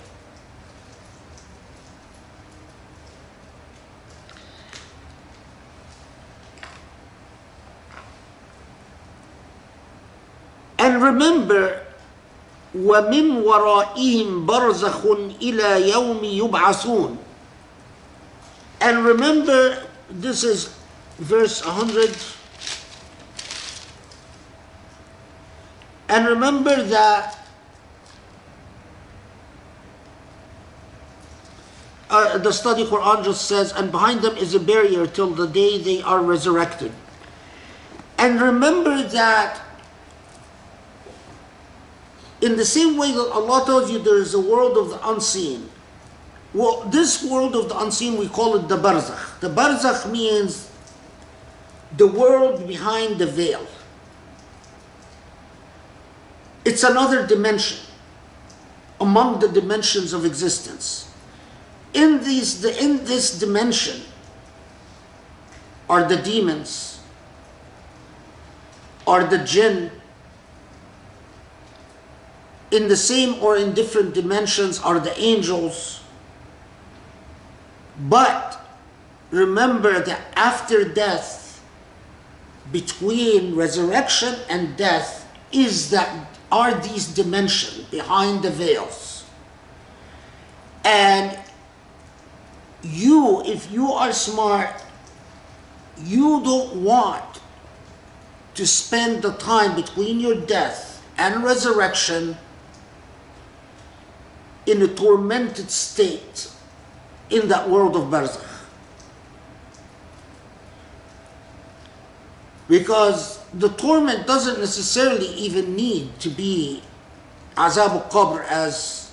And remember, وَمِن وَرَائِهِمْ بَرْزَخٌ إِلَى يَوْمِ يُبْعَثُونَ. And remember, this is verse 100. And remember that the study Quran just says, and behind them is a barrier till the day they are resurrected. And remember that in the same way that Allah tells you there is a world of the unseen, well, this world of the unseen, we call it the barzakh. The barzakh means the world behind the veil. It's another dimension among the dimensions of existence. In this dimension are the demons, are the jinn. In the same or in different dimensions are the angels. But remember that after death, between resurrection and death, are these dimensions behind the veils. And you, if you are smart, you don't want to spend the time between your death and resurrection in a tormented state in that world of barzakh. Because the torment doesn't necessarily even need to be azab al-qabr, as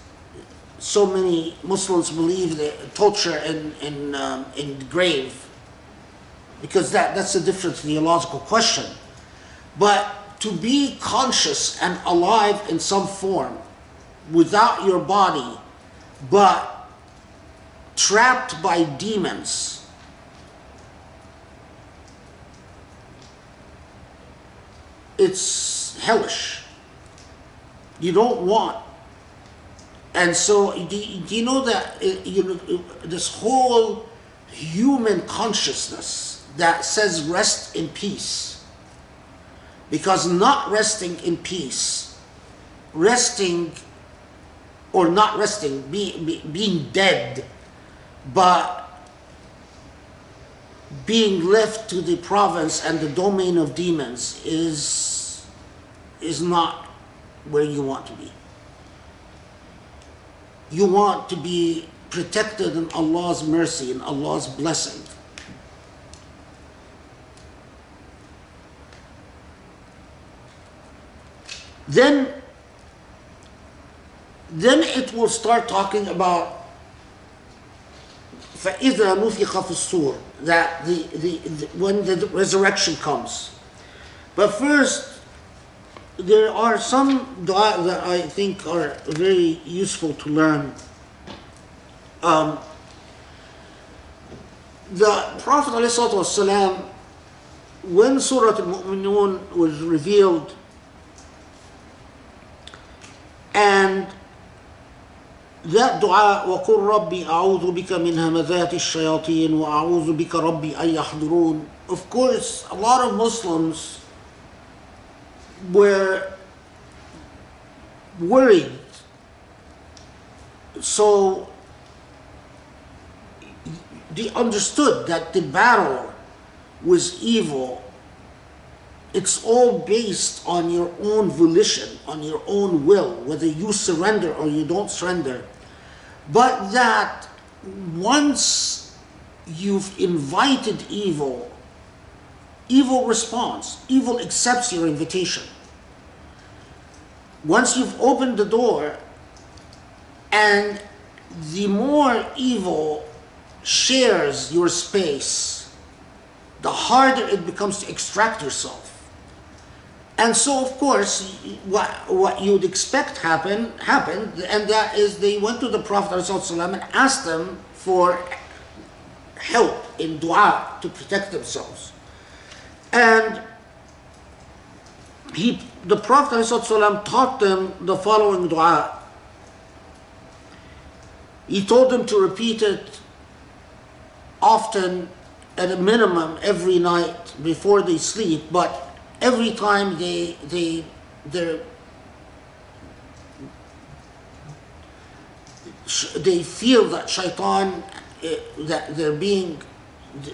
so many Muslims believe, the torture in the grave, because that's a different theological question. But to be conscious and alive in some form without your body, but trapped by demons, it's hellish. You don't want. And so, do you know that this whole human consciousness that says rest in peace? Because not resting in peace, resting or not resting, being dead, but being left to the province and the domain of demons is not where you want to be. You want to be protected in Allah's mercy and Allah's blessing. Then it will start talking about فَإِذَا نُفِخَ فِي الصُّورِ, that when the resurrection comes. But first, there are some dua that I think are very useful to learn. The Prophet ﷺ, when Surah al-Muminun was revealed, and that dua, وَقُلْ رَبِّي أَعُوذُ بِكَ مِنْ هَمَذَاتِ الشَّيَاطِينِ وَأَعُوذُ بِكَ رَبِّي أَنْ يَحْضُرُونَ. Of course, a lot of Muslims were worried. So they understood that the battle was evil. It's all based on your own volition, on your own will, whether you surrender or you don't surrender. But that once you've invited evil, evil responds. Evil accepts your invitation. Once you've opened the door, and the more evil shares your space, the harder it becomes to extract yourself. And so, of course, what you'd expect happened, and that is they went to the Prophet ﷺ and asked them for help in dua to protect themselves. And the Prophet ﷺ taught them the following dua. He told them to repeat it often, at a minimum every night before they sleep, but every time they feel that shaitan, that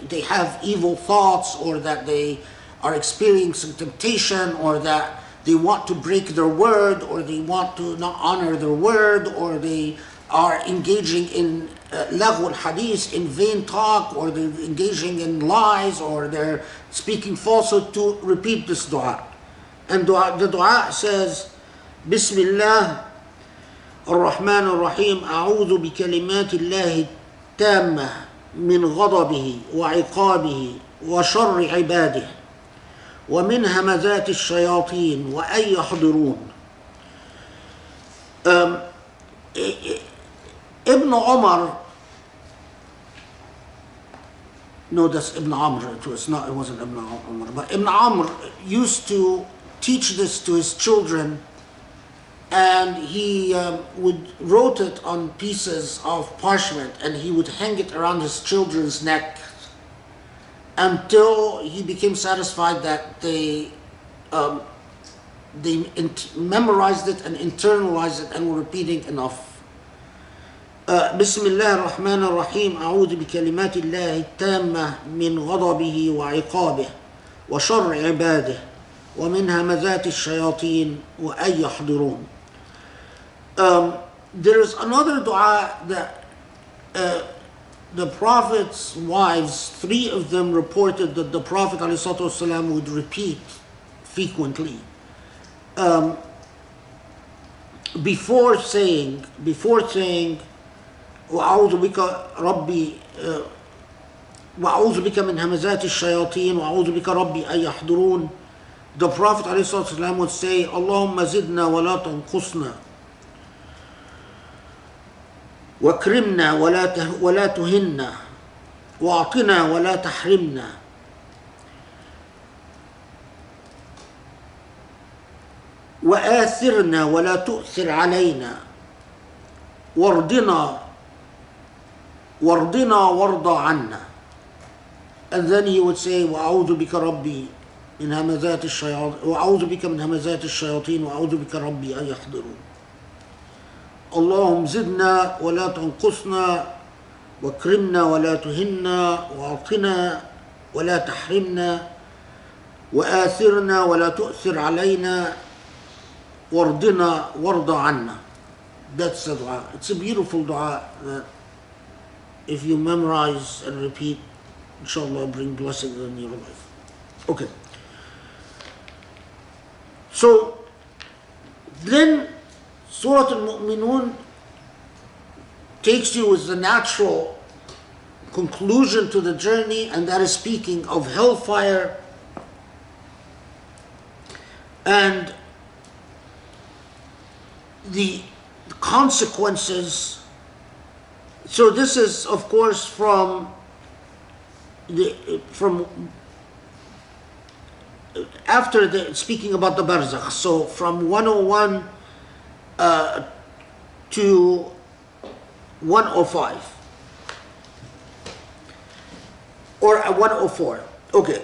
they have evil thoughts, or that they are experiencing temptation, or that they want to break their word, or they want to not honor their word, or they are engaging in lagh al-hadith, in vain talk, or they're engaging in lies, or they're speaking falsehood, to repeat this dua. And the dua says, Bismillah ar-Rahman ar-Rahim, A'udhu bi kalimati Allahi tamma min ghadabihi wa iqabihi wa sharri ibadihi wa min hamazati shayateen wa an yahdurun. Ibn Umar, no, that's Ibn Amr. It wasn't Ibn Umar, but Ibn Amr used to teach this to his children, and he wrote it on pieces of parchment, and he would hang it around his children's neck until he became satisfied that they memorized it and internalized it and were repeating enough. بسم الله الرحمن الرحيم أعوذ بكلمات الله التامة من غضبه وعقابه وشر عباده ومن همزات الشياطين وأن يحضرون. There's another dua that the Prophet's wives, 3 of them reported that the Prophet ﷺ would repeat frequently before saying وأعوذ بك ربي وأعوذ بك من همزات الشياطين وأعوذ بك ربي أن يحضرون. The Prophet ﷺ would say, اللهم زدنا ولا تنقصنا واكرمنا ولا تهنا وأعطنا ولا تحرمنا وآثرنا ولا تؤثر علينا وارضنا وارضى عنا. And then he would say وأعوذ بك ربي من همزات الشياطين وأعوذ بك من همزات الشياطين وأعوذ بك ربي أن يحضرون. اللهم زدنا ولا تنقصنا واكرمنا ولا تهنا وأعطنا ولا تحرمنا وآثرنا ولا تؤثر علينا وارضنا وارضى عنا. That's the dua. It's a beautiful dua that if you memorize and repeat, inshallah, bring blessings in your life. Okay. So then Surah al-Muminun takes you with the natural conclusion to the journey, and that is speaking of hellfire and the consequences. So this is, of course, from after speaking about the barzakh. So from 101 to 105 or 104. Okay.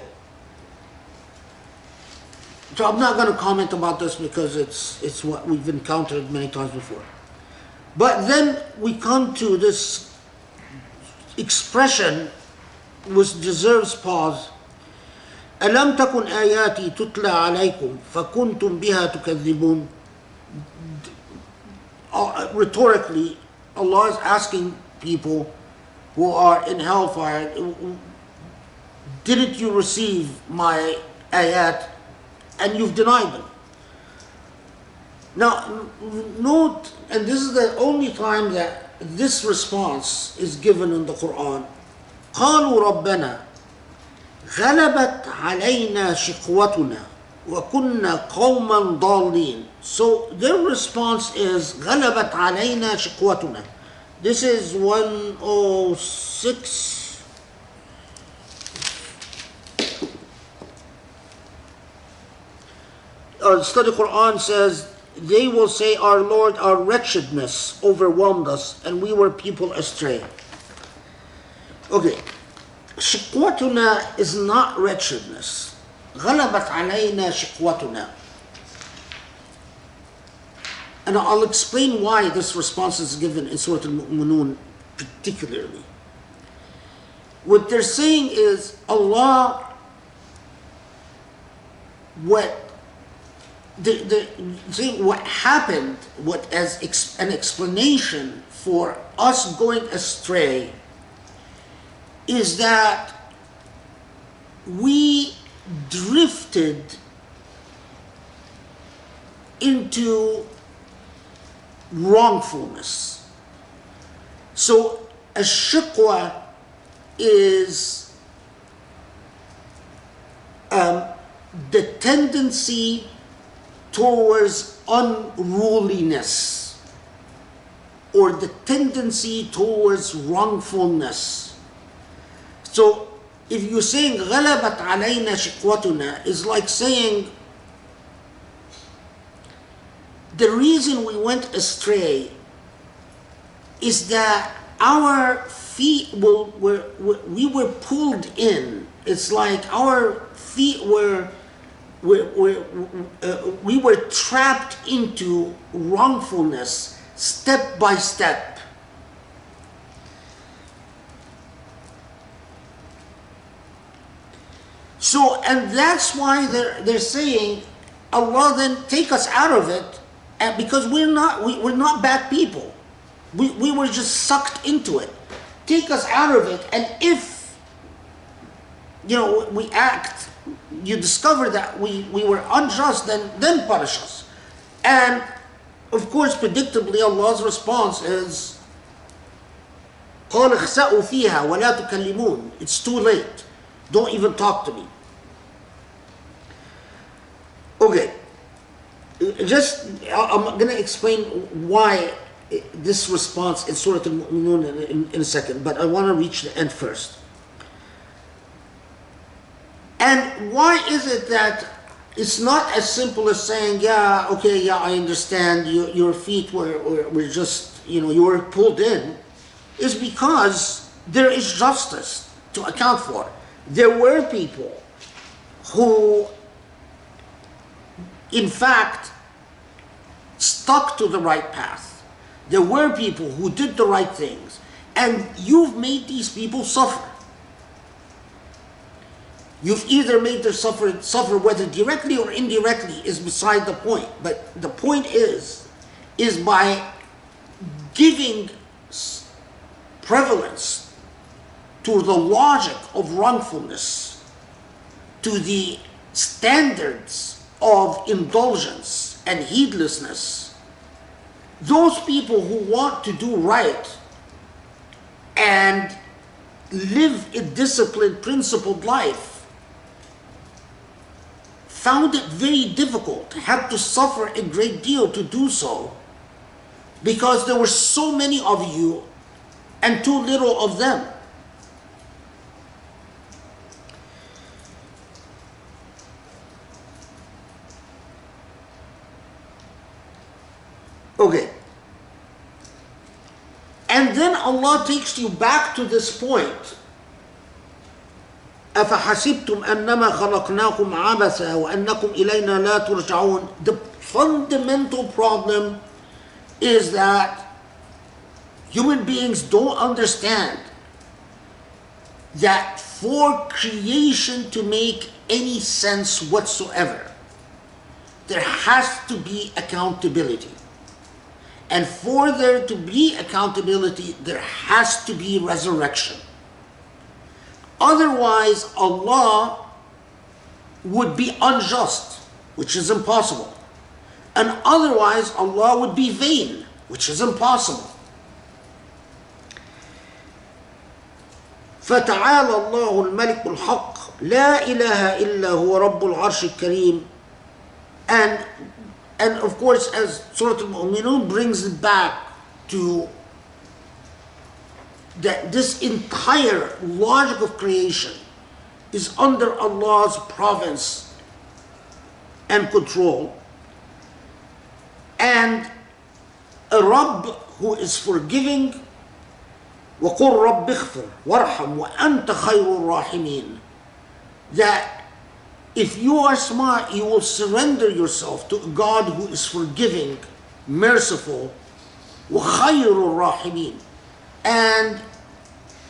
So I'm not going to comment about this because it's what we've encountered many times before. But then we come to this expression which deserves pause. أَلَمْ تَكُنْ آيَاتِي تُتْلَى عَلَيْكُمْ فَكُنْتُمْ بِهَا تُكَذِّبُونَ. Rhetorically, Allah is asking people who are in hellfire, didn't you receive my ayat and you've denied them? Now, note, and this is the only time that this response is given in the Quran. قالوا ربنا غلبت علينا شقوتنا وكنا قوما ضالين. So their response is غلبت علينا شقوتنا. This is 106. Study Quran says, they will say, our Lord, our wretchedness overwhelmed us and we were people astray. Okay, shiqwatuna is not wretchedness. غلبت علينا شقوتنا. And I'll explain why this response is given in Surah al-Muminun particularly. What they're saying is, Allah, what happened, what as an explanation for us going astray, is that we drifted into wrongfulness. So a shiqwa is the tendency towards unruliness or the tendency towards wrongfulness. So if you're saying غلبت علينا شقوتنا, is like saying the reason we went astray is that our feet we were pulled in. It's like our feet we were trapped into wrongfulness step by step. So, and that's why they're saying, Allah, then take us out of it, and because we're not bad people. We were just sucked into it. Take us out of it, and if we act, you discover that we were unjust, then punish us. And of course, predictably, Allah's response is, قَالَ اخْسَأُوا فِيهَا وَلَا تُكَلِّمُونَ. It's too late. Don't even talk to me. Okay. I'm going to explain why this response in Surah al-Muminun in a second, but I want to reach the end first. And why is it that it's not as simple as saying, yeah, I understand, your feet were just, you were pulled in, is because there is justice to account for. There were people who, in fact, stuck to the right path. There were people who did the right things, and you've made these people suffer. You've either made them suffer whether directly or indirectly is beside the point. But the point is by giving prevalence to the logic of wrongfulness, to the standards of indulgence and heedlessness, those people who want to do right and live a disciplined, principled life found it very difficult, had to suffer a great deal to do so, because there were so many of you and too little of them. Okay. And then Allah takes you back to this point. أَفَحَسِبْتُمْ أَنَّمَا خَلَقْنَاكُمْ عَبَثًا وَأَنَّكُمْ إِلَيْنَا لَا تُرْجَعُونَ. The fundamental problem is that human beings don't understand that for creation to make any sense whatsoever, there has to be accountability. And for there to be accountability, there has to be resurrection. Otherwise, Allah would be unjust, which is impossible. And otherwise, Allah would be vain, which is impossible. فَتَعَالَى اللَّهُ الْمَلِكُ الْحَقِّ لَا إِلَهَ إِلَّا هُوَ رَبُّ الْعَرْشِ الْكَرِيمِ. And of course, as Surah al-Muminun brings it back to that this entire logic of creation is under Allah's province and control. And a Rabb who is forgiving, وَقُلْ رَبِّ اغْفِرْ وَارْحَمْ وَأَنْتَ خَيْرُ الرَّاحِمِينَ. That if you are smart, you will surrender yourself to a God who is forgiving, merciful, وَخَيْرُ الرَّاحِمِينَ, and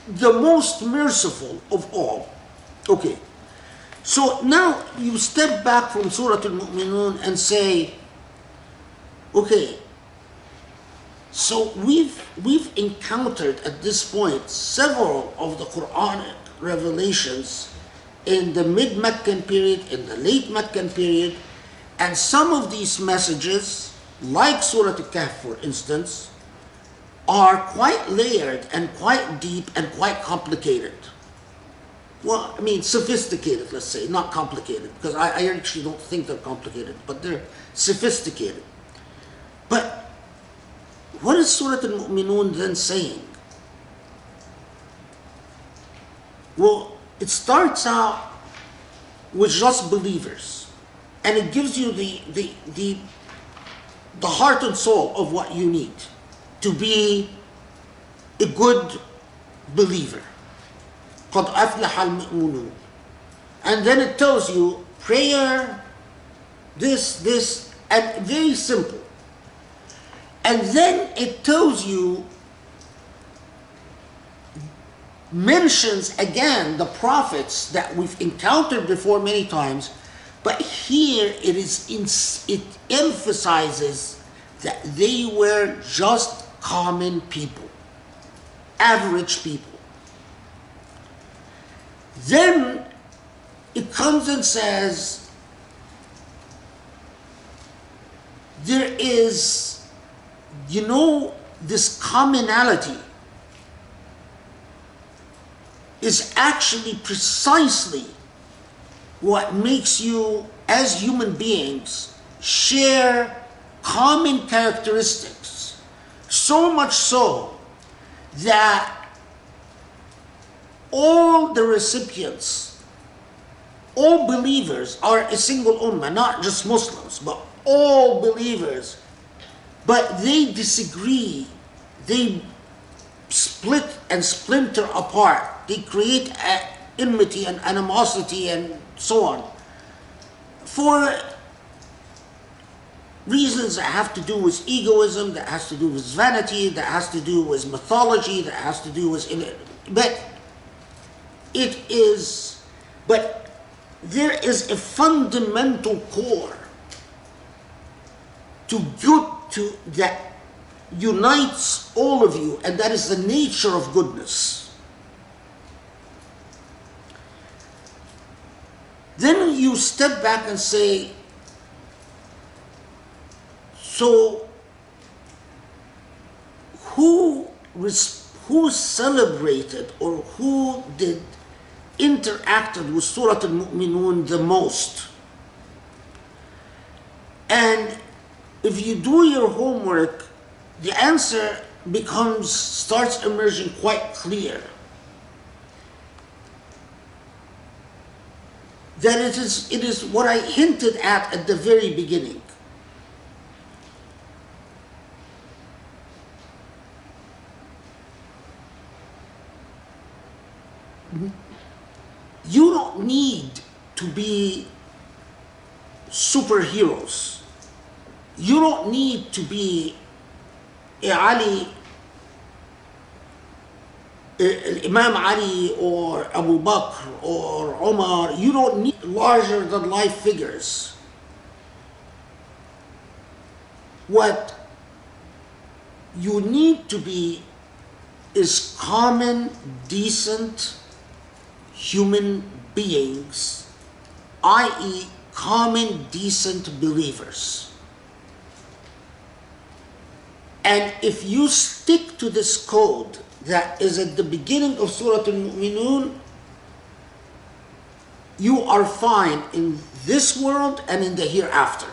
the most merciful of all. Okay, so now you step back from Surah al-Muminun and say, okay, so we've encountered at this point several of the Quranic revelations in the mid-Meccan period, in the late Meccan period, and some of these messages, like Surah al-Kahf for instance, are quite layered and quite deep and quite complicated. Well, I mean sophisticated, let's say, not complicated, because I actually don't think they're complicated, but they're sophisticated. But what is Surah al-Muminun then saying? Well, it starts out with just believers, and it gives you the heart and soul of what you need to be a good believer. قَدْ أَفْلَحَ الْمُؤْمِنُونَ. And then it tells you prayer, this, and very simple. And then it tells you, mentions again the prophets that we've encountered before many times, but here it emphasizes that they were just common people, average people. Then it comes and says there is, this commonality is actually precisely what makes you, as human beings, share common characteristics. So much so that all the recipients, all believers are a single ummah, not just Muslims, but all believers. But they disagree, they split and splinter apart, they create enmity and animosity and so on, for reasons that have to do with egoism, that has to do with vanity, that has to do with mythology, that has to do with... But there is a fundamental core that unites all of you, and that is the nature of goodness. Then you step back and say, so who celebrated or who interacted with Surah al-Mu'minun the most? And if you do your homework, the answer starts emerging quite clear. That it is what I hinted at the very beginning. You don't need to be superheroes. You don't need to be Ali, Imam Ali or Abu Bakr or Omar. You don't need larger than life figures. What you need to be is common, decent human beings, i.e., common, decent believers. And if you stick to this code that is at the beginning of Surah al-Muminun, you are fine in this world and in the hereafter.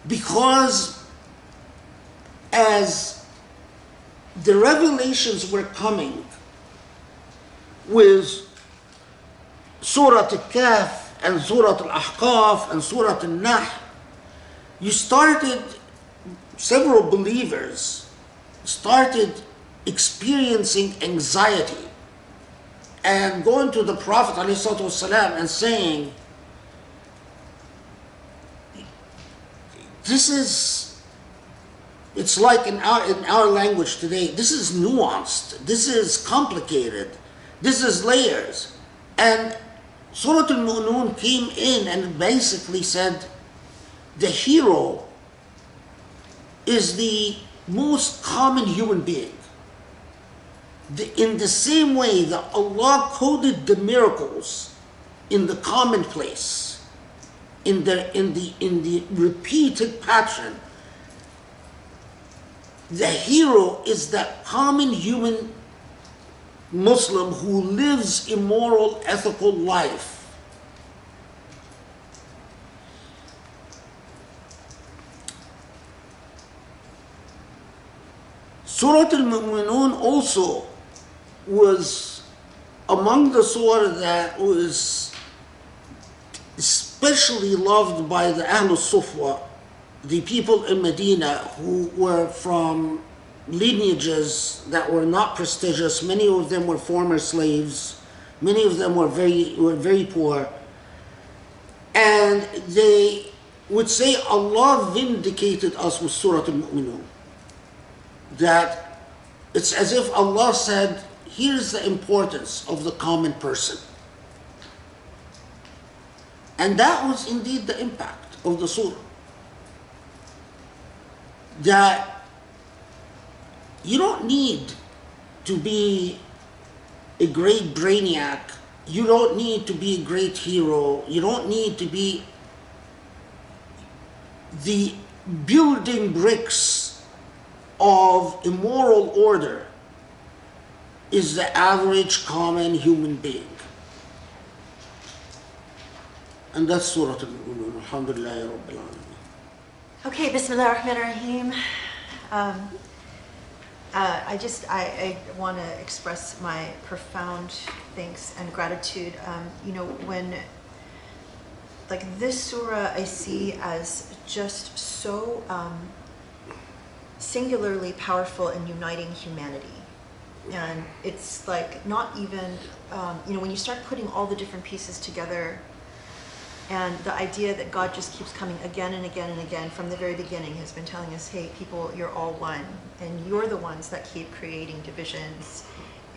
Because as the revelations were coming with Surah al-Kahf and Surah al-Ahqaf and Surah al-Nahl, several believers started experiencing anxiety and going to the Prophet ﷺ and saying, it's like in our language today, this is nuanced, this is complicated, this is layers. And Surah al-Mu'minun came in and basically said, the hero is the most common human being. In the same way that Allah coded the miracles in the commonplace, in the repeated pattern, the hero is that common human Muslim who lives immoral, ethical life. Surah al-Muminun also was among the surah that was especially loved by the Ahlul Sufwa, the people in Medina who were from lineages that were not prestigious. Many of them were former slaves. Many of them were very poor. And they would say, Allah vindicated us with Surah al-Mu'minun. That it's as if Allah said, here's the importance of the common person. And that was indeed the impact of the surah. That you don't need to be a great brainiac, you don't need to be a great hero, you don't need to be the building bricks of a moral order is the average common human being. And that's Surah al-Muminun. Alhamdulillah Rabbil Alameen.
Okay, Bismillah ar-Rahman ar-Rahim. I want to express my profound thanks and gratitude. When like this surah I see as just so singularly powerful in uniting humanity. And it's like not even, when you start putting all the different pieces together, and the idea that God just keeps coming again and again and again from the very beginning has been telling us, hey, people, you're all one, and you're the ones that keep creating divisions.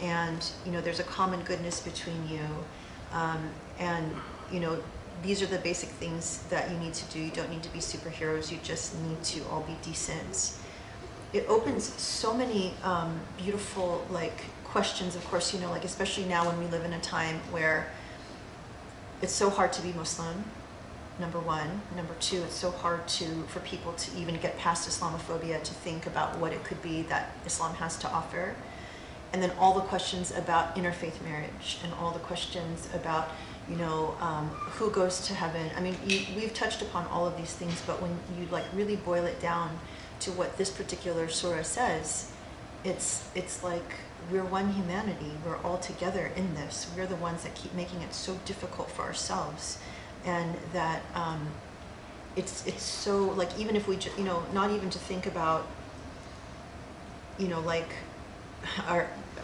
And, there's a common goodness between you. These are the basic things that you need to do. You don't need to be superheroes. You just need to all be decent. It opens so many beautiful questions, of course, especially now when we live in a time where it's so hard to be Muslim, number one. Number two, it's so hard for people to even get past Islamophobia, to think about what it could be that Islam has to offer. And then all the questions about interfaith marriage, and all the questions about, who goes to heaven. I mean, we've touched upon all of these things, but when you like really boil it down to what this particular surah says, it's like we're one humanity. We're all together in this. We're the ones that keep making it so difficult for ourselves, and that it's so like, even if we not even to think about like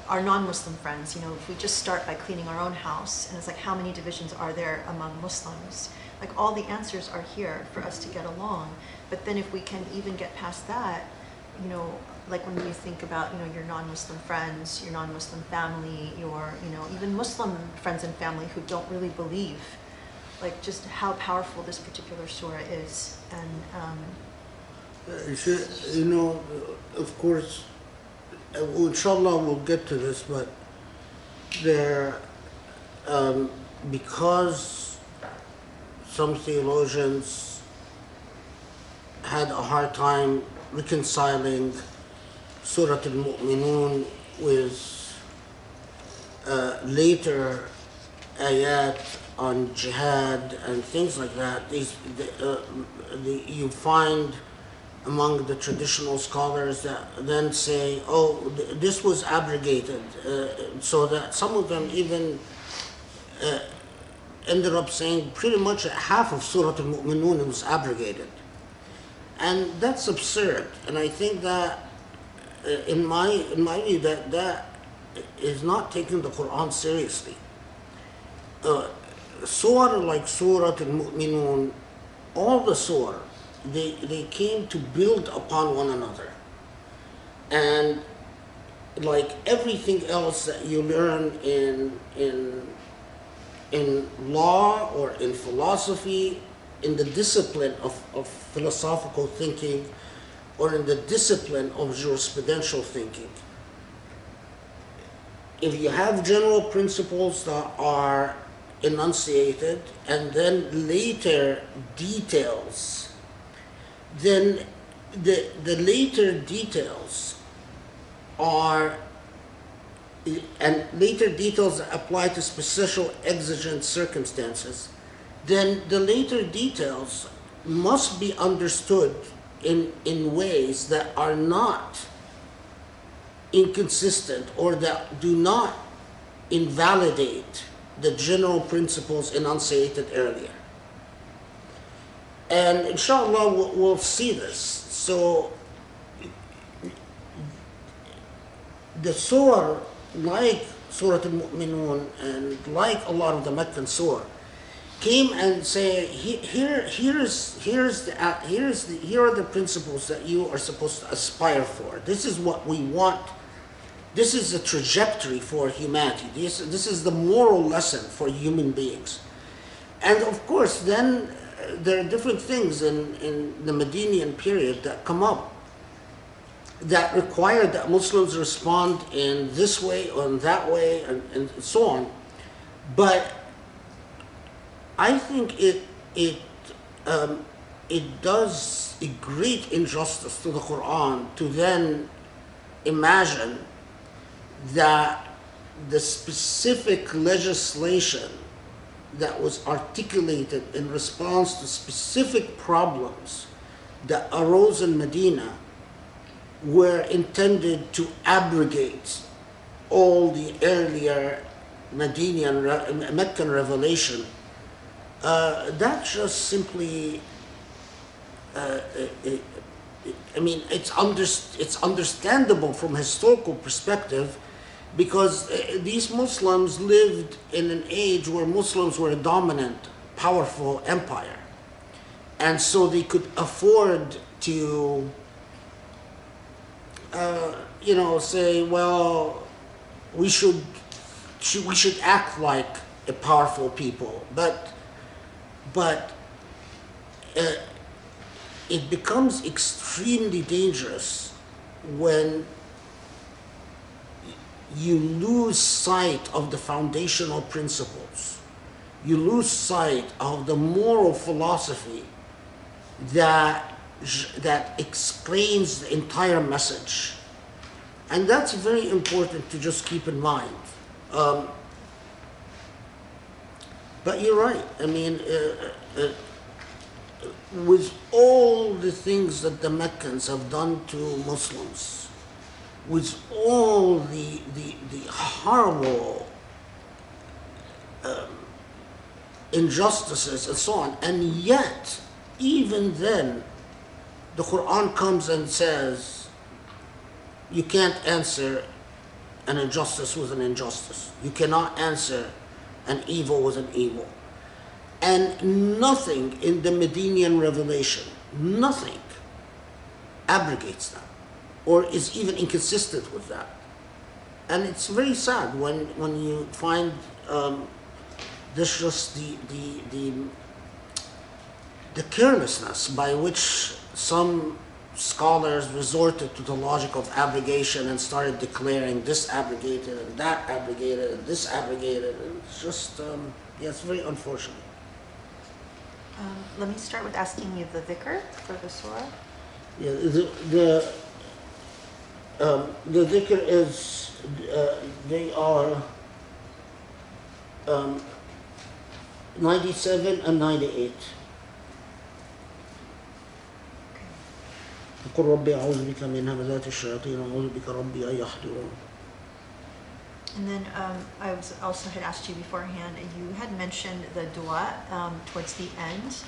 our non-Muslim friends, if we just start by cleaning our own house, and it's like, how many divisions are there among Muslims? Like, all the answers are here for us to get along. But then if we can even get past that, like when you think about, your non-Muslim friends, your non-Muslim family, your, even Muslim friends and family who don't really believe, like just how powerful this particular surah is. And
of course, inshallah we'll get to this, but there, because some theologians had a hard time reconciling Surah al-Muminun with later ayat on jihad and things like that, you find among the traditional scholars that then say, this was abrogated, so that some of them even ended up saying pretty much half of Surah al-Muminun was abrogated. And that's absurd. And I think that, in my view, that is not taking the Quran seriously. Surah like Surah al-Muminun, all the surah, they came to build upon one another. And like everything else that you learn in law or in philosophy, in the discipline of philosophical thinking, or in the discipline of jurisprudential thinking, if you have general principles that are enunciated and then later details, then the later details are, and later details that apply to special exigent circumstances, then the later details must be understood in ways that are not inconsistent or that do not invalidate the general principles enunciated earlier. And inshallah we'll see this. So the surah, like Surah al-Muminun and like a lot of the Meccan surah, came and say, here are the principles that you are supposed to aspire for. This is what we want. This is the trajectory for humanity. This is the moral lesson for human beings. And of course, then there are different things in the Medinian period that come up that require that Muslims respond in this way or in that way, and so on. But I think it does a great injustice to the Quran to then imagine that the specific legislation that was articulated in response to specific problems that arose in Medina were intended to abrogate all the earlier Meccan revelation. That just simply, it's understandable from a historical perspective, because these Muslims lived in an age where Muslims were a dominant, powerful empire. And so they could afford to, say, well, we should act like a powerful people. But it becomes extremely dangerous when you lose sight of the foundational principles. You lose sight of the moral philosophy that explains the entire message. And that's very important to just keep in mind. But you're right. I mean, with all the things that the Meccans have done to Muslims, with all the horrible injustices and so on, and yet, even then, the Quran comes and says, you can't answer an injustice with an injustice. You cannot answer an evil with an evil. And nothing in the Medinian revelation, nothing abrogates that or is even inconsistent with that. And it's very sad when you find this just the carelessness by which some scholars resorted to the logic of abrogation and started declaring this abrogated and that abrogated and this abrogated. And it's just, yeah, it's very unfortunate.
Let me start with asking you the dhikr for the surah.
Yeah, the dhikr is, they are 97 and 98. قل ربي أعوذ بك من همزات الشياطين وأعوذ بك ربي أن يحضرون.
And then I also had asked you beforehand, you had mentioned the dua towards the end,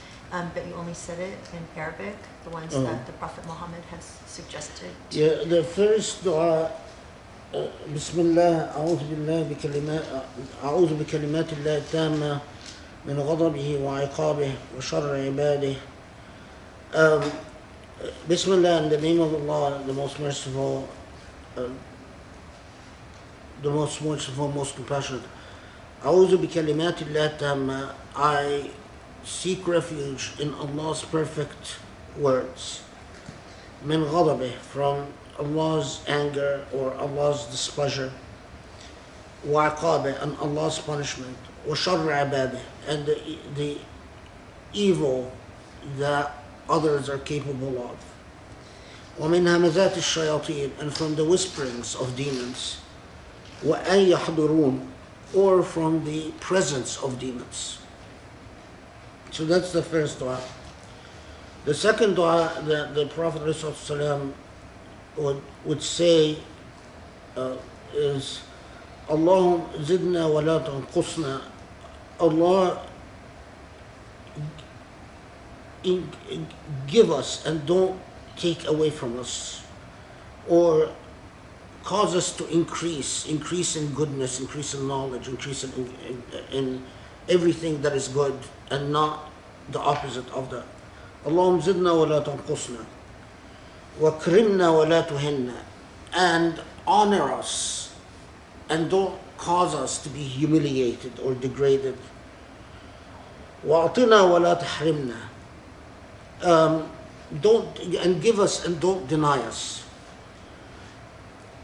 but you only said it in Arabic, the ones that the Prophet Muhammad has suggested.
Yeah, the first dua, بسم الله أعوذ بكلمات الله التامة من غضبه وعقابه وشر عباده. Bismillah, in the name of Allah, the most merciful, most compassionate. أعوذ بكلمات الله التامة. I seek refuge in Allah's perfect words. من غضبه, from Allah's anger or Allah's displeasure. وعقابه, and Allah's punishment. وشر عباده, and the evil that others are capable of. ومن همزات الشياطين, and from the whisperings of demons. وأن يحضرون, or from the presence of demons. So that's the first dua. The second dua that the Prophet ﷺ would say is, Allahum zidna wa la tanqusna. Allah, give us and don't take away from us, or cause us to increase in goodness, increase in knowledge, increase in everything that is good, and not the opposite of that. Allahum zidna wa la tanqusna wa krimna wa la tuhinna, and honor us and don't cause us to be humiliated or degraded. Wa atina wa la tahrimna, don't, and give us and don't deny us.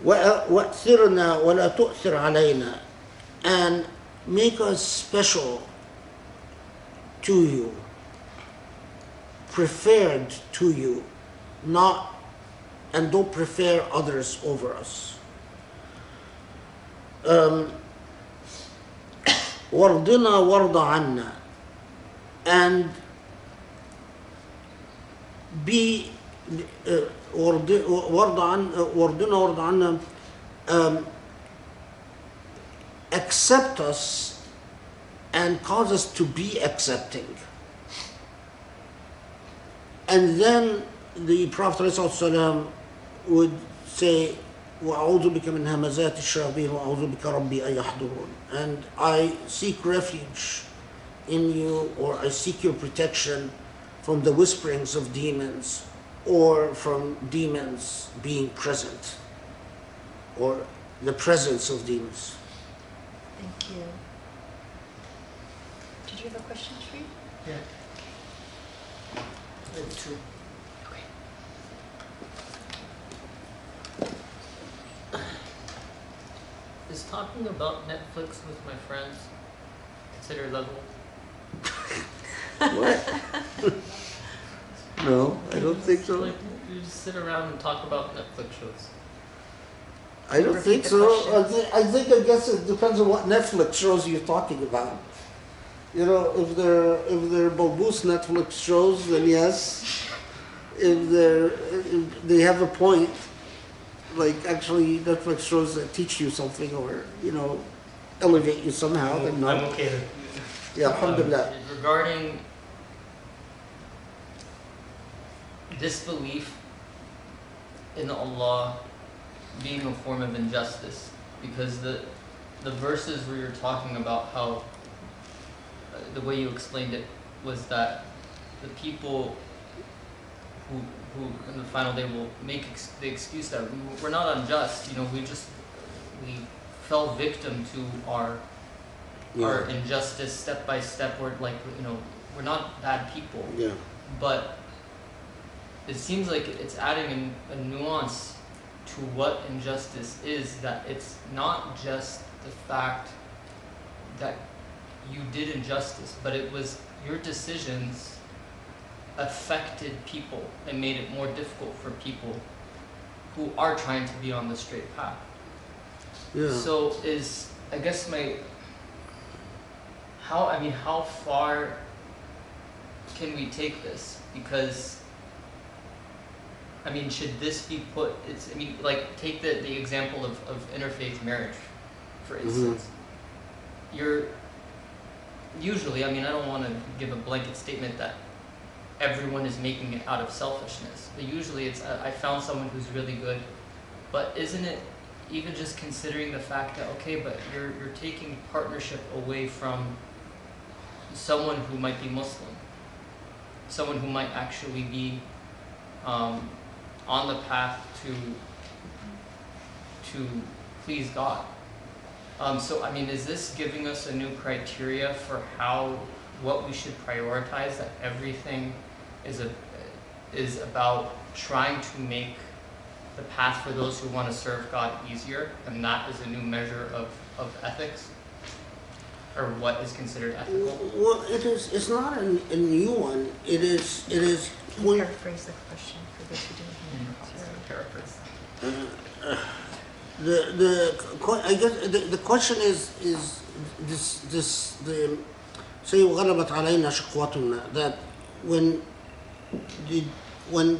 وَأْثِرْنَا وَلَا تُؤْثِرْ عَلَيْنَا, and make us special to you, preferred to you, not, and don't prefer others over us. وَارْضِنَا وَارْضَ عَنَّا, and be accept us and cause us to be accepting. And then the Prophet ﷺ would say, وَأَعُوذُ بِكَ مِنْ هَمَزَاتِ الشَّيَاطِينِ وَأَعُوذُ بِكَ رَبِّي أَن يَحْضُرُونَ, and I seek refuge in you, or I seek your protection from the whisperings of demons, or from demons being present, or the presence of demons.
Thank you. Did you have a question, Sri?
Yeah. I have two.
Okay.
Is talking about Netflix with my friends considered level?
What? No, I don't think so.
Like, you just sit around and talk about Netflix shows.
I don't think
Repeat the
so.
question.
I guess it depends on what Netflix shows you're talking about. You know, if they're bulbous Netflix shows, then yes. If they have a point, like actually Netflix shows that teach you something or, you know, elevate you somehow, then no.
I'm okay.
Yeah, alhamdulillah.
Regarding disbelief in Allah being a form of injustice, because the verses where you're talking about how the way you explained it was that the people who in the final day will make the excuse that we're not unjust, you know, we fell victim to our injustice step by step. We're like, you know, we're not bad people.
Yeah.
But it seems like it's adding a nuance to what injustice is, that it's not just the fact that you did injustice, but it was your decisions affected people and made it more difficult for people who are trying to be on the straight path.
Yeah.
So I guess how far can we take this? Because I mean, should this be put, like take the example of interfaith marriage, for instance. You're usually, I don't want to give a blanket statement that everyone is making it out of selfishness, but usually it's, I found someone who's really good, but isn't it even just considering the fact that, okay, but you're taking partnership away from someone who might be Muslim, someone who might actually be on the path to please God. So is this giving us a new criteria for what we should prioritize, that everything is about trying to make the path for those who want to serve God easier, and that is a new measure of ethics, or what is considered ethical?
Well, it's not a new one. It is.
Can you paraphrase the question for those who didn't hear?
Paraphrase.
I guess the question is this the say وغلبت علينا شقوتنا, that when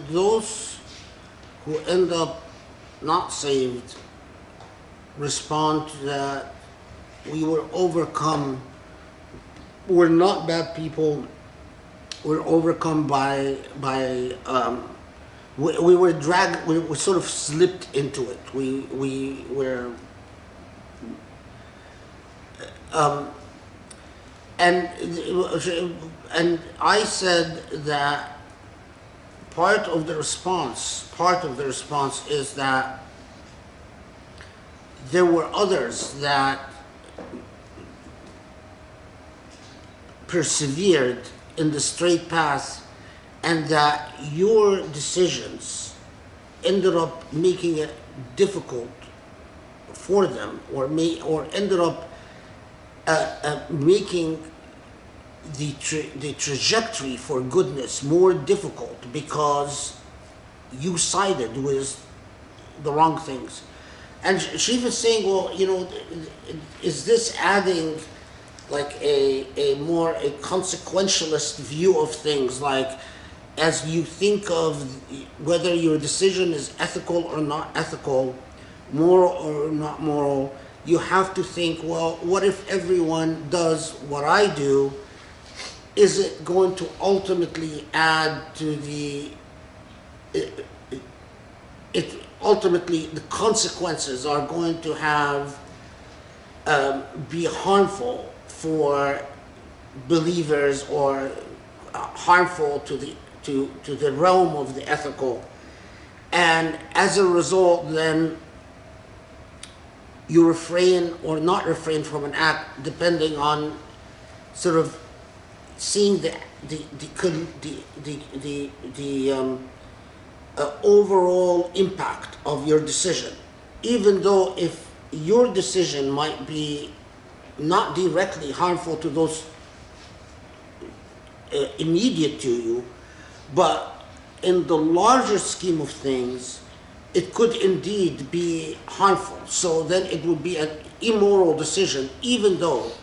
those who end up not saved respond to that, we were overcome, we're not bad people, we're overcome by we were dragged, we sort of slipped into it. We were and I said that part of the response is that there were others that persevered in the straight path, and that your decisions ended up making it difficult for them, or ended up making the trajectory for goodness more difficult, because you sided with the wrong things. And she was saying, well, is this adding like a consequentialist view of things, like as you think of whether your decision is ethical or not ethical, moral or not moral, you have to think, well, what if everyone does what I do? Is it going to ultimately add to ultimately the consequences are going to be harmful for believers, or harmful to the realm of the ethical, and as a result then you refrain or not refrain from an act, depending on sort of seeing the overall impact of your decision, even though if your decision might be not directly harmful to those immediate to you, but in the larger scheme of things, it could indeed be harmful. So then it would be an immoral decision, even though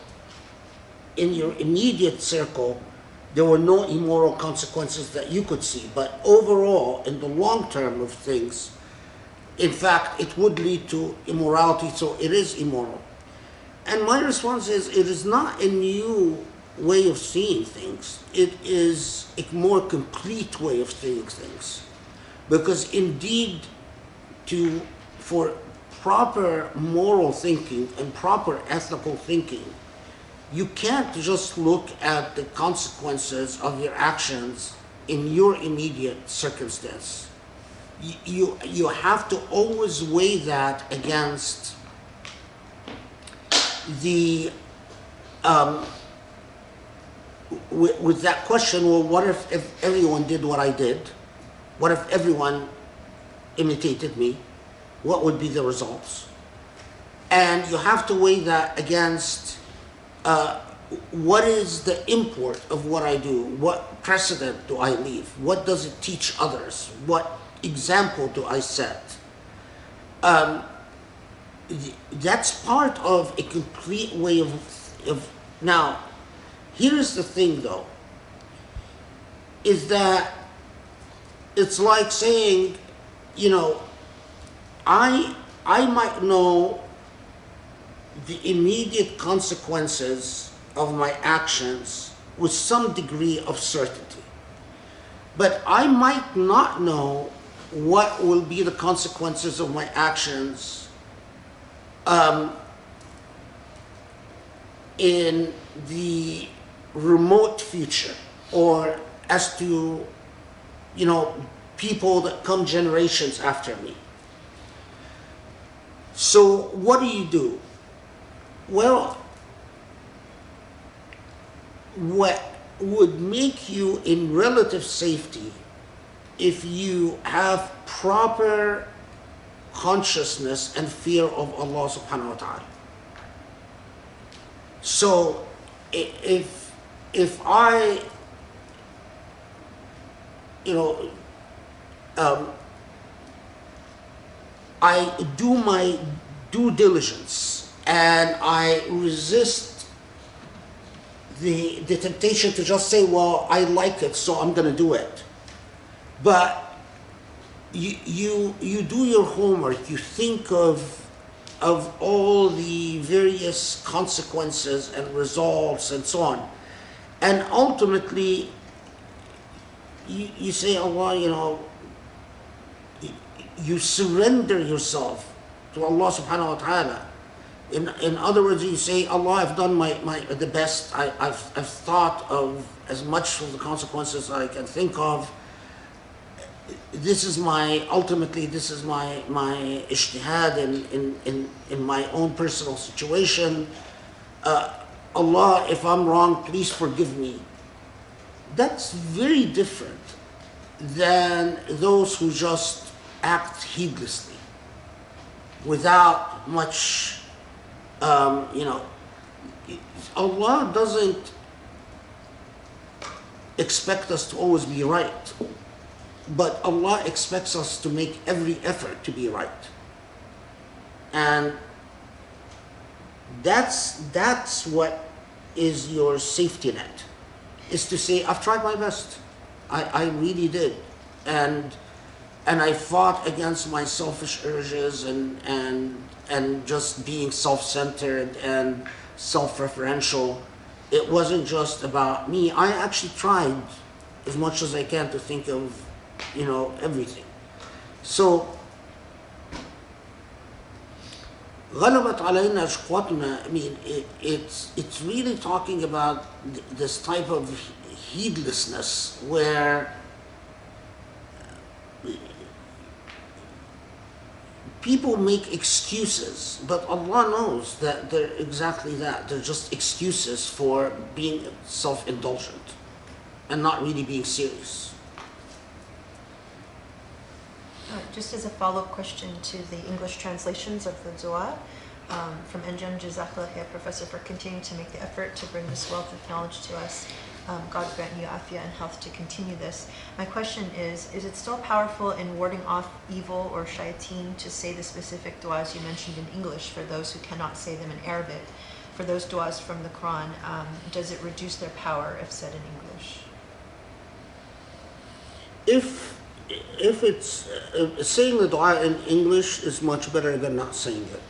in your immediate circle, there were no immoral consequences that you could see. But overall, in the long term of things, in fact, it would lead to immorality, so it is immoral. And my response is, it is not a new way of seeing things. It is a more complete way of seeing things. Because indeed, for proper moral thinking and proper ethical thinking, you can't just look at the consequences of your actions in your immediate circumstance. You have to always weigh that against the with that question, well, what if everyone did what I did? What if everyone imitated me? What would be the results? And you have to weigh that against what is the import of what I do? What precedent do I leave? What does it teach others? What example do I set? That's part of a complete way of now, here's the thing though, is that it's like saying, you know, I might know the immediate consequences of my actions with some degree of certainty. But I might not know what will be the consequences of my actions in the remote future, or as to, you know, people that come generations after me. So what do? Well, what would make you in relative safety if you have proper consciousness and fear of Allah subhanahu wa ta'ala. So if I, you know, I do my due diligence and I resist the temptation to just say, well, I like it, so I'm going to do it. But you do your homework, you think of all the various consequences and results and so on. And ultimately, you say, Allah, you know, you surrender yourself to Allah subhanahu wa ta'ala. In other words, you say, Allah, I've done the best. I've thought of as much of the consequences I can think of. This is my ijtihad in my own personal situation. Allah, if I'm wrong, please forgive me. That's very different than those who just act heedlessly, without much, you know. Allah doesn't expect us to always be right, but Allah expects us to make every effort to be right. And that's what is your safety net, is to say, I've tried my best. I really did. And I fought against my selfish urges and just being self-centered and self-referential. It wasn't just about me. I actually tried as much as I can to think of, you know, everything. So, غلبت علينا شقوتنا, I mean, it's really talking about this type of heedlessness where people make excuses, but Allah knows that they're exactly that. They're just excuses for being self-indulgent and not really being serious.
Just as a follow-up question to the English translations of the dua, from Enjam, Jazakallah khair, Professor, for continuing to make the effort to bring this wealth of knowledge to us. God grant you afiyah and health to continue this. My question is it still powerful in warding off evil or shayateen to say the specific duas you mentioned in English for those who cannot say them in Arabic? for those du'as from the Quran, does it reduce their power if said in English?
If it's saying the dua in English is much better than not saying it.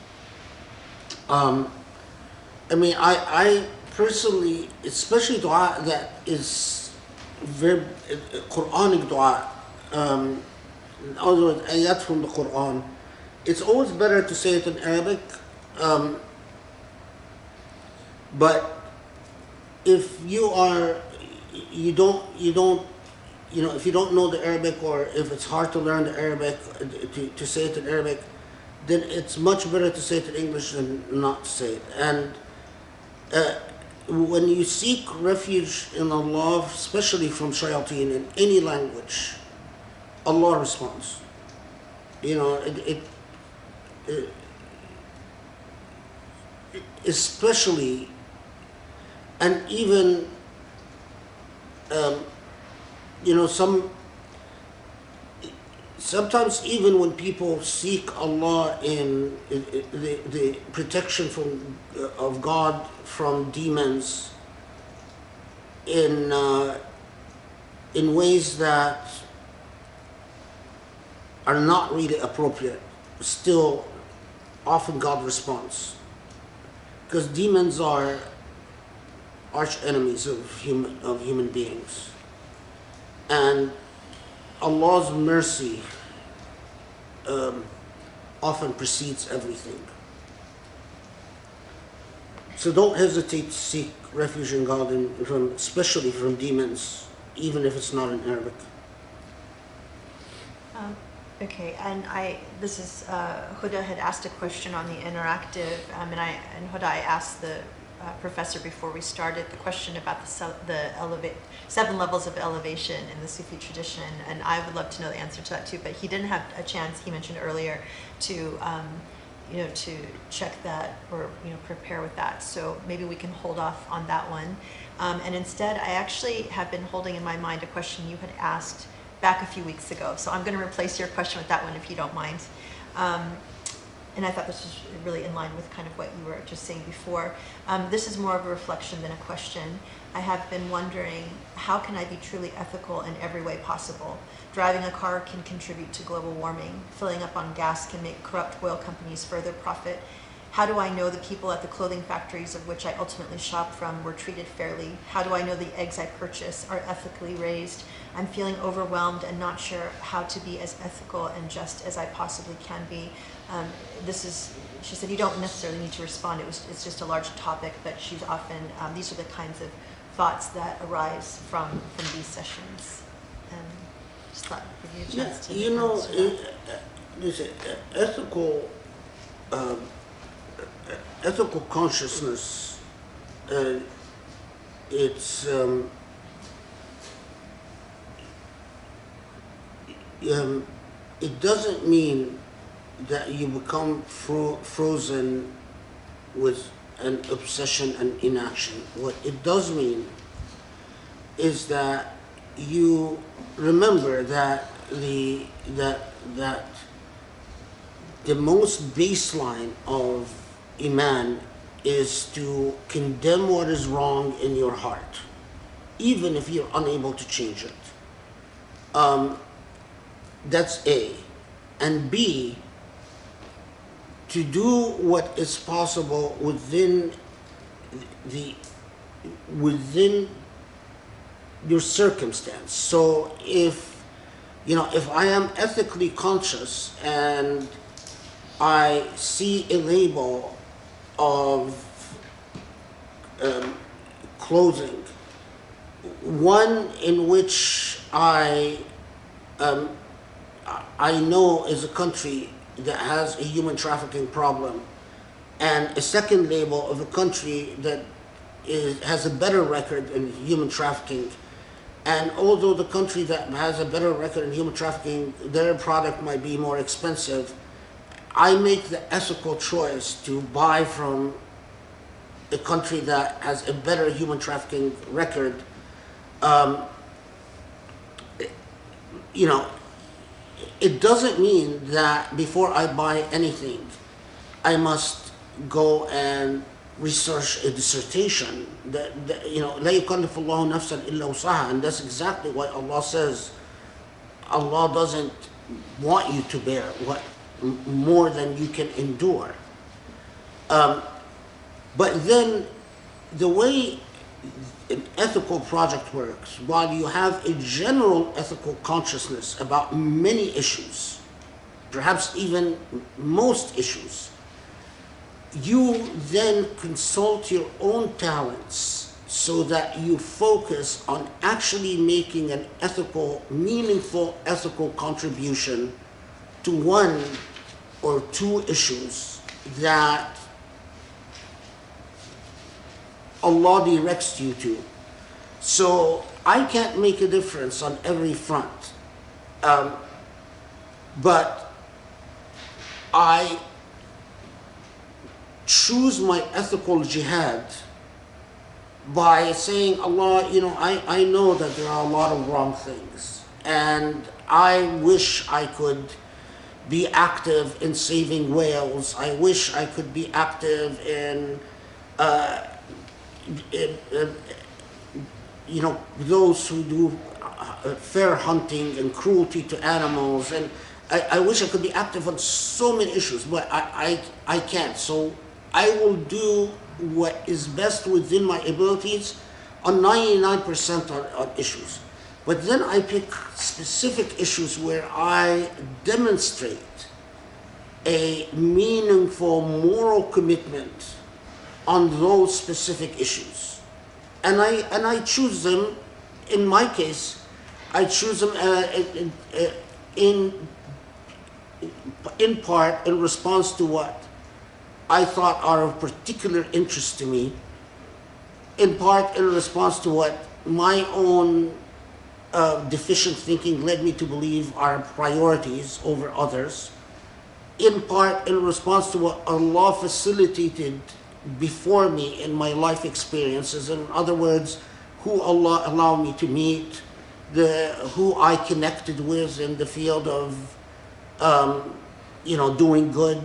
I mean, I personally, especially dua that is very Quranic dua, in other words, ayat from the Quran, it's always better to say it in Arabic. But if you don't, if you don't know the Arabic, or if it's hard to learn the Arabic, to say it in Arabic, then it's much better to say it in English than not to say it. And when you seek refuge in Allah, especially from shayateen in any language, Allah responds. Especially, and even, sometimes even when people seek Allah in the protection of God from demons in ways that are not really appropriate, still often God responds, because demons are arch enemies of human beings, and Allah's mercy often precedes everything. So don't hesitate to seek refuge in God, especially from demons, even if it's not in Arabic.
Okay, and this is, Huda had asked a question on the interactive, and Huda, I asked the professor before we started the question about the 7 levels of elevation in the Sufi tradition, and I would love to know the answer to that too, but he didn't have a chance, he mentioned earlier, to to check that or prepare with that, so maybe we can hold off on that one. And instead, I actually have been holding in my mind a question you had asked back a few weeks ago, so I'm going to replace your question with that one if you don't mind. And I thought this was really in line with kind of what you were just saying before. This is more of a reflection than a question. I have been wondering, how can I be truly ethical in every way possible? Driving a car can contribute to global warming. Filling up on gas can make corrupt oil companies further profit. How do I know the people at the clothing factories of which I ultimately shop from were treated fairly? How do I know the eggs I purchase are ethically raised? I'm feeling overwhelmed and not sure how to be as ethical and just as I possibly can be. She said, you don't necessarily need to respond. It's just a large topic, but she's often, these are the kinds of thoughts that arise from these sessions. And just thought I'd give you a chance to
there's ethical consciousness. It doesn't mean that you become frozen with an obsession and inaction. What it does mean is that you remember that the most baseline of Iman is to condemn what is wrong in your heart, even if you're unable to change it. That's A. And B, to do what is possible within your circumstance. So if I am ethically conscious and I see a label of clothing, one in which I know is a country that has a human trafficking problem, and a second label of a country that has a better record in human trafficking, and although the country that has a better record in human trafficking, their product might be more expensive, I make the ethical choice to buy from a country that has a better human trafficking record. It doesn't mean that before I buy anything, I must go and research a dissertation. لا يكلف الله نفسا إلا وسعها, and that's exactly why Allah says Allah doesn't want you to bear more than you can endure. But then the way an ethical project works, while you have a general ethical consciousness about many issues, perhaps even most issues, you then consult your own talents so that you focus on actually making an ethical, meaningful ethical contribution to one or two issues that Allah directs you to. So I can't make a difference on every front, but I choose my ethical jihad by saying, Allah, I know that there are a lot of wrong things, and I wish I could be active in saving whales. I wish I could be active in those who do fair hunting and cruelty to animals, and I wish I could be active on so many issues, but I can't. So I will do what is best within my abilities on 99% on issues. But then I pick specific issues where I demonstrate a meaningful moral commitment on those specific issues. And I choose them, in my case, I choose them in part in response to what I thought are of particular interest to me, in part in response to what my own deficient thinking led me to believe are priorities over others, in part in response to what Allah facilitated before me in my life experiences. In other words, who Allah allowed me to meet, who I connected with in the field of doing good.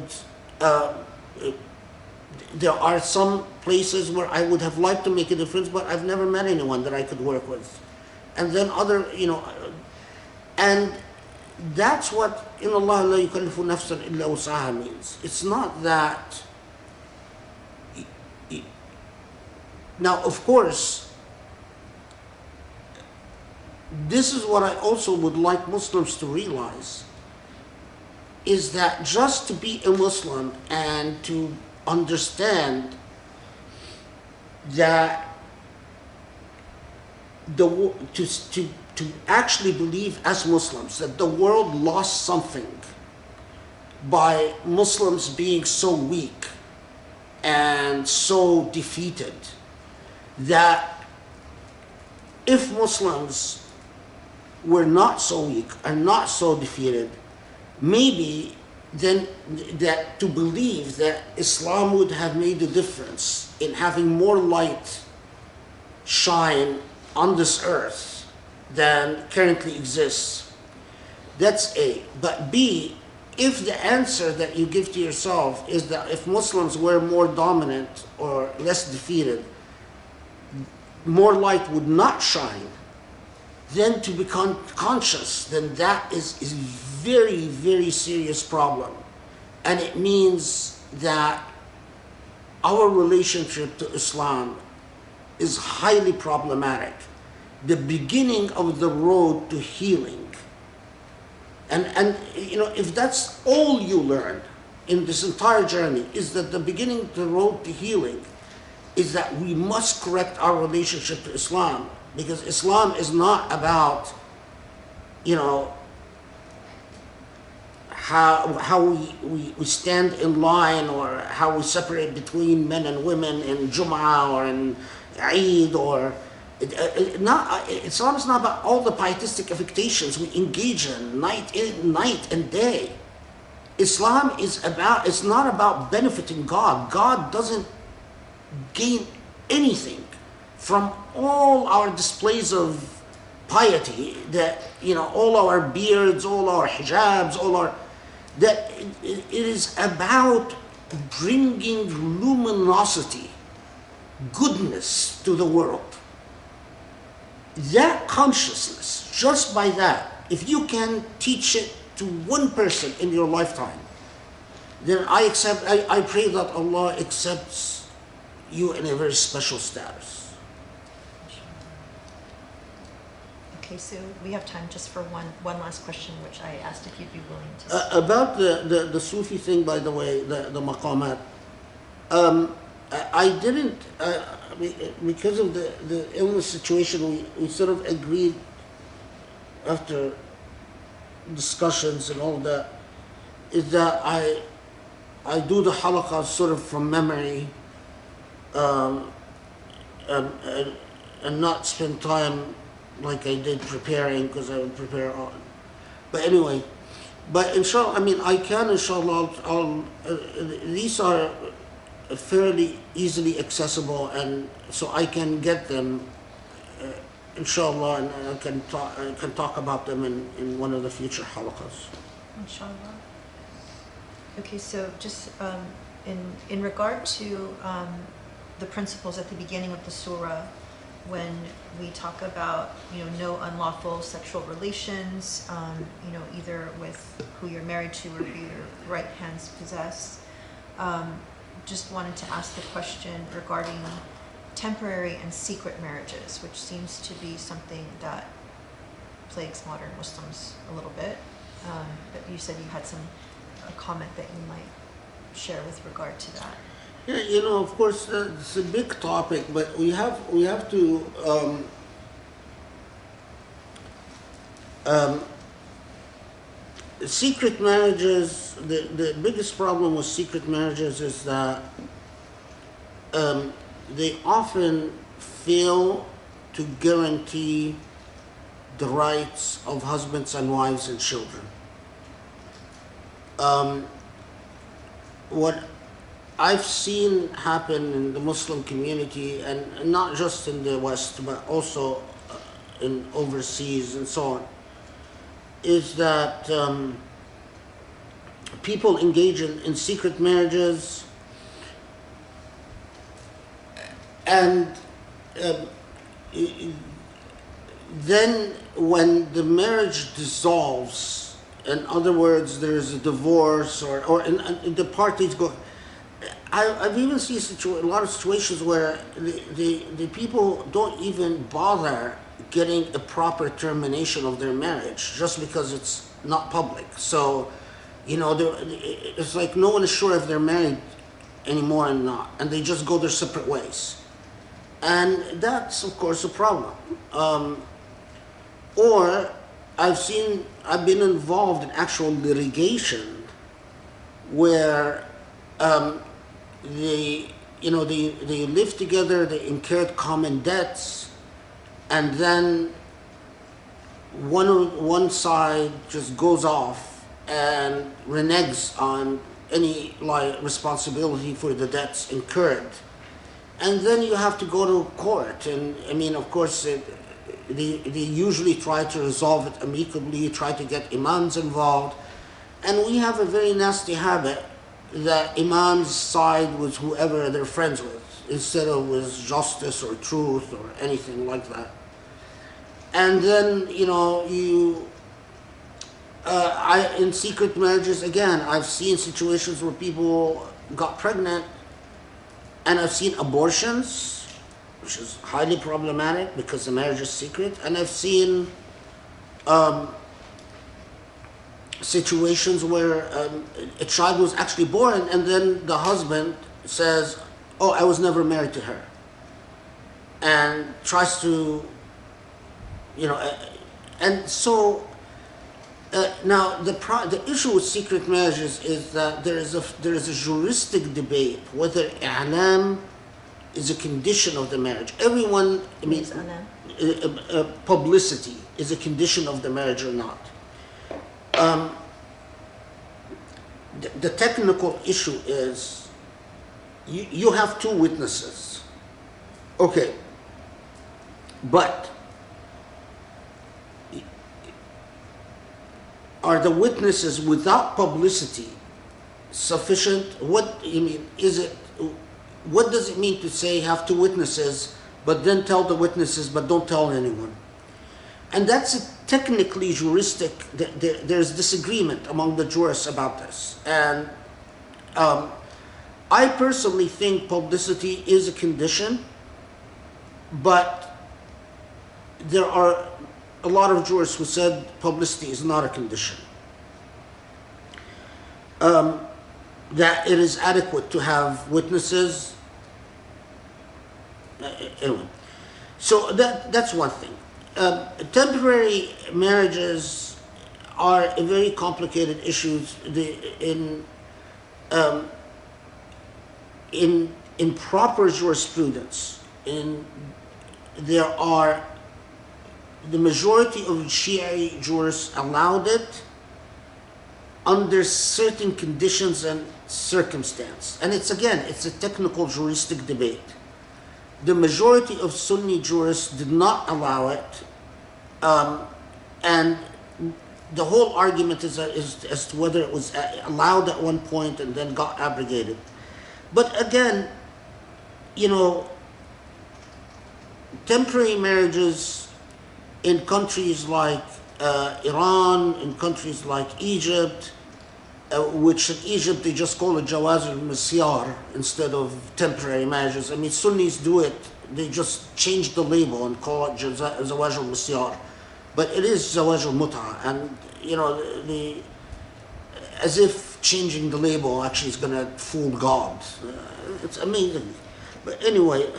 There are some places where I would have liked to make a difference, but I've never met anyone that I could work with. And then and that's what in Allah la yukallifu nafsan illa wus'aha means. It's not that. Now, of course, this is what I also would like Muslims to realize, is that just to be a Muslim and to understand that to actually believe as Muslims that the world lost something by Muslims being so weak and so defeated, that if Muslims were not so weak and not so defeated, maybe then that to believe that Islam would have made a difference in having more light shine on this earth than currently exists. That's A. But B, if the answer that you give to yourself is that if Muslims were more dominant or less defeated, more light would not shine, then to become conscious, then that is a very, very serious problem. And it means that our relationship to Islam is highly problematic. The beginning of the road to healing. And if that's all you learn in this entire journey, is that the beginning of the road to healing is that we must correct our relationship to Islam. Because Islam is not about, how we stand in line, or how we separate between men and women in Jum'ah or in Eid, or Islam is not about all the pietistic affectations we engage in night and day. Islam it's not about benefiting God. God doesn't gain anything from all our displays of piety, that all our beards, all our hijabs, that it is about bringing luminosity goodness to the world. That consciousness, just by that, if you can teach it to one person in your lifetime, then I pray that Allah accepts you in a very special status.
Okay, so we have time just for one last question, which I asked if you'd be willing to.
About the Sufi thing, by the way, the maqamat, I didn't, because of the illness situation, we sort of agreed after discussions and all that, is that I do the halaqah sort of from memory, and not spend time like I did preparing, because I would prepare on. But anyway, but inshallah, I mean, I can, inshallah, these are fairly easily accessible, and so I can get them, inshallah, and I can talk about them in one of the future halaqas.
Inshallah. Okay, so just in regard to the principles at the beginning of the surah, when we talk about, no unlawful sexual relations, either with who you're married to or who your right hands possess, just wanted to ask the question regarding temporary and secret marriages, which seems to be something that plagues modern Muslims a little bit. But you said you had a comment that you might share with regard to that.
Yeah, of course, it's a big topic, but we have to secret marriages. The biggest problem with secret marriages is that they often fail to guarantee the rights of husbands and wives and children. What I've seen happen in the Muslim community, and not just in the West, but also in overseas and so on, is that people engage in secret marriages, and then when the marriage dissolves, in other words, there's a divorce, or the parties go. I've even seen a lot of situations where the people don't even bother getting a proper termination of their marriage just because it's not public. So, it's like no one is sure if they're married anymore or not, and they just go their separate ways. And that's, of course, a problem. Or I've been involved in actual litigation where they live together, they incurred common debts, and then one side just goes off and reneges on any responsibility for the debts incurred, and then you have to go to court. And I mean, of course, they usually try to resolve it amicably, try to get imams involved, and we have a very nasty habit that imams side with whoever they're friends with, instead of with justice or truth or anything like that. And then, in secret marriages, again, I've seen situations where people got pregnant, and I've seen abortions, which is highly problematic because the marriage is secret, and I've seen situations where a child was actually born, and then the husband says, "Oh, I was never married to her," and tries to, and so now the issue with secret marriages is that there is a juristic debate whether i'lam is a condition of the marriage. Everyone, publicity is a condition of the marriage or not. The technical issue is you have two witnesses. Okay. But are the witnesses without publicity sufficient? What, is it, what does it mean to say have two witnesses, but then tell the witnesses, but don't tell anyone? And that's a technically juristic, there's disagreement among the jurists about this. And I personally think publicity is a condition, but there are a lot of jurists who said publicity is not a condition. That it is adequate to have witnesses. Anyway, so that's one thing. Temporary marriages are a very complicated issue. In proper jurisprudence, there are the majority of Shia jurists allowed it under certain conditions and circumstance. And it's a technical juristic debate. The majority of Sunni jurists did not allow it, and the whole argument is as to whether it was allowed at one point and then got abrogated. But again, temporary marriages in countries like Iran, in countries like Egypt, which in Egypt they just call it Jawaz al-Misyar instead of temporary marriages. I mean, Sunnis do it, they just change the label and call it Zawaj al-Misyar. But it is Zawaj al-Mut'a, and as if changing the label actually is going to fool God. It's amazing. But anyway,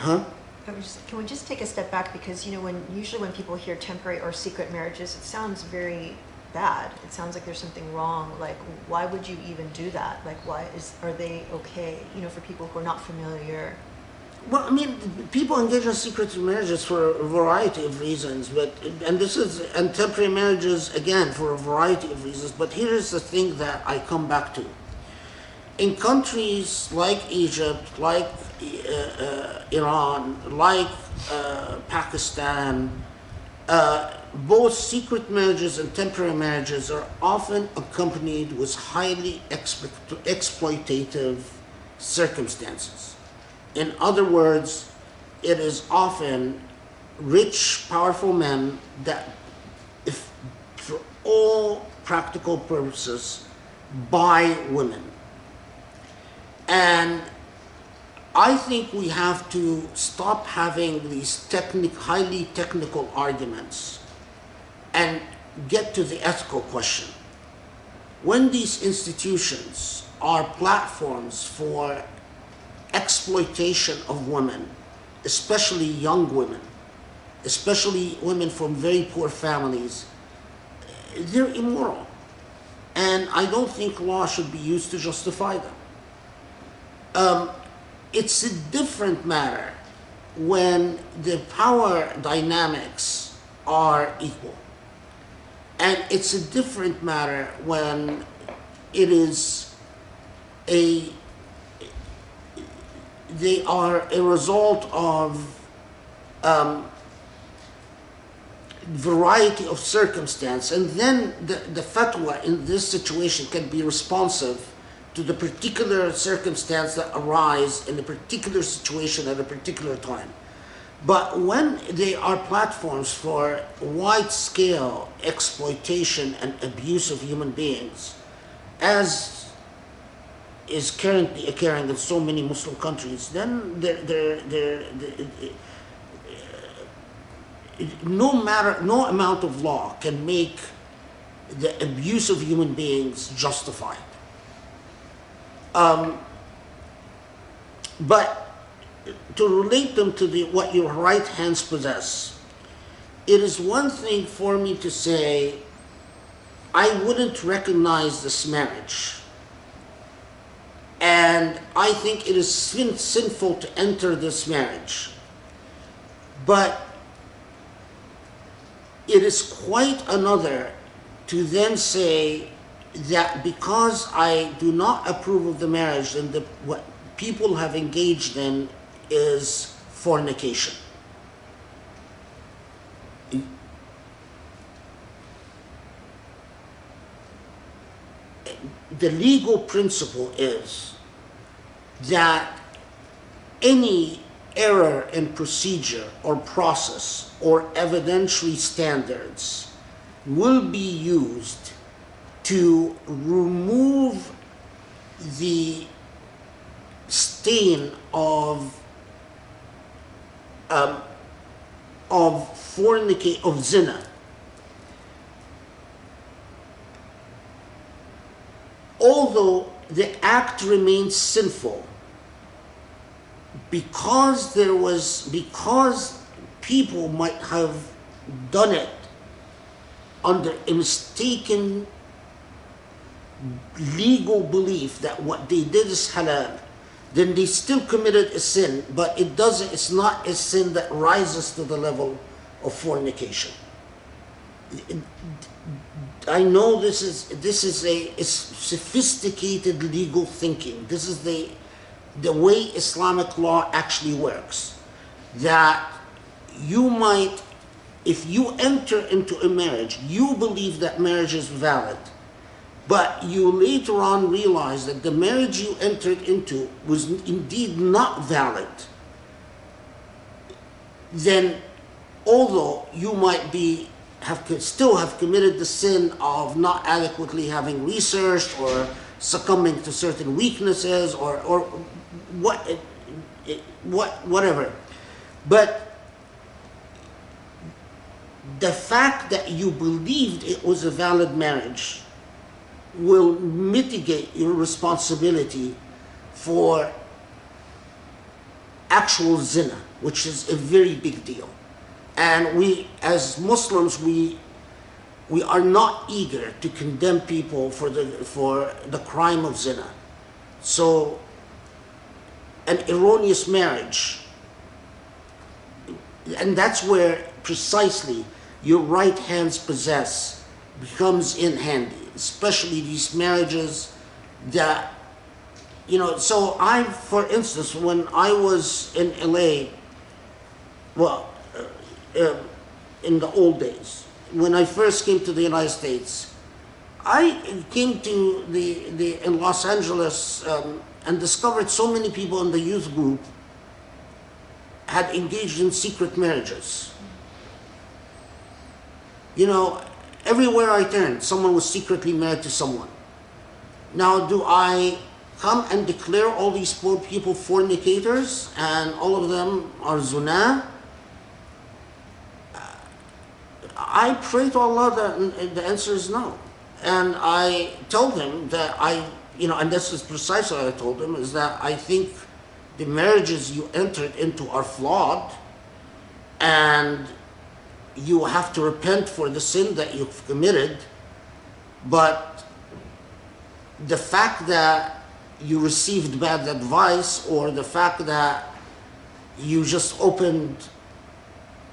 Can we just take a step back, because usually when people hear temporary or secret marriages, it sounds very bad. It sounds like there's something wrong. Like, why would you even do that? Like, are they okay? For people who are not familiar.
Well, I mean, people engage in secret marriages for a variety of reasons, and temporary marriages again for a variety of reasons. But here's the thing that I come back to: in countries like Egypt, like Iran, like Pakistan, both secret marriages and temporary marriages are often accompanied with highly exploitative circumstances. In other words, it is often rich, powerful men that, if for all practical purposes, buy women. And I think we have to stop having these highly technical arguments and get to the ethical question. When these institutions are platforms for exploitation of women, especially young women, especially women from very poor families, they're immoral. And I don't think law should be used to justify them. It's a different matter when the power dynamics are equal. And it's a different matter when it is they are a result of variety of circumstance, and then the fatwa in this situation can be responsive to the particular circumstance that arise in a particular situation at a particular time. But when they are platforms for wide-scale exploitation and abuse of human beings, as is currently occurring in so many Muslim countries, then no amount of law can make the abuse of human beings justified. But to relate them to what your right hands possess, it is one thing for me to say, I wouldn't recognize this marriage, and I think it is sinful to enter this marriage. But it is quite another to then say that because I do not approve of the marriage, then what people have engaged in is fornication. The legal principle is that any error in procedure or process or evidentiary standards will be used to remove the stain of fornicate, of zina. Although the act remains sinful, because people might have done it under a mistaken legal belief that what they did is halal, then they still committed a sin, but it's not a sin that rises to the level of fornication. I know this is a sophisticated legal thinking. This is the way Islamic law actually works. That you might, if you enter into a marriage, you believe that marriage is valid, but you later on realize that the marriage you entered into was indeed not valid, then although you might still have committed the sin of not adequately having researched or succumbing to certain weaknesses or whatever, but the fact that you believed it was a valid marriage will mitigate your responsibility for actual zina, which is a very big deal. And we, as Muslims, we are not eager to condemn people for the crime of zina. So, an erroneous marriage, and that's where precisely your right hands possess becomes in handy, especially these marriages that, so for instance, when I was in LA, in the old days, when I first came to the United States, I came to in Los Angeles and discovered so many people in the youth group had engaged in secret marriages. Everywhere I turned, someone was secretly married to someone. Now, do I come and declare all these poor people fornicators and all of them are zunah? I pray to Allah that the answer is no. And I told him that and this is precisely what I told him, is that I think the marriages you entered into are flawed and you have to repent for the sin that you've committed, but the fact that you received bad advice or the fact that you just opened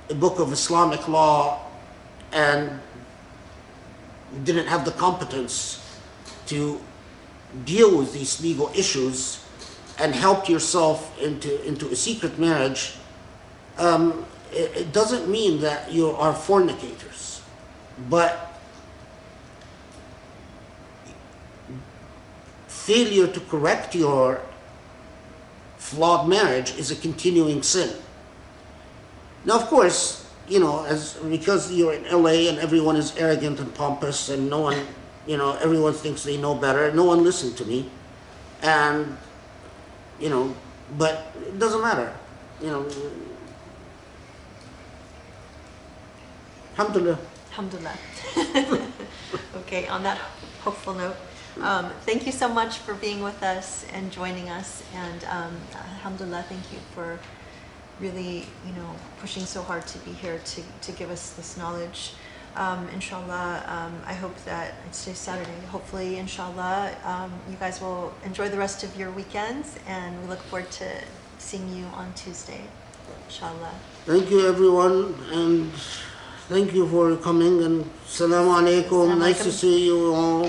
a book of Islamic law and didn't have the competence to deal with these legal issues and helped yourself into a secret marriage, it doesn't mean that you are fornicators. But failure to correct your flawed marriage is a continuing sin. Now, of course, because you're in LA and everyone is arrogant and pompous and no one, everyone thinks they know better, no one listened to me. And, but it doesn't matter, Alhamdulillah.
Alhamdulillah. Okay, on that hopeful note, thank you so much for being with us and joining us. And Alhamdulillah, thank you for really, pushing so hard to be here to give us this knowledge. Inshallah, I hope that it's today's Saturday. Hopefully, inshallah, you guys will enjoy the rest of your weekends, and we look forward to seeing you on Tuesday, inshallah.
Thank you, everyone, and thank you for coming, and Assalamu alaikum. Nice to see you all.